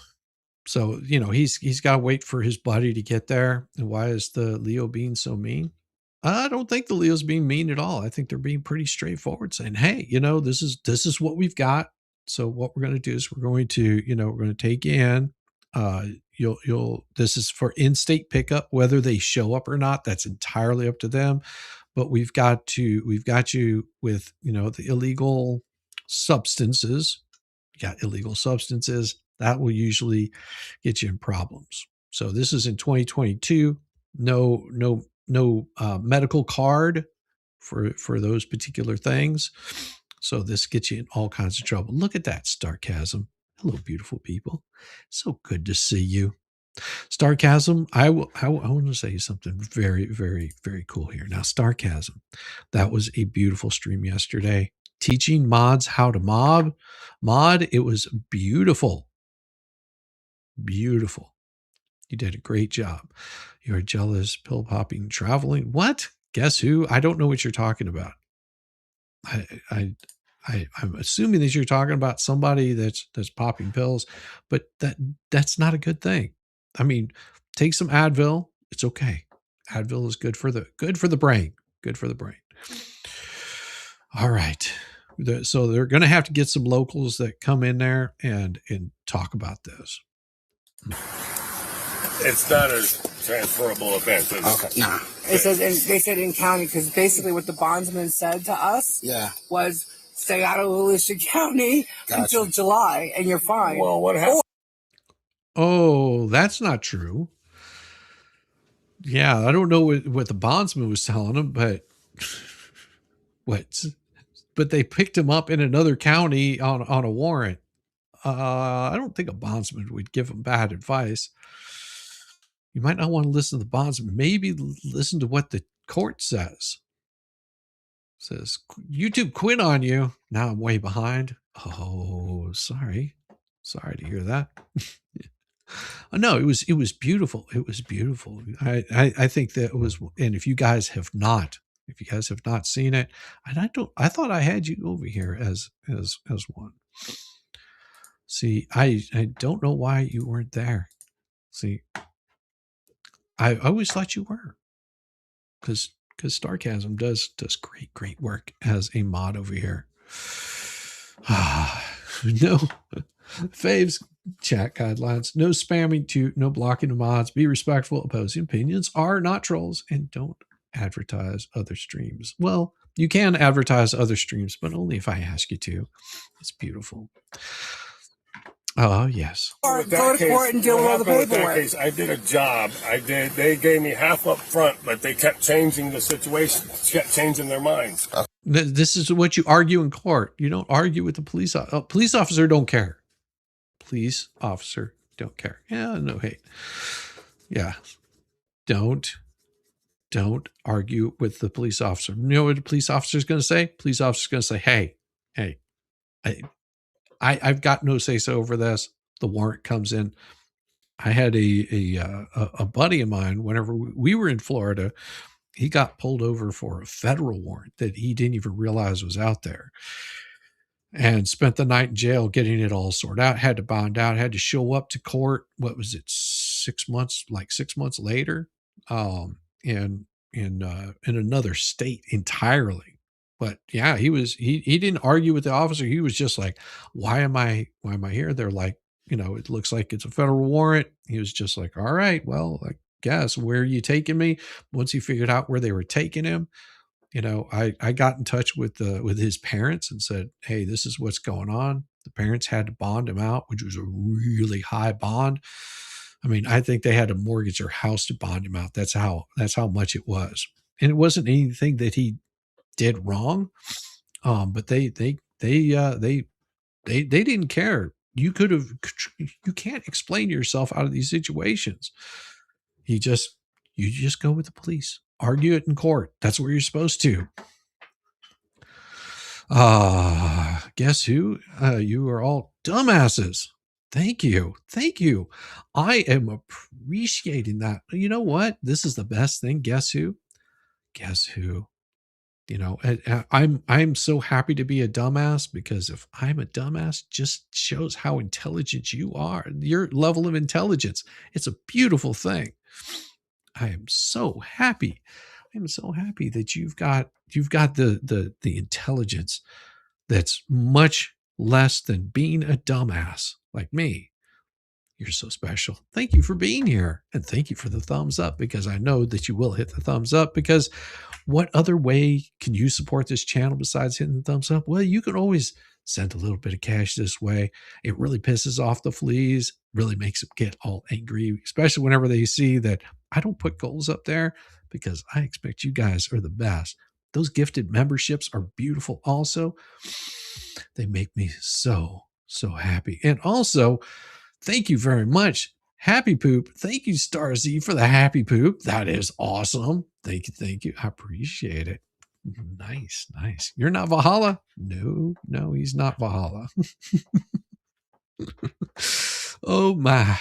so he's got to wait for his buddy to get there. And why is the Leo being so mean? I don't think the Leo's being mean at all. I think they're being pretty straightforward, saying, "Hey, this is what we've got. So what we're going to do is we're going to take you in. This is for in-state pickup, whether they show up or not. That's entirely up to them. But we've got you with the illegal substances. You got illegal substances that will usually get you in problems. So this is in 2022. No medical card for those particular things. So this gets you in all kinds of trouble. Look at that, Starchasm. Hello, beautiful people. So good to see you. Starchasm, I want to say something very, very, very cool here. Now, Starchasm, that was a beautiful stream yesterday. Teaching mods how to mod. It was beautiful. Beautiful. You did a great job. You're jealous, pill popping, traveling. What? Guess who? I don't know what you're talking about. I'm assuming that you're talking about somebody that's popping pills, but that's not a good thing. I mean, take some Advil. It's okay. Advil is good for the brain. Good for the brain. All right. So they're going to have to get some locals that come in there and talk about this. It's not a transferable offense. Okay. Nah. They said in county, because basically what the bondsman said to us was stay out of Volusia County until July and you're fine. Well, what happened? Oh, that's not true. Yeah, I don't know what the bondsman was telling him, but but they picked him up in another county on a warrant. I don't think a bondsman would give him bad advice. You might not want to listen to the bondsman. Maybe listen to what the court says. It says, YouTube quit on you. Now I'm way behind. Oh, sorry. Sorry to hear that. No, it was beautiful. It was beautiful. I think that it was, and if you guys have not seen it, and I thought I had you over here as one. See, I don't know why you weren't there. See, I always thought you were, because Starchasm does great work as a mod over here. No faves, chat guidelines, no spamming, no blocking of mods, be respectful, opposing opinions are not trolls, and don't advertise other streams. Well, you can advertise other streams, but only if I ask you to. It's beautiful. Oh, yes. Go to court and deal with all the paperwork. I did a job. They gave me half up front, but they kept changing the situation, kept changing their minds. This is what you argue in court. You don't argue with the police. Police officer don't care. Police officer don't care. Yeah, no hate. Yeah. Don't don't argue with the police officer. You know what the police officer is going to say? Police officer is going to say, hey, I've got no say so over this. The warrant comes in. I had a buddy of mine, whenever we were in Florida, he got pulled over for a federal warrant that he didn't even realize was out there, and spent the night in jail getting it all sorted out, had to bond out, had to show up to court. What was it? 6 months, like 6 months later, in another state entirely. But yeah, he didn't argue with the officer. He was just like, why am I here? They're like, it looks like it's a federal warrant. He was just like, all right, well, I guess, where are you taking me? Once he figured out where they were taking him, I got in touch with his parents and said, hey, this is what's going on. The parents had to bond him out, which was a really high bond. I mean, I think they had to mortgage their house to bond him out. That's how much it was. And it wasn't anything that he did wrong. But they didn't care. You can't explain yourself out of these situations. You just go with the police. Argue it in court. That's what you're supposed to. Guess who? You are all dumbasses. Thank you. I am appreciating that. You know what? This is the best thing. Guess who? I'm so happy to be a dumbass, because if I'm a dumbass, just shows how intelligent you are. Your level of intelligence. It's a beautiful thing. I am so happy. That you've got the intelligence that's much less than being a dumbass like me. You're so special. Thank you for being here. And thank you for the thumbs up, because I know that you will hit the thumbs up, because what other way can you support this channel besides hitting the thumbs up? Well, you can always send a little bit of cash this way. It really pisses off the fleas, really makes them get all angry, especially whenever they see that I don't put goals up there, because I expect you guys are the best. Those gifted memberships are beautiful also. They make me so happy. And also, thank you very much, Happy Poop. Thank you, Star Z, for the Happy Poop. That is awesome. Thank you. I appreciate it. Nice. You're not Valhalla? No, he's not Valhalla. Oh my.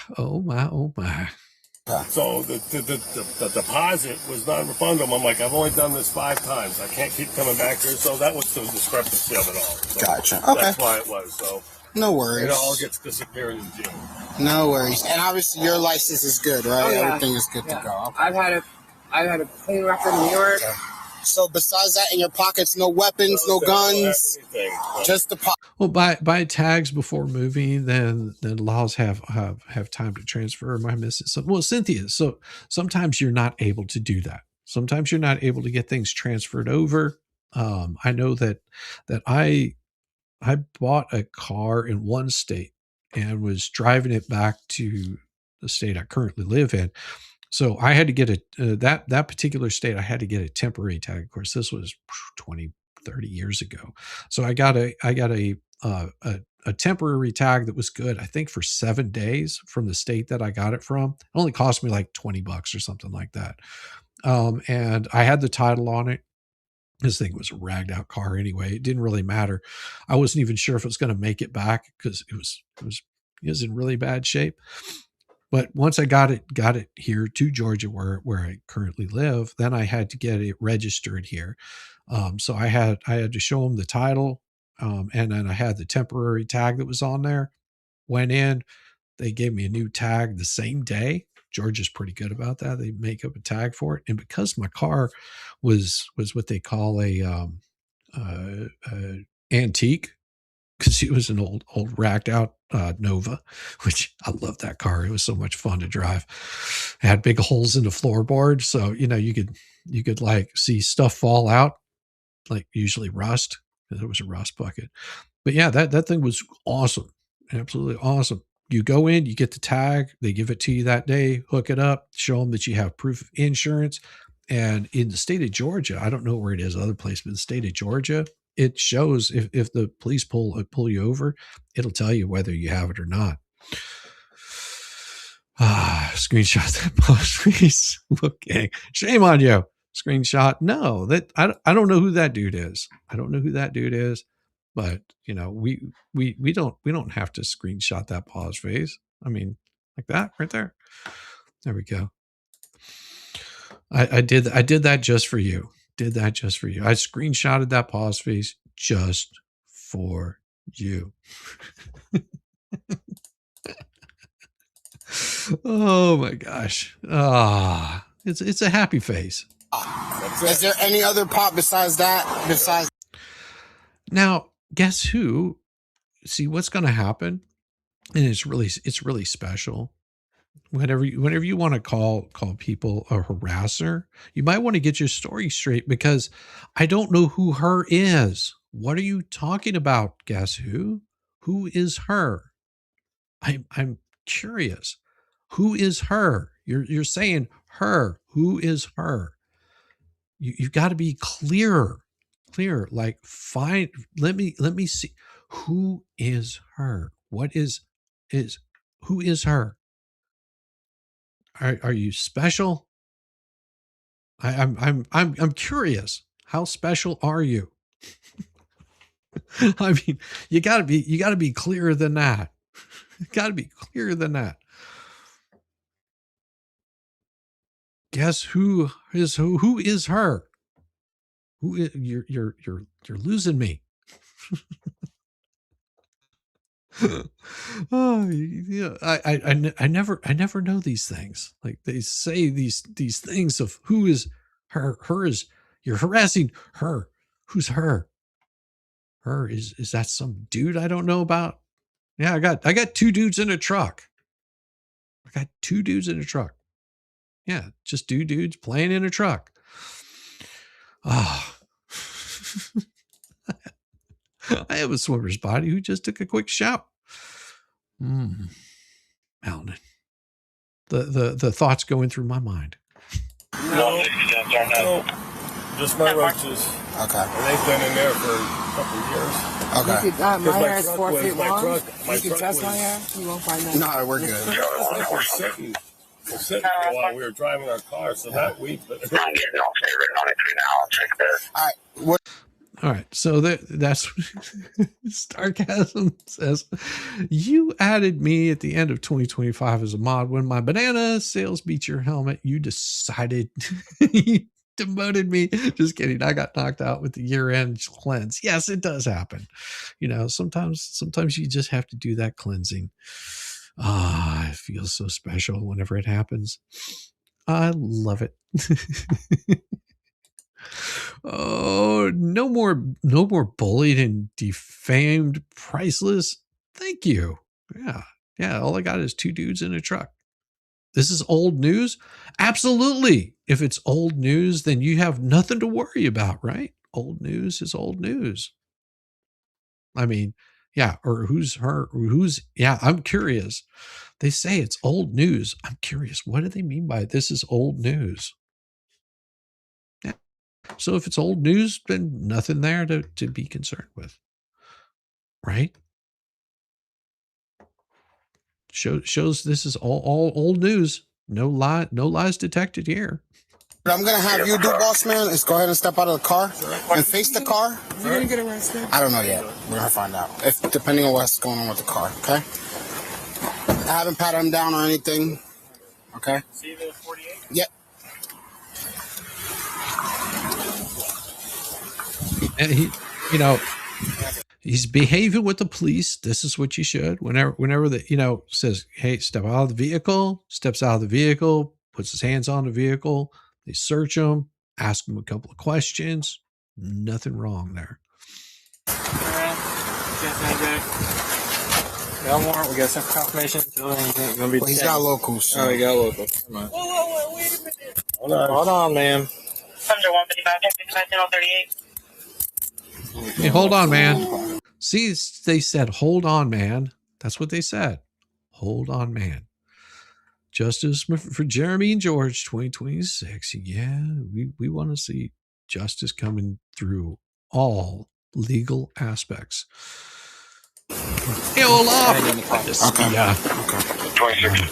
So the deposit was non-refundable. I'm like, I've only done this 5 times. I can't keep coming back here. So that was the discrepancy of it all. So Gotcha. Okay. That's why it was. So no worries. It all gets disappeared in June. No worries. And obviously your license is good, right? Oh, yeah. Everything is good to go. Okay. I've had a clean record in New York. Okay. So besides that, in your pockets, no weapons, no guns, just the pot. Well, buy tags before moving, then laws have time to transfer. Am I missing something? Well, Cynthia, so sometimes you're not able to do that. Sometimes you're not able to get things transferred over. I know that I bought a car in one state and was driving it back to the state I currently live in. So I had to get that particular state. I had to get a temporary tag. Of course, this was 20, 30 years ago. So I got a temporary tag that was good, I think, for 7 days from the state that I got it from. It only cost me like $20 or something like that. And I had the title on it. This thing was a ragged out car anyway. It didn't really matter. I wasn't even sure if it was going to make it back, because it was in really bad shape. But once I got it here to Georgia, where I currently live, then I had to get it registered here. So I had to show them the title, and then I had the temporary tag that was on there. Went in, they gave me a new tag the same day. Georgia's pretty good about that. They make up a tag for it, and because my car was what they call a antique, because it was an old racked out Nova, which I love that car. It was so much fun to drive. It had big holes in the floorboard, so you could like see stuff fall out, like usually rust, because it was a rust bucket. But yeah, that thing was awesome, absolutely awesome. You go in, you get the tag, they give it to you that day, hook it up, show them that you have proof of insurance. And in the state of Georgia, I don't know where it is other places, but in the state of Georgia, it shows if the police pull you over, it'll tell you whether you have it or not. Screenshot that post, please. Okay. Shame on you. screenshot. No, that I don't know who that dude is. I don't know who that dude is, but you know, we don't have to screenshot that pause face. I mean, like that right there. There we go. I did that just for you. Did that just for you. I screenshotted that pause face just for you. Oh my gosh. Ah, it's a happy face. Is there any other pop besides that? Now, guess who? See what's going to happen, and it's really special. Whenever you want to call people a harasser, you might want to get your story straight, because I don't know who her is. What are you talking about? Guess who? Who is her? I'm curious. Who is her? You're saying her. Who is her? You've got to be clear. Like, find. Let me see. Who is her? What is who is her? Are you special? I'm curious. How special are you? I mean, you gotta be clearer than that. You gotta be clearer than that. Guess who is her? Who is, you're losing me. Oh yeah, I never know these things. Like, they say these things of who is her. Her is, you're harassing her. Who's her? Her is that some dude I don't know about? Yeah, I got two dudes in a truck. I got two dudes in a truck. Yeah, just two dudes playing in a truck. Ah. I have a swimmer's body who just took a quick shower. Mountain. The thoughts going through my mind. No. Just my roaches. Okay. And they've been in there for a couple of years. Okay. You could, my hair is 4 feet long. My You can truck test my was- hair. You won't find that. No, we're good. We're sitting for a while. We were driving our car, so that week. I'm getting all favorite on it for now. I'll check this. All right. What? All right, so that's Starcasm says, you added me at the end of 2025 as a mod. When my banana sales beat your helmet, you decided you demoted me. Just kidding. I got knocked out with the year-end cleanse. Yes, it does happen. You know, sometimes you just have to do that cleansing. Ah, it feels so special whenever it happens. I love it. Oh, no more bullied and defamed, priceless. Thank you. Yeah. All I got is two dudes in a truck. This is old news? Absolutely. If it's old news, then you have nothing to worry about, right? Old news is old news. I mean, yeah, or who's her? Yeah, I'm curious. They say it's old news. I'm curious. What do they mean by this is old news? So if it's old news, then nothing there to be concerned with, right? Shows this is all old news. No lies detected here. What I'm gonna have you do, boss man, is go ahead and step out of the car and face the car. You're gonna get arrested. I don't know yet. We're gonna find out. If depending on what's going on with the car. Okay. I haven't patted him down or anything. Okay. See the 48? Yep. And he's behaving with the police. This is what you should. Whenever the says, hey, step out of the vehicle, steps out of the vehicle, puts his hands on the vehicle. They search him, ask him a couple of questions. Nothing wrong there. Got more. We got some confirmation. Well, he's got locals. So. Oh, we got locals. Come on. Whoa, wait a minute. Hold on, man. Under 155, 1055, 38. Hey, hold on, man. See, they said, hold on, man. That's what they said. Hold on, man. Justice for Jeremy and George 2026. Yeah, we want to see justice coming through all legal aspects. Hey, Olaf. Okay. Okay. 26.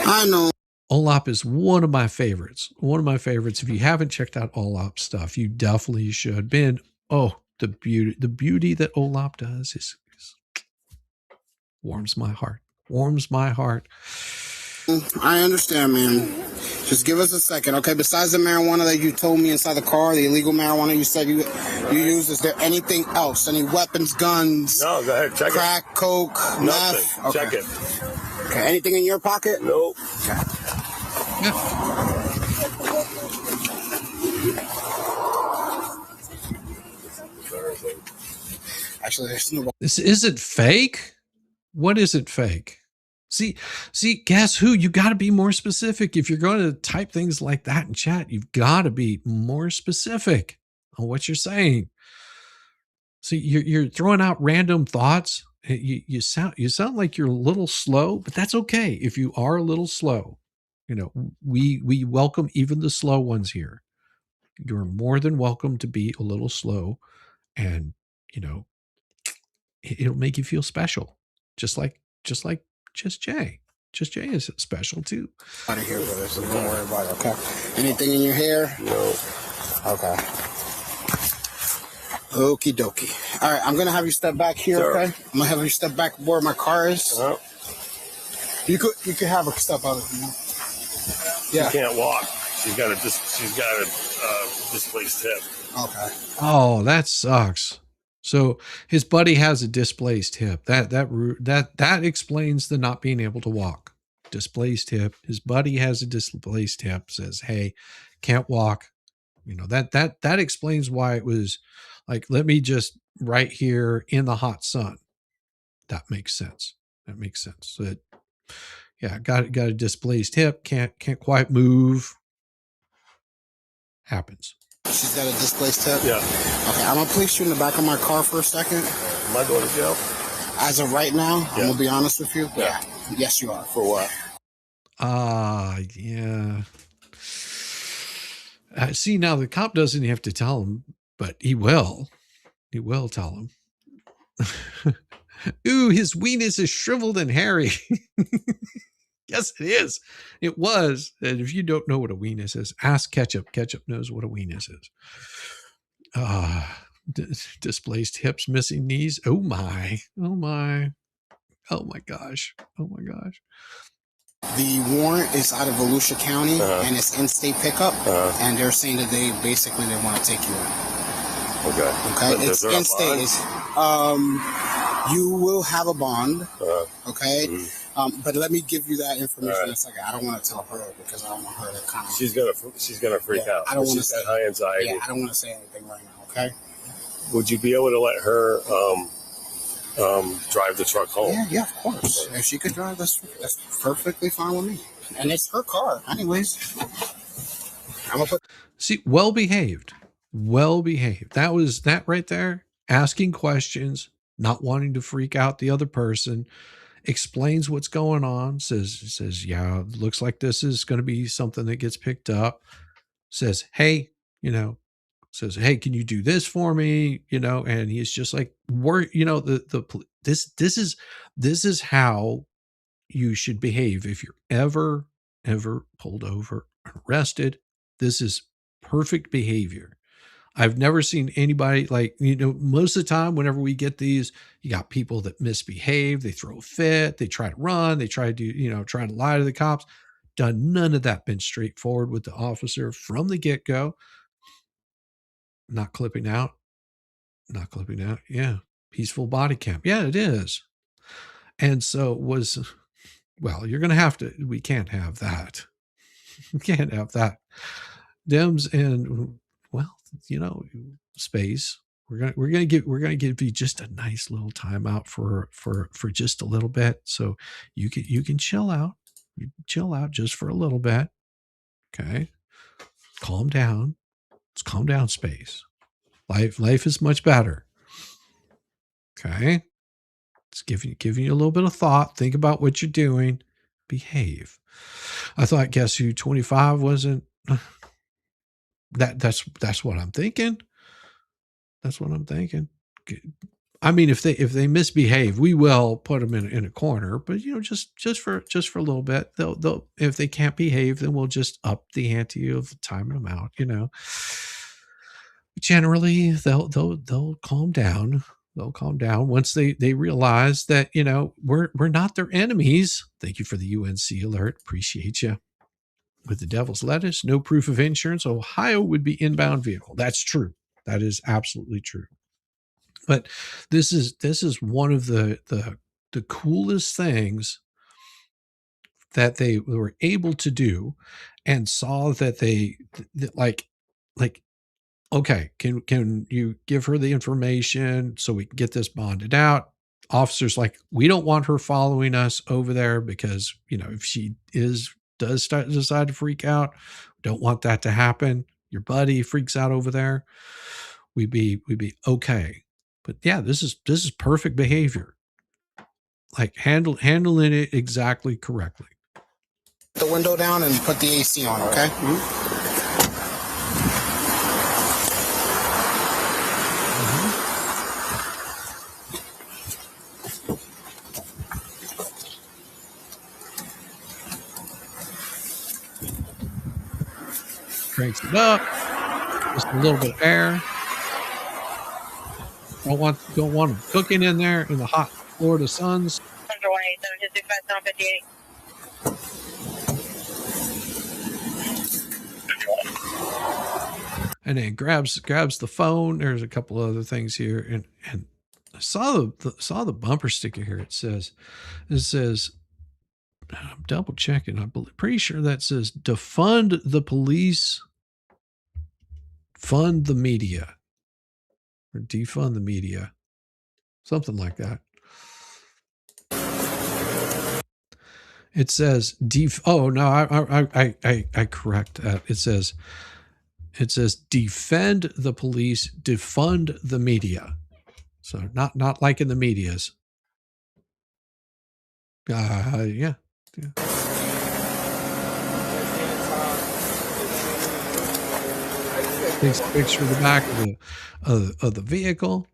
I know. OLOP is one of my favorites. One of my favorites. If you haven't checked out OLOP stuff, you definitely should. Ben, the beauty that OLOP does is warms my heart. Warms my heart. I understand, man. Just give us a second, okay? Besides the marijuana that you told me inside the car, the illegal marijuana you said you used, is there anything else? Any weapons, guns? No, go ahead, check crack, coke, Nothing. meth? Okay. Check it. Okay. Anything in your pocket? Nope. Okay. Actually, there's no. This isn't fake. What isn't fake? See, guess who? You got to be more specific. If you're going to type things like that in chat, you've got to be more specific on what you're saying. See, you're throwing out random thoughts. You sound like you're a little slow, but that's okay. If you are a little slow, we welcome even the slow ones here. You're more than welcome to be a little slow, and it'll make you feel special, just like Just Jay. Just Jay is special too. Out of here, brother. So don't worry about it. Okay. Anything in your hair? No. Okay. Okie dokie. All right, I'm gonna have you step back here. Sure. Okay. I'm gonna have you step back where my car is. You could have her step out of here. Yeah. She can't walk. She's got a displaced hip. Okay. Oh, that sucks. So his buddy has a displaced hip. That explains the not being able to walk. Displaced hip. His buddy has a displaced hip. Says, "Hey, can't walk." That explains why it was like, let me just right here in the hot sun. That makes sense. So got a displaced hip. Can't quite move. Happens. She's got a displaced hip? Yeah. Okay, I'm going to place you in the back of my car for a second. Am I going to jail? As of right now, I'm going to be honest with you. Yeah. Yes, you are. For what? Yeah. See, now the cop doesn't have to tell him, but he will. He will tell him. Ooh, his weenus is shriveled and hairy. Yes, it is. It was. And if you don't know what a weenus is, ask Ketchup. Ketchup knows what a weenus is. Displaced hips, missing knees. Oh my. Oh my. Oh my gosh. Oh my gosh. The warrant is out of Volusia County, and it's in-state pickup, and they're saying that they want to take you in. Okay. It's in-state. You will have a bond, okay? Mm-hmm. But let me give you that information in a second. I don't want to tell her because I don't want her to kind of... She's gonna freak out. I don't want to say high anxiety. Yeah, I don't want to say anything right now, okay? Would you be able to let her drive the truck home? Yeah, of course. If she could drive, that's perfectly fine with me. And it's her car, anyways. I'm gonna put... See, well behaved. That was that right there. Asking questions, not wanting to freak out the other person, explains what's going on, says, yeah, looks like this is going to be something that gets picked up, says, hey, can you do this for me? And he's just like, this is how you should behave. If you're ever pulled over and arrested, this is perfect behavior. I've never seen anybody most of the time, whenever we get these, you got people that misbehave, they throw a fit, they try to run, they try to try to lie to the cops. Done none of that. Been straightforward with the officer from the get-go. Not clipping out. Yeah. Peaceful body cam. Yeah, it is. And so you're going to have to, we can't have that. We can't have that. Dems and, space. We're gonna give you just a nice little timeout for just a little bit, so you can chill out. You chill out just for a little bit. Okay, calm down. Let's calm down, space. Life is much better. Okay, it's giving you a little bit of thought. Think about what you're doing. Behave. I thought Guess Who 25 wasn't. That's what I'm thinking. That's what I'm thinking. I mean, if they misbehave, we will put them in a corner. But just for a little bit, they'll if they can't behave, then we'll just up the ante of timing them out. Generally, they'll calm down. They'll calm down once they realize that we're not their enemies. Thank you for the UNC alert. Appreciate you. With the devil's lettuce, no proof of insurance. Ohio would be inbound vehicle. That's true. That is absolutely true. But this is one of the coolest things that they were able to do, and saw that they like, okay, can you give her the information so we can get this bonded out? Officers like, we don't want her following us over there because if she does decide to freak out, we don't want that to happen. Your buddy freaks out over there, we'd be okay. But yeah, this is perfect behavior. Like handling it exactly correctly. The window down and put the AC on, okay? Cranks it up. Just a little bit of air. Don't want them cooking in there in the hot Florida suns. And then grabs the phone. There's a couple other things here, and I saw the bumper sticker here. It says, I'm double checking. I'm pretty sure that says defund the police, fund the media, or defund the media, something like that. It says oh no, I correct that. It says defend the police, defund the media. So not like in the medias. Yeah. Takes a picture of the back of the vehicle.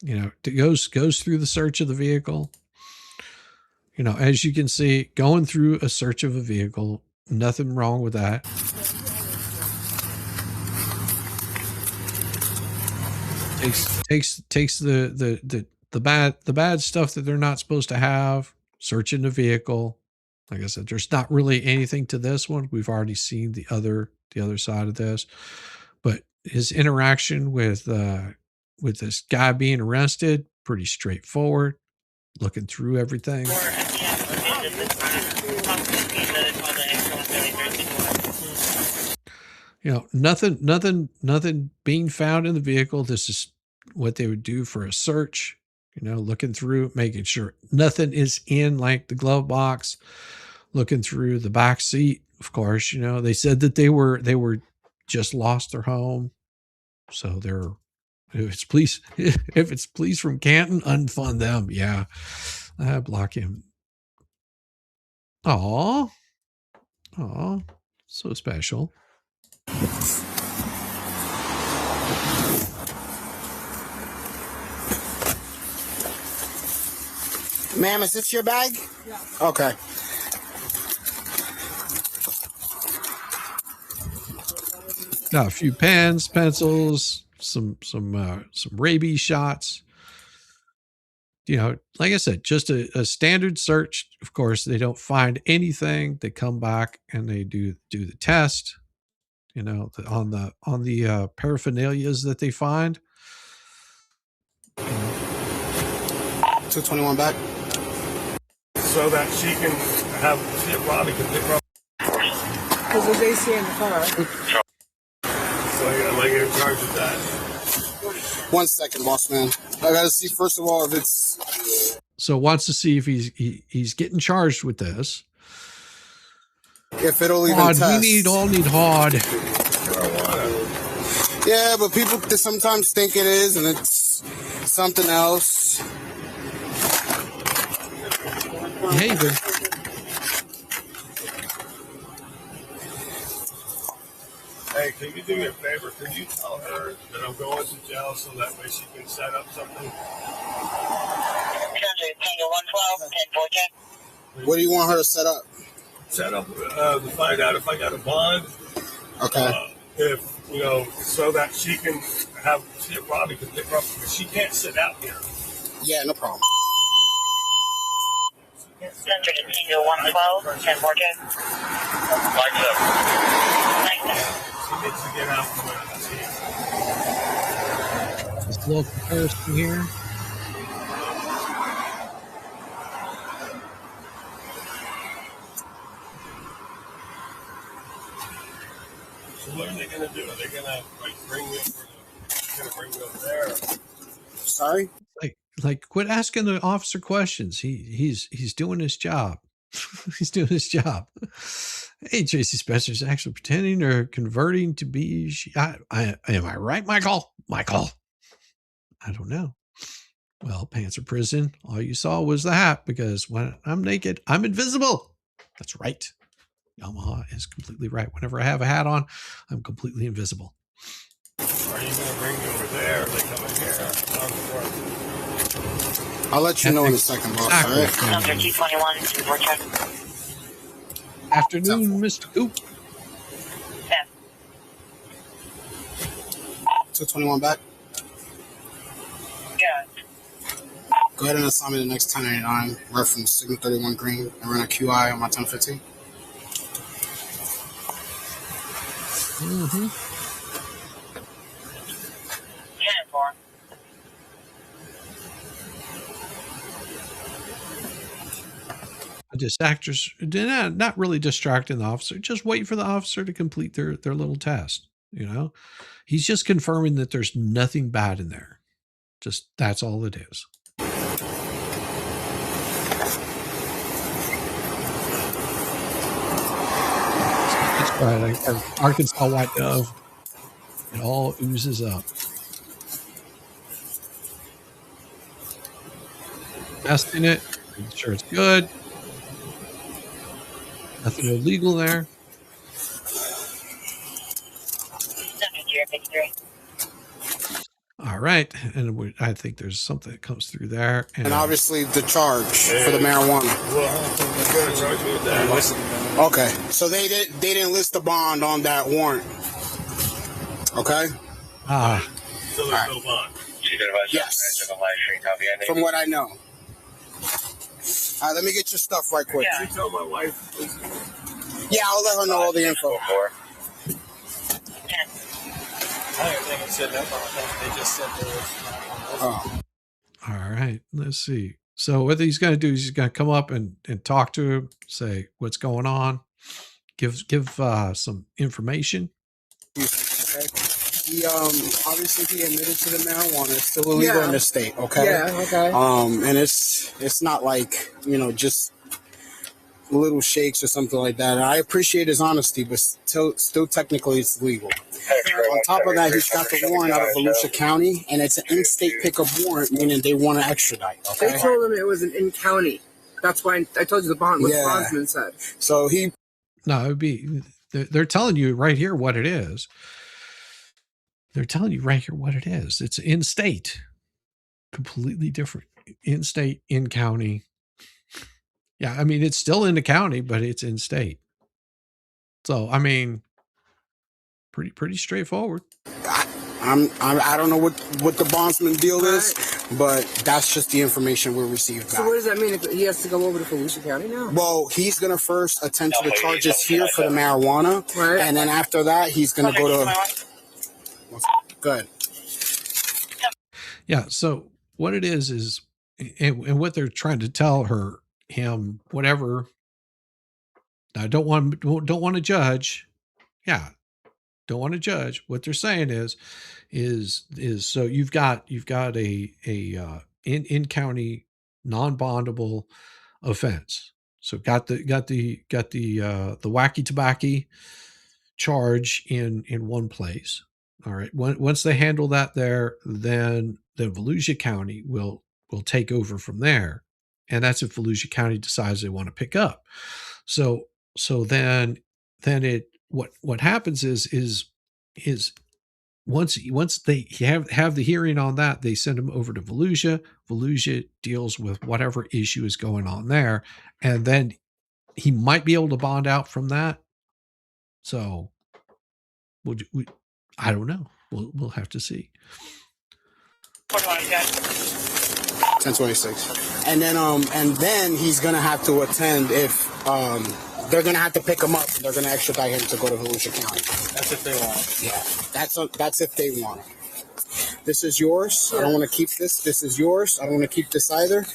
It goes through the search of the vehicle. As you can see, going through a search of a vehicle, nothing wrong with that. Takes the bad stuff that they're not supposed to have, searching the vehicle. Like I said, there's not really anything to this one. We've already seen the other side of this, but his interaction with this guy being arrested, pretty straightforward. Looking through everything. Nothing being found in the vehicle. This is what they would do for a search. Looking through, making sure nothing is in like the glove box. Looking through the back seat. Of course, they said that they were just lost their home, so if it's police from Canton, unfund them. Yeah, block him. Aw, so special. Ma'am, is this your bag? Yeah. Okay. Got a few pens, pencils, some rabies shots. Like I said, just a standard search. Of course, they don't find anything. They come back and they do the test. On the paraphernalias that they find. 221 back. So that she can see if Robbie can pick her up. Because there's AC in the car. So I get in charge of that. 1 second, boss man. I gotta see first of all if it's. So wants to see if he's getting charged with this. If it'll even test. We all need hard. Yeah, but people sometimes think it is, and it's something else. Behavior. Hey, Can you do me a favor? Could you tell her that I'm going to jail so that way she can set up something? What do you want her to set up? Set up to find out if I got a bond. Okay. If, you know, so that she can have, she probably can pick her up because she can't sit out here. Yeah, no problem. Center to Tango 112, 1014. Lights up. She needs to get out from there. Just a little comparison here. So what are they going to do? Are they going to like bring me over? Going to bring me over there? Sorry. Like, quit asking the officer questions. He's doing his job. He's doing his job. Hey, Tracy Spencer's actually pretending or converting to be. Am I right, Michael? Michael. I don't know. Well, Panther Prison. All you saw was the hat because when I'm naked, I'm invisible. That's right. Yamaha is completely right. Whenever I have a hat on, I'm completely invisible. Are you going to bring me over there? Or are they coming here? I'll let you know in a second, boss. All right. Center T21, 214. Afternoon, Mr. Coop. 10. 221 back. Yeah. Go ahead and assign me the next 1089. Reference signal 31 green and run a QI on my 1015. Mm-hmm. 10-4. Distractors, not really distracting the officer. Just wait for the officer to complete their little test. You know, he's just confirming that there's nothing bad in there. Just that's all it is. That's right. Our Arkansas white dove. It all oozes up. Testing it, making sure it's good. Nothing illegal there. All right, and I think there's something that comes through there, and obviously the charge for the marijuana. Okay, so they didn't list the bond on that warrant. Okay. So there's no bond. Yes. From what I know. All right, let me get your stuff right quick. Can you tell my wife? Yeah, I'll let her know all the info. All right, let's see. So what he's going to do is he's going to come up and talk to him, say what's going on, give some information. Okay. He obviously he admitted to the marijuana. It's still illegal in the state. Okay. Yeah. Okay. And it's not like, you know, just little shakes or something like that. And I appreciate his honesty, but still technically it's legal. On top of that, he's got the warrant out of Volusia County, and it's an in-state pickup warrant, meaning they want to extradite. Okay? They told him it was an in-county. That's why I told you the bond. What the bondsman said. So he. No, it would be. They're telling you right here what it is. They're telling you right here what it is. It's in-state, completely different. In-state, in-county. Yeah, I mean, it's still in the county, but it's in state. So, I mean, pretty straightforward. I don't know what the bondsman deal is, but that's just the information we received back. So what does that mean? If he has to go over to Volusia County now? Well, he's going to first attend to the charges here for the marijuana, and then after that, he's going to go to... Good. Yeah, so what it is and what they're trying to tell him, whatever. I don't want to judge. Yeah, don't want to judge. What they're saying is so you've got a in county non-bondable offense. So got the wacky tobacco charge in one place. All right. Once they handle that there, then the Volusia County will take over from there. And that's if Volusia County decides they want to pick up. So then what happens is is once they have the hearing on that, they send him over to Volusia. Volusia deals with whatever issue is going on there, and then he might be able to bond out from that. So I don't know. We'll have to see. 1026. And then he's gonna have to attend if they're gonna have to pick him up and they're gonna extradite him to go to Volusia County. That's if they want it. Yeah, that's if they want it. This is yours. I don't want to keep this. This is yours. I don't want to keep this either.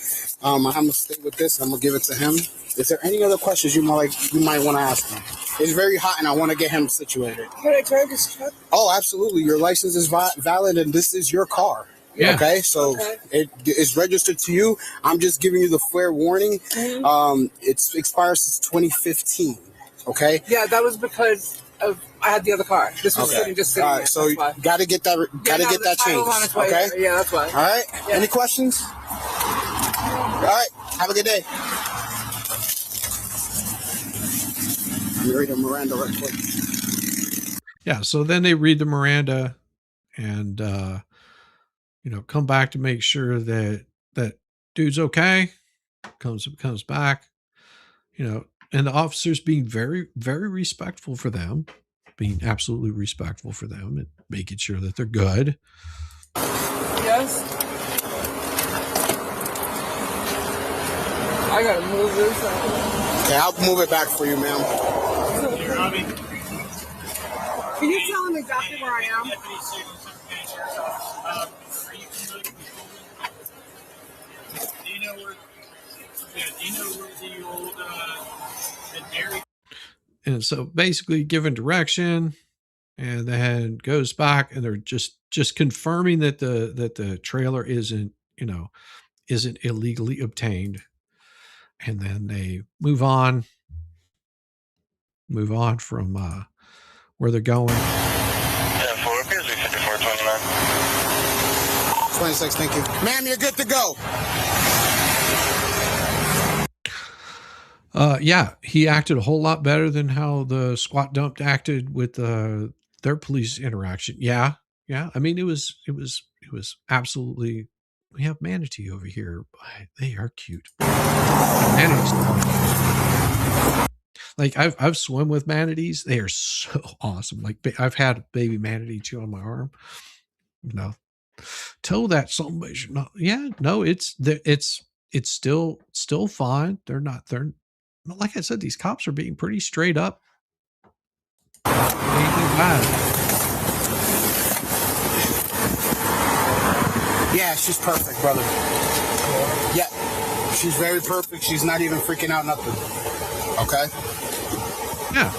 I'm gonna stay with this. I'm gonna give it to him. Is there any other questions you might want to ask him? It's very hot, and I want to get him situated. Can I drive this truck? Oh, absolutely. Your license is valid, and this is your car. Yeah. Okay, so it is registered to you. I'm just giving you the fair warning. It expires since 2015. Okay. Yeah, that was because I had the other car. This was sitting there. All right, so you gotta get that. Get that changed. Okay. Yeah, that's why. All right. Yeah. Any questions? All right. Have a good day. Let me read the Miranda real quick. Yeah. So then they read the Miranda, and come back to make sure that dude's okay. Comes back. And the officers being very, very respectful for them, being absolutely respectful for them, and making sure that they're good. Yes. I gotta move this. Okay, I'll move it back for you, ma'am. Can you tell him exactly where I am? Do you know where the old dairy? And so basically given direction, and then goes back, and they're just confirming that the trailer isn't illegally obtained. And then they move on from where they're going. Yeah, 4 appears to be 5429. 26, thank you. Ma'am, you're good to go. Yeah, he acted a whole lot better than how the squat dump acted with their police interaction. Yeah. I mean, it was absolutely. We have manatee over here. They are cute. Manatees. Like I've swum with manatees. They are so awesome. Like I've had a baby manatee chew on my arm. Tell that somebody should not. Yeah, no, it's still fine. They're like I said, these cops are being pretty straight up. Yeah, she's perfect, brother. Yeah, she's very perfect. She's not even freaking out nothing. Okay? Yeah.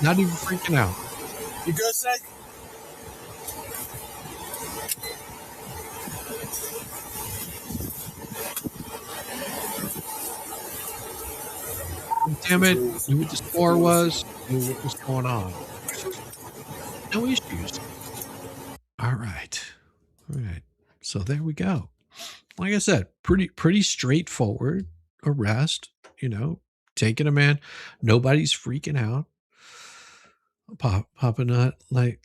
Not even freaking out. You good, Seg? Timid, knew what the score was, knew what was going on. No issues. All right. So there we go. Like I said, pretty straightforward arrest, taking him in. Nobody's freaking out. Papa Nut, like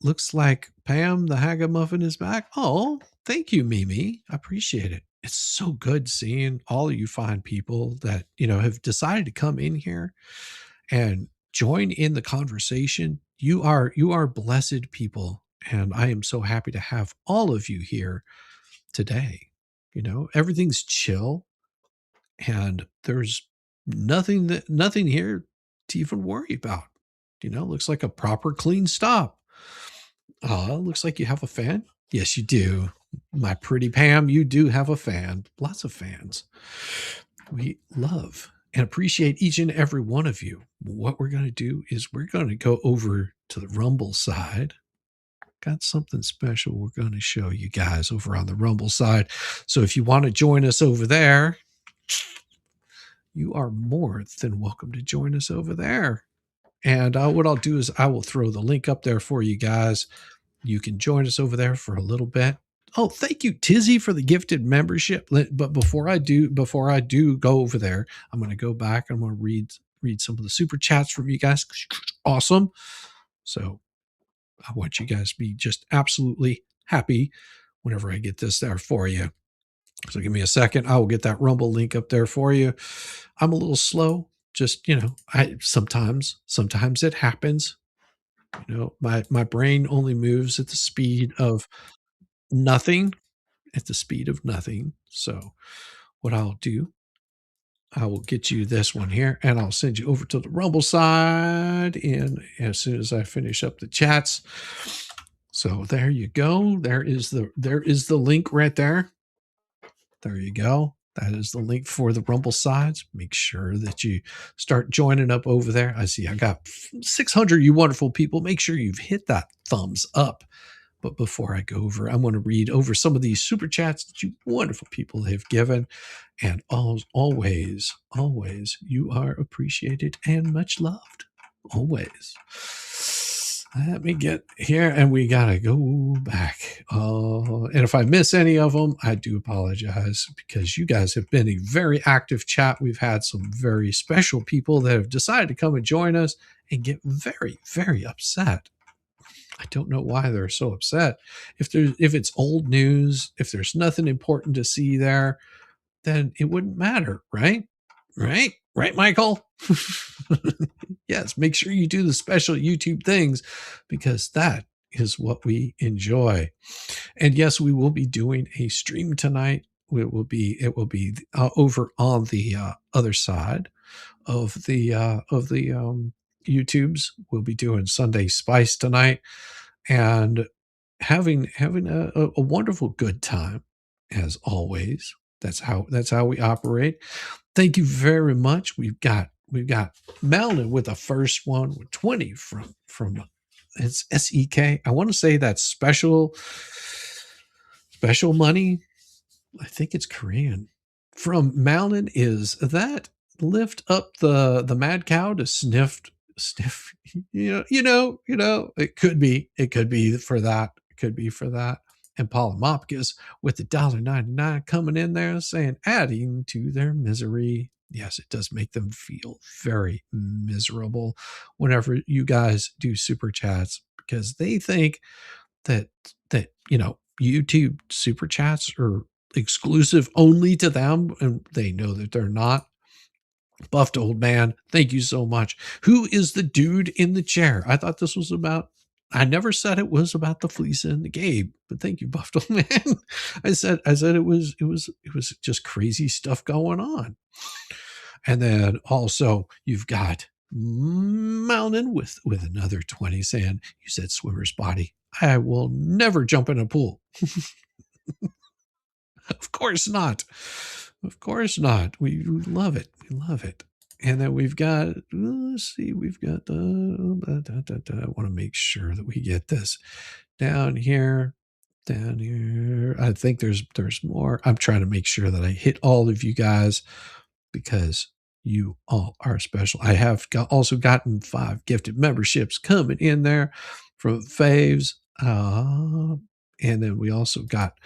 looks like Pam the Hagamuffin is back. Oh, thank you, Mimi. I appreciate it. It's so good seeing all of you fine people that, have decided to come in here and join in the conversation. You are blessed people. And I am so happy to have all of you here today. Everything's chill, and there's nothing here to even worry about. Looks like a proper clean stop. Looks like you have a fan. Yes, you do. My pretty Pam, you do have a fan. Lots of fans. We love and appreciate each and every one of you. What we're going to do is we're going to go over to the Rumble side. Got something special we're going to show you guys over on the Rumble side. So if you want to join us over there, you are more than welcome to join us over there. And what I'll do is I will throw the link up there for you guys. You can join us over there for a little bit. Oh, thank you, Tizzy, for the gifted membership. But before I do go over there, I'm going to go back and I'm going to read some of the super chats from you guys. Awesome. So I want you guys to be just absolutely happy whenever I get this there for you. So give me a second. I will get that Rumble link up there for you. I'm a little slow. Just, I sometimes it happens. My brain only moves at the speed of nothing, So what I'll do, I will get you this one here and I'll send you over to the Rumble side and as soon as I finish up the chats. So there you go. There is the link right there. There you go. That is the link for the Rumble sides. Make sure that you start joining up over there. I see I got 600 you wonderful people. Make sure you've hit that thumbs up. But before I go over, I'm going to read over some of these super chats that you wonderful people have given. And always, you are appreciated and much loved. Always. Let me get here and we got to go back. And if I miss any of them, I do apologize because you guys have been a very active chat. We've had some very special people that have decided to come and join us and get very, very upset. I don't know why they're so upset. If it's old news, if there's nothing important to see there, then it wouldn't matter, right? Right, Michael? Yes, make sure you do the special YouTube things because that is what we enjoy. And yes, we will be doing a stream tonight. It will be over on the other side of the YouTubes. We'll be doing Sunday Spice tonight and having a wonderful good time as always. That's how we operate. Thank you very much. We've got Melvin with the first one with 20 from it's SEK. I want to say that's special money. I think it's Korean. From Malin is that lift up the mad cow to sniff. It could be for that. It could be for that. And Polymopicus with the $1.99 coming in there saying adding to their misery. Yes, it does make them feel very miserable whenever you guys do super chats because they think that YouTube super chats are exclusive only to them and they know that they're not. Buffed old man, thank you so much. Who is the dude in the chair? I thought this was about, I never said it was about the fleece and the Gabe, but thank you, Buffed old man. I said it was just crazy stuff going on. And then also you've got Mountain with another 20 saying, you said swimmer's body. I will never jump in a pool. Of course not. Of course not. We love it. We love it. And then we've got, let's see, we've got, I want to make sure that we get this down here. I think there's more. I'm trying to make sure that I hit all of you guys because you all are special. I have also gotten 5 gifted memberships coming in there from Faves. And then we also got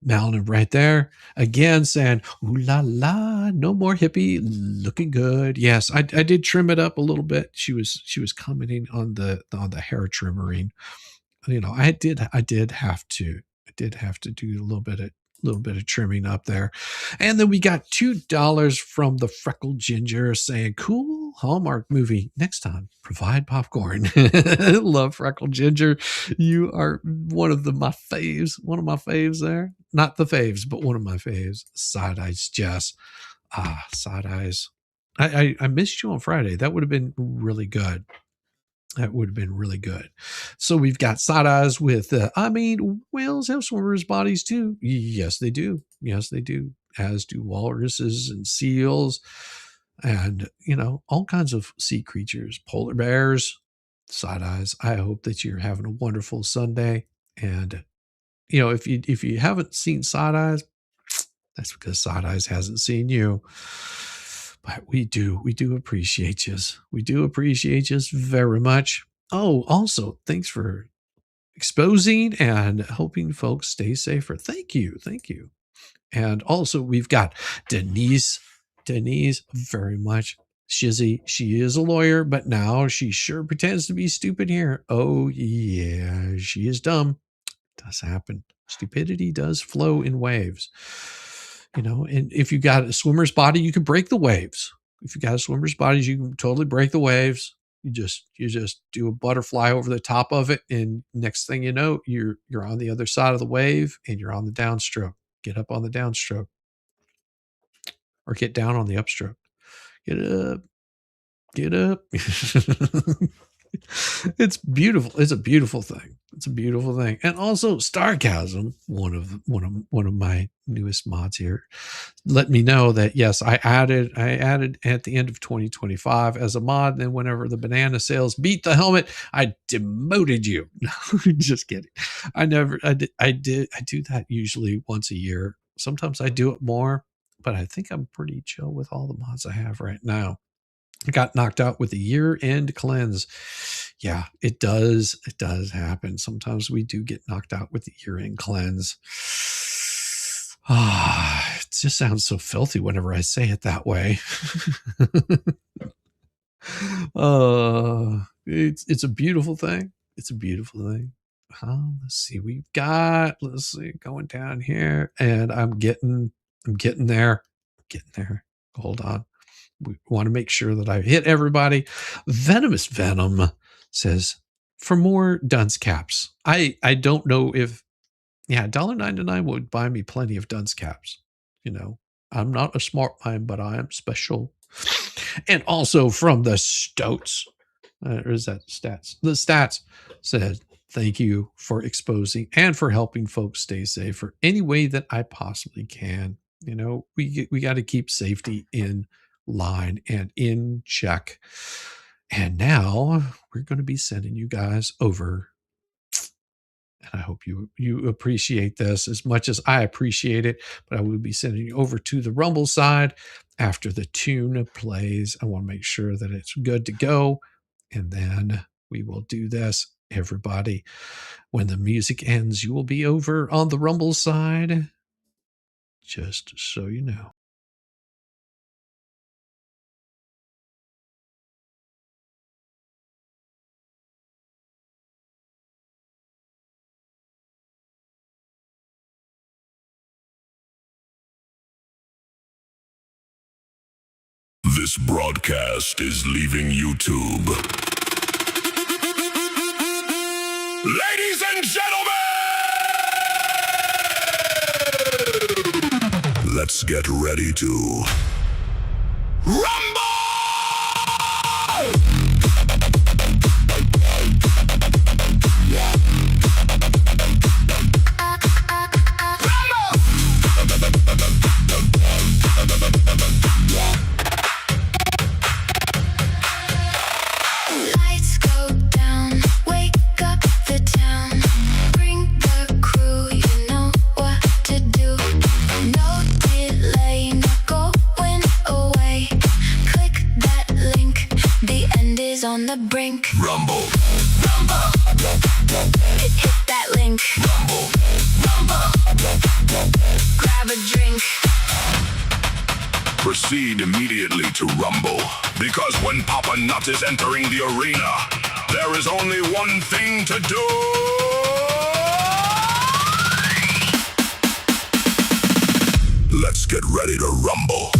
Malin right there again saying, ooh la la, no more hippie, looking good. Yes, I did trim it up a little bit. She was commenting on the hair trimmering. I did have to do a little bit of trimming up there. And then we got $2 from the Freckled Ginger saying, cool Hallmark movie. Next time, provide popcorn. Love Freckled Ginger. You are one of my faves there. Not the faves, but one of my faves. Side Eyes Jess. Side Eyes. I missed you on Friday. That would have been really good. That would have been really good. So we've got Side Eyes with, whales have swimmers' bodies too. Yes, they do. Yes, they do. As do walruses and seals and, all kinds of sea creatures, polar bears. Side Eyes. I hope that you're having a wonderful Sunday. And, if you haven't seen Side Eyes, that's because Side Eyes hasn't seen you. But we do appreciate you. We do appreciate you very much. Oh, also, thanks for exposing and helping folks stay safer. Thank you. And also, we've got Denise very much. Shizzy, she is a lawyer, but now she sure pretends to be stupid here. Oh, yeah, she is dumb. It does happen. Stupidity does flow in waves. You know, and if you got a swimmer's body, you can break the waves. If you got a swimmer's body, you can totally break the waves. You just do a butterfly over the top of it, and next thing you know, you're on the other side of the wave and you're on the downstroke. Get up on the downstroke. Or get down on the upstroke. Get up. Get up. It's beautiful. It's a beautiful thing. It's a beautiful thing. And also Starchasm, one of my newest mods here, let me know that yes, I added at the end of 2025 as a mod. Then whenever the banana sales beat the helmet, I demoted you. Just kidding. I do that usually once a year. Sometimes I do it more, but I think I'm pretty chill with all the mods I have right now. I got knocked out with the year-end cleanse. Yeah, it does. It does happen. Sometimes we do get knocked out with the year-end cleanse. It just sounds so filthy whenever I say it that way. It's a beautiful thing. It's a beautiful thing. Let's see. Let's see, going down here, and I'm getting there. Hold on. We want to make sure that I hit everybody. Venomous Venom says, for more dunce caps. I don't know if, $1.99 would buy me plenty of dunce caps. You know, I'm not a smart mind, but I am special. And also from the Stoats, or is that Stats? The Stats said, thank you for exposing and for helping folks stay safe for any way that I possibly can. You know, we got to keep safety in line and in check. And now we're going to be sending you guys over, and I hope you appreciate this as much as I appreciate it, but I will be sending you over to the Rumble side after the tune plays. I want to make sure that it's good to go, and then we will do this. Everybody, when the music ends, you will be over on the Rumble side, just so you know. This broadcast is leaving YouTube. Ladies and gentlemen, let's get ready to rumble! On the brink. Rumble. Hit that link. Rumble. Grab a drink. Proceed immediately to Rumble, because when Papa Nut is entering the arena, there is only one thing to do. Let's get ready to rumble.